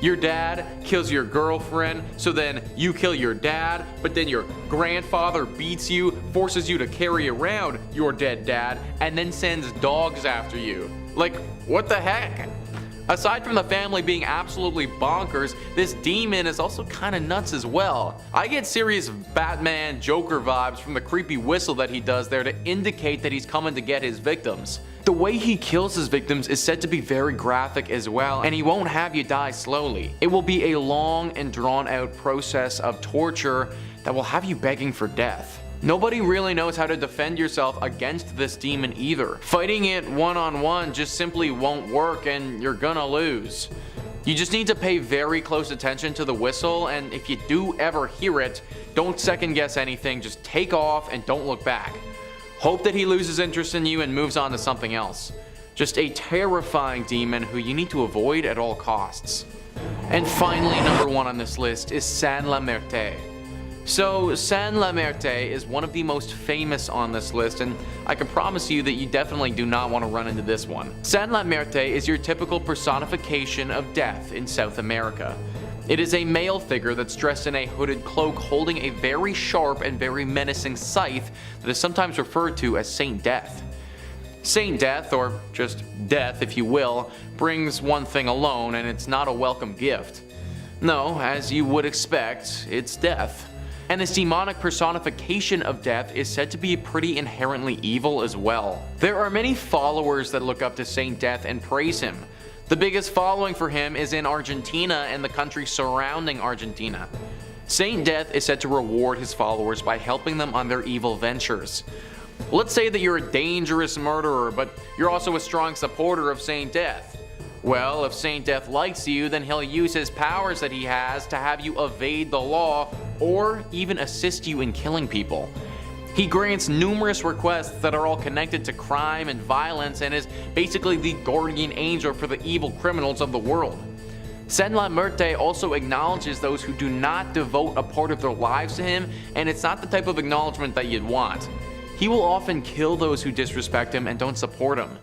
Your dad kills your girlfriend, so then you kill your dad, but then your grandfather beats you, forces you to carry around your dead dad, and then sends dogs after you. Like, what the heck? Aside from the family being absolutely bonkers, this demon is also kinda nuts as well. I get serious Batman Joker vibes from the creepy whistle that he does there to indicate that he's coming to get his victims. The way he kills his victims is said to be very graphic as well, and he won't have you die slowly. It will be a long and drawn out process of torture that will have you begging for death. Nobody really knows how to defend yourself against this demon either. Fighting it one-on-one just simply won't work and you're gonna lose. You just need to pay very close attention to the whistle, and if you do ever hear it, don't second guess anything, just take off and don't look back. Hope that he loses interest in you and moves on to something else. Just a terrifying demon who you need to avoid at all costs. And finally, number 1 on this list is Saint La Merte. So, Saint La Merte is one of the most famous on this list, and I can promise you that you definitely do not want to run into this one. Saint La Merte is your typical personification of death in South America. It is a male figure that's dressed in a hooded cloak holding a very sharp and very menacing scythe that is sometimes referred to as Saint Death. Saint Death, or just death if you will, brings one thing alone, and it's not a welcome gift. No, as you would expect, it's death. And this demonic personification of death is said to be pretty inherently evil as well. There are many followers that look up to Saint Death and praise him. The biggest following for him is in Argentina and the country surrounding Argentina. Saint Death is said to reward his followers by helping them on their evil ventures. Let's say that you're a dangerous murderer, but you're also a strong supporter of Saint Death. Well, if Saint Death likes you, then he'll use his powers that he has to have you evade the law or even assist you in killing people. He grants numerous requests that are all connected to crime and violence and is basically the guardian angel for the evil criminals of the world. Saint La Merte also acknowledges those who do not devote a part of their lives to him, and it's not the type of acknowledgement that you'd want. He will often kill those who disrespect him and don't support him.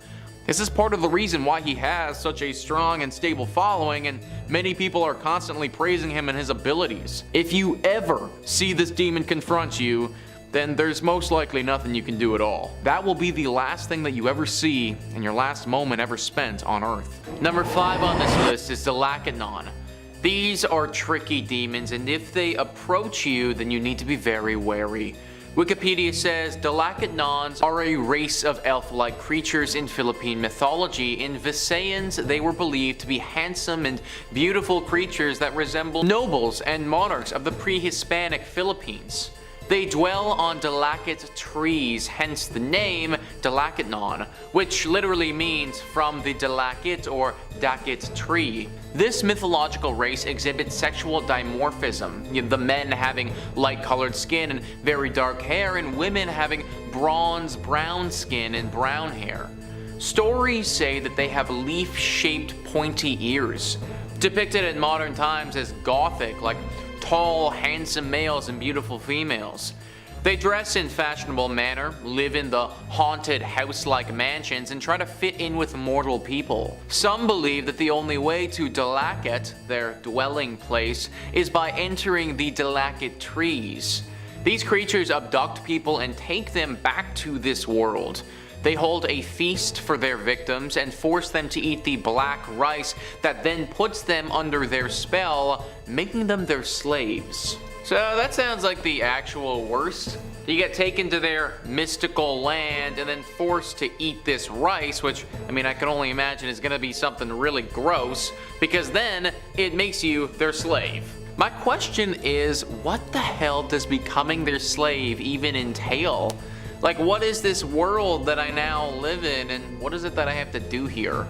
This is part of the reason why he has such a strong and stable following, and many people are constantly praising him and his abilities. If you ever see this demon confront you, then there's most likely nothing you can do at all. That will be the last thing that you ever see and your last moment ever spent on Earth. Number 5 on this list is Delacanon. These are tricky demons, and if they approach you, then you need to be very wary. Wikipedia says Delacatonons are a race of elf-like creatures in Philippine mythology. In Visayans, they were believed to be handsome and beautiful creatures that resemble nobles and monarchs of the pre-Hispanic Philippines. They dwell on Delacate trees, hence the name Delacanon, which literally means from the Delacate or Dacate tree. This mythological race exhibits sexual dimorphism, the men having light-colored skin and very dark hair, and women having bronze-brown skin and brown hair. Stories say that they have leaf-shaped pointy ears, depicted in modern times as gothic, like tall, handsome males and beautiful females. They dress in fashionable manner, live in the haunted house-like mansions, and try to fit in with mortal people. Some believe that the only way to Delacate, their dwelling place, is by entering the Delacate trees. These creatures abduct people and take them back to this world. They hold a feast for their victims and force them to eat the black rice that then puts them under their spell, making them their slaves. So that sounds like the actual worst. You get taken to their mystical land and then forced to eat this rice, which, I mean, I can only imagine is gonna be something really gross, because then it makes you their slave. My question is, what the hell does becoming their slave even entail? Like, what is this world that I now live in, and what is it that I have to do here?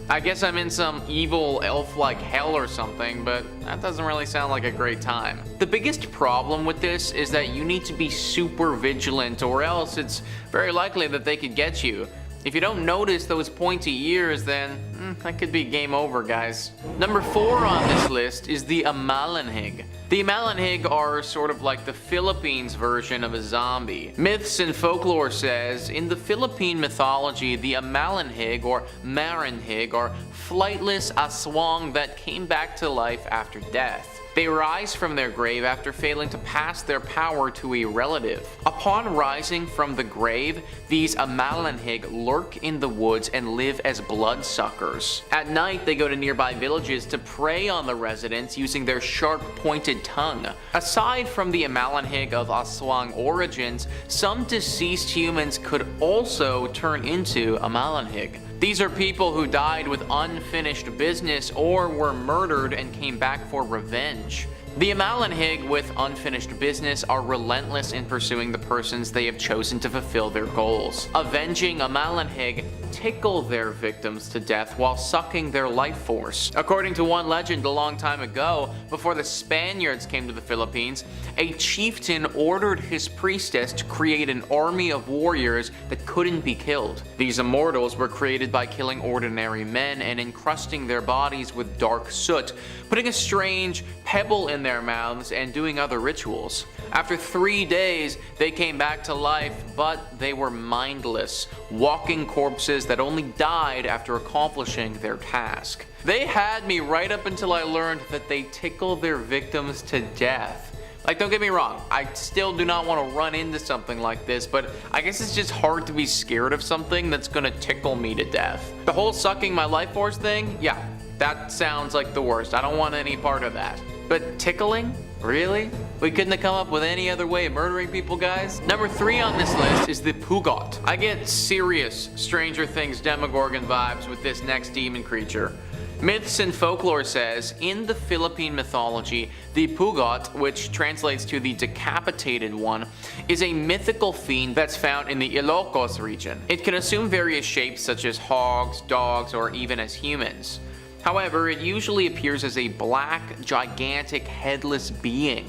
I guess I'm in some evil elf-like hell or something, but that doesn't really sound like a great time. The biggest problem with this is that you need to be super vigilant, or else it's very likely that they could get you. If you don't notice those pointy ears, then that could be game over, guys. Number 4 on this list is the Amalanhig. The Amalanhig are sort of like the Philippines version of a zombie. Myths and folklore says, in the Philippine mythology, the Amalanhig or Maranhig are flightless aswang that came back to life after death. They rise from their grave after failing to pass their power to a relative. Upon rising from the grave, these Amalanhig lurk in the woods and live as bloodsuckers. At night, they go to nearby villages to prey on the residents using their sharp, pointed tongue. Aside from the Amalanhig of Aswang origins, some deceased humans could also turn into Amalanhig. These are people who died with unfinished business or were murdered and came back for revenge. The Amalanhig with unfinished business are relentless in pursuing the persons they have chosen to fulfill their goals. Avenging Amalanhig tickle their victims to death while sucking their life force. According to one legend a long time ago, before the Spaniards came to the Philippines, a chieftain ordered his priestess to create an army of warriors that couldn't be killed. These immortals were created by killing ordinary men and encrusting their bodies with dark soot, putting a strange pebble in their mouths and doing other rituals. After 3 days, they came back to life, but they were mindless, walking corpses that only died after accomplishing their task. They had me right up until I learned that they tickle their victims to death. Like, don't get me wrong, I still do not want to run into something like this, but I guess it's just hard to be scared of something that's gonna tickle me to death. The whole sucking my life force thing, yeah, that sounds like the worst. I don't want any part of that. But tickling? Really? We couldn't have come up with any other way of murdering people, guys? Number 3 on this list is the Pugot. I get serious Stranger Things Demogorgon vibes with this next demon creature. Myths and folklore says, in the Philippine mythology, the Pugot, which translates to the decapitated one, is a mythical fiend that's found in the Ilocos region. It can assume various shapes such as hogs, dogs, or even as humans. However, it usually appears as a black, gigantic, headless being.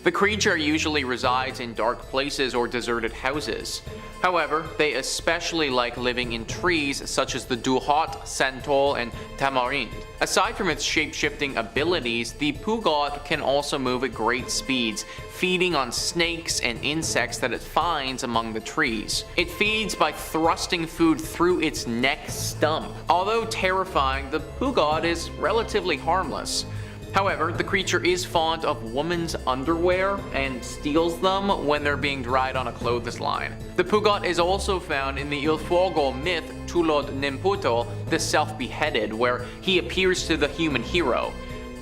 The creature usually resides in dark places or deserted houses. However, they especially like living in trees such as the duhot, santol, and tamarind. Aside from its shape-shifting abilities, the Pugot can also move at great speeds, feeding on snakes and insects that it finds among the trees. It feeds by thrusting food through its neck stump. Although terrifying, the Pugot is relatively harmless. However, the creature is fond of women's underwear and steals them when they're being dried on a clothesline. The Pugot is also found in the Ilfogo myth Tulod Nimputo, the self-beheaded, where he appears to the human hero.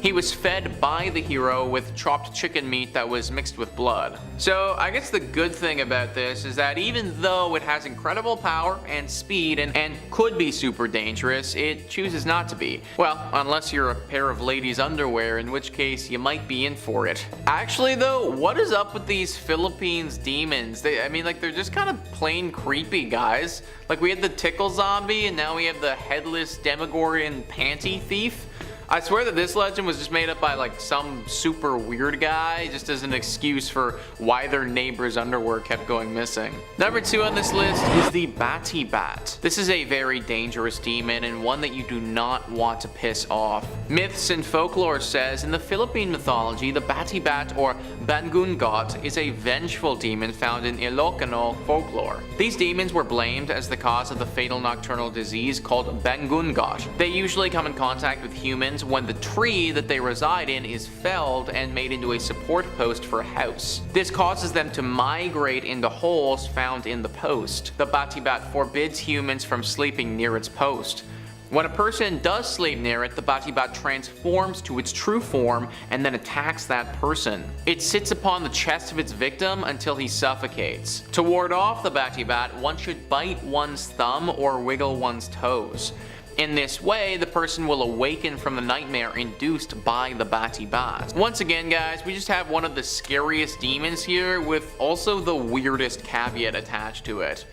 He was fed by the hero with chopped chicken meat that was mixed with blood. So I guess the good thing about this is that even though it has incredible power and speed and could be super dangerous, it chooses not to be. Well, unless you're a pair of ladies' underwear, in which case you might be in for it. Actually though, what is up with these Philippines demons? They're just kind of plain creepy, guys. Like, we had the tickle zombie and now we have the headless Demogorgon panty thief. I swear that this legend was just made up by like some super weird guy just as an excuse for why their neighbor's underwear kept going missing. Number 2 on this list is the Batibat. This is a very dangerous demon and one that you do not want to piss off. Myths and folklore says in the Philippine mythology, the Batibat or Bangungot is a vengeful demon found in Ilocano folklore. These demons were blamed as the cause of the fatal nocturnal disease called Bangungot. They usually come in contact with humans when the tree that they reside in is felled and made into a support post for a house. This causes them to migrate into holes found in the post. The Batibat forbids humans from sleeping near its post. When a person does sleep near it, the Batibat transforms to its true form and then attacks that person. It sits upon the chest of its victim until he suffocates. To ward off the Batibat, one should bite one's thumb or wiggle one's toes. In this way, the person will awaken from the nightmare induced by the Batibat. Once again, guys, we just have one of the scariest demons here with also the weirdest caveat attached to it.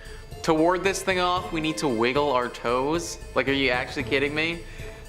To ward this thing off, we need to wiggle our toes? Like, are you actually kidding me?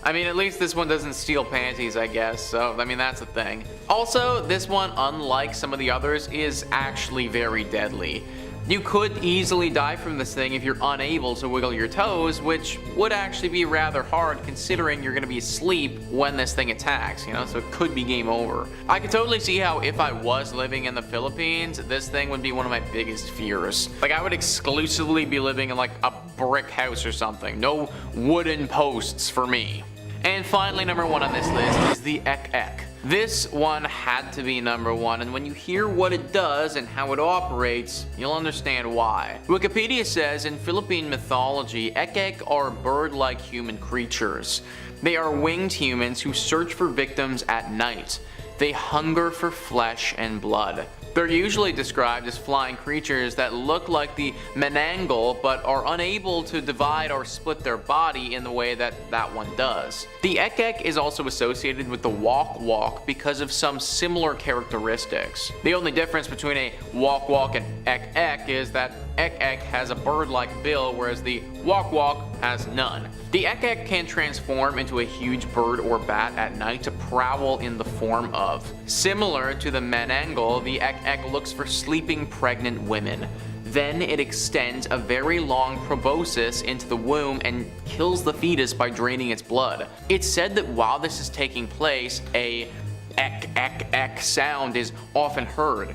I mean, at least this one doesn't steal panties, I guess, so, I mean, that's the thing. Also, this one, unlike some of the others, is actually very deadly. You could easily die from this thing if you're unable to wiggle your toes, which would actually be rather hard considering you're going to be asleep when this thing attacks, you know, so it could be game over. I could totally see how if I was living in the Philippines, this thing would be one of my biggest fears. Like, I would exclusively be living in like a brick house or something. No wooden posts for me. And finally, number 1 on this list is the Ek. This one had to be number 1, and when you hear what it does and how it operates, you'll understand why. Wikipedia says in Philippine mythology, Ek are bird-like human creatures. They are winged humans who search for victims at night. They hunger for flesh and blood. They're usually described as flying creatures that look like the menangle but are unable to divide or split their body in the way that one does. The ek is also associated with the walk because of some similar characteristics. The only difference between a walk and ek is that ek has a bird-like bill, whereas the walk has none. The ek can transform into a huge bird or bat at night to prowl in the form of. Similar to the menangle, the ek looks for sleeping pregnant women. Then it extends a very long proboscis into the womb and kills the fetus by draining its blood. It's said that while this is taking place, a ek sound is often heard.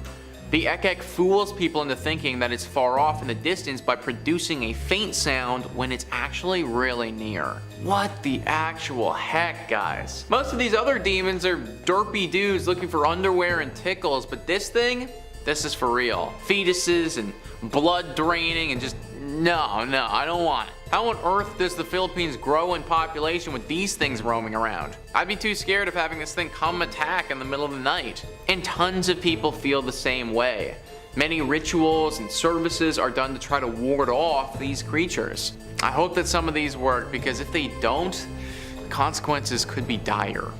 The ek fools people into thinking that it's far off in the distance by producing a faint sound when it's actually really near. What the actual heck, guys? Most of these other demons are derpy dudes looking for underwear and tickles, but this thing? This is for real. Fetuses and blood draining and just no, I don't want it. How on earth does the Philippines grow in population with these things roaming around? I'd be too scared of having this thing come attack in the middle of the night. And tons of people feel the same way. Many rituals and services are done to try to ward off these creatures. I hope that some of these work, because if they don't, the consequences could be dire.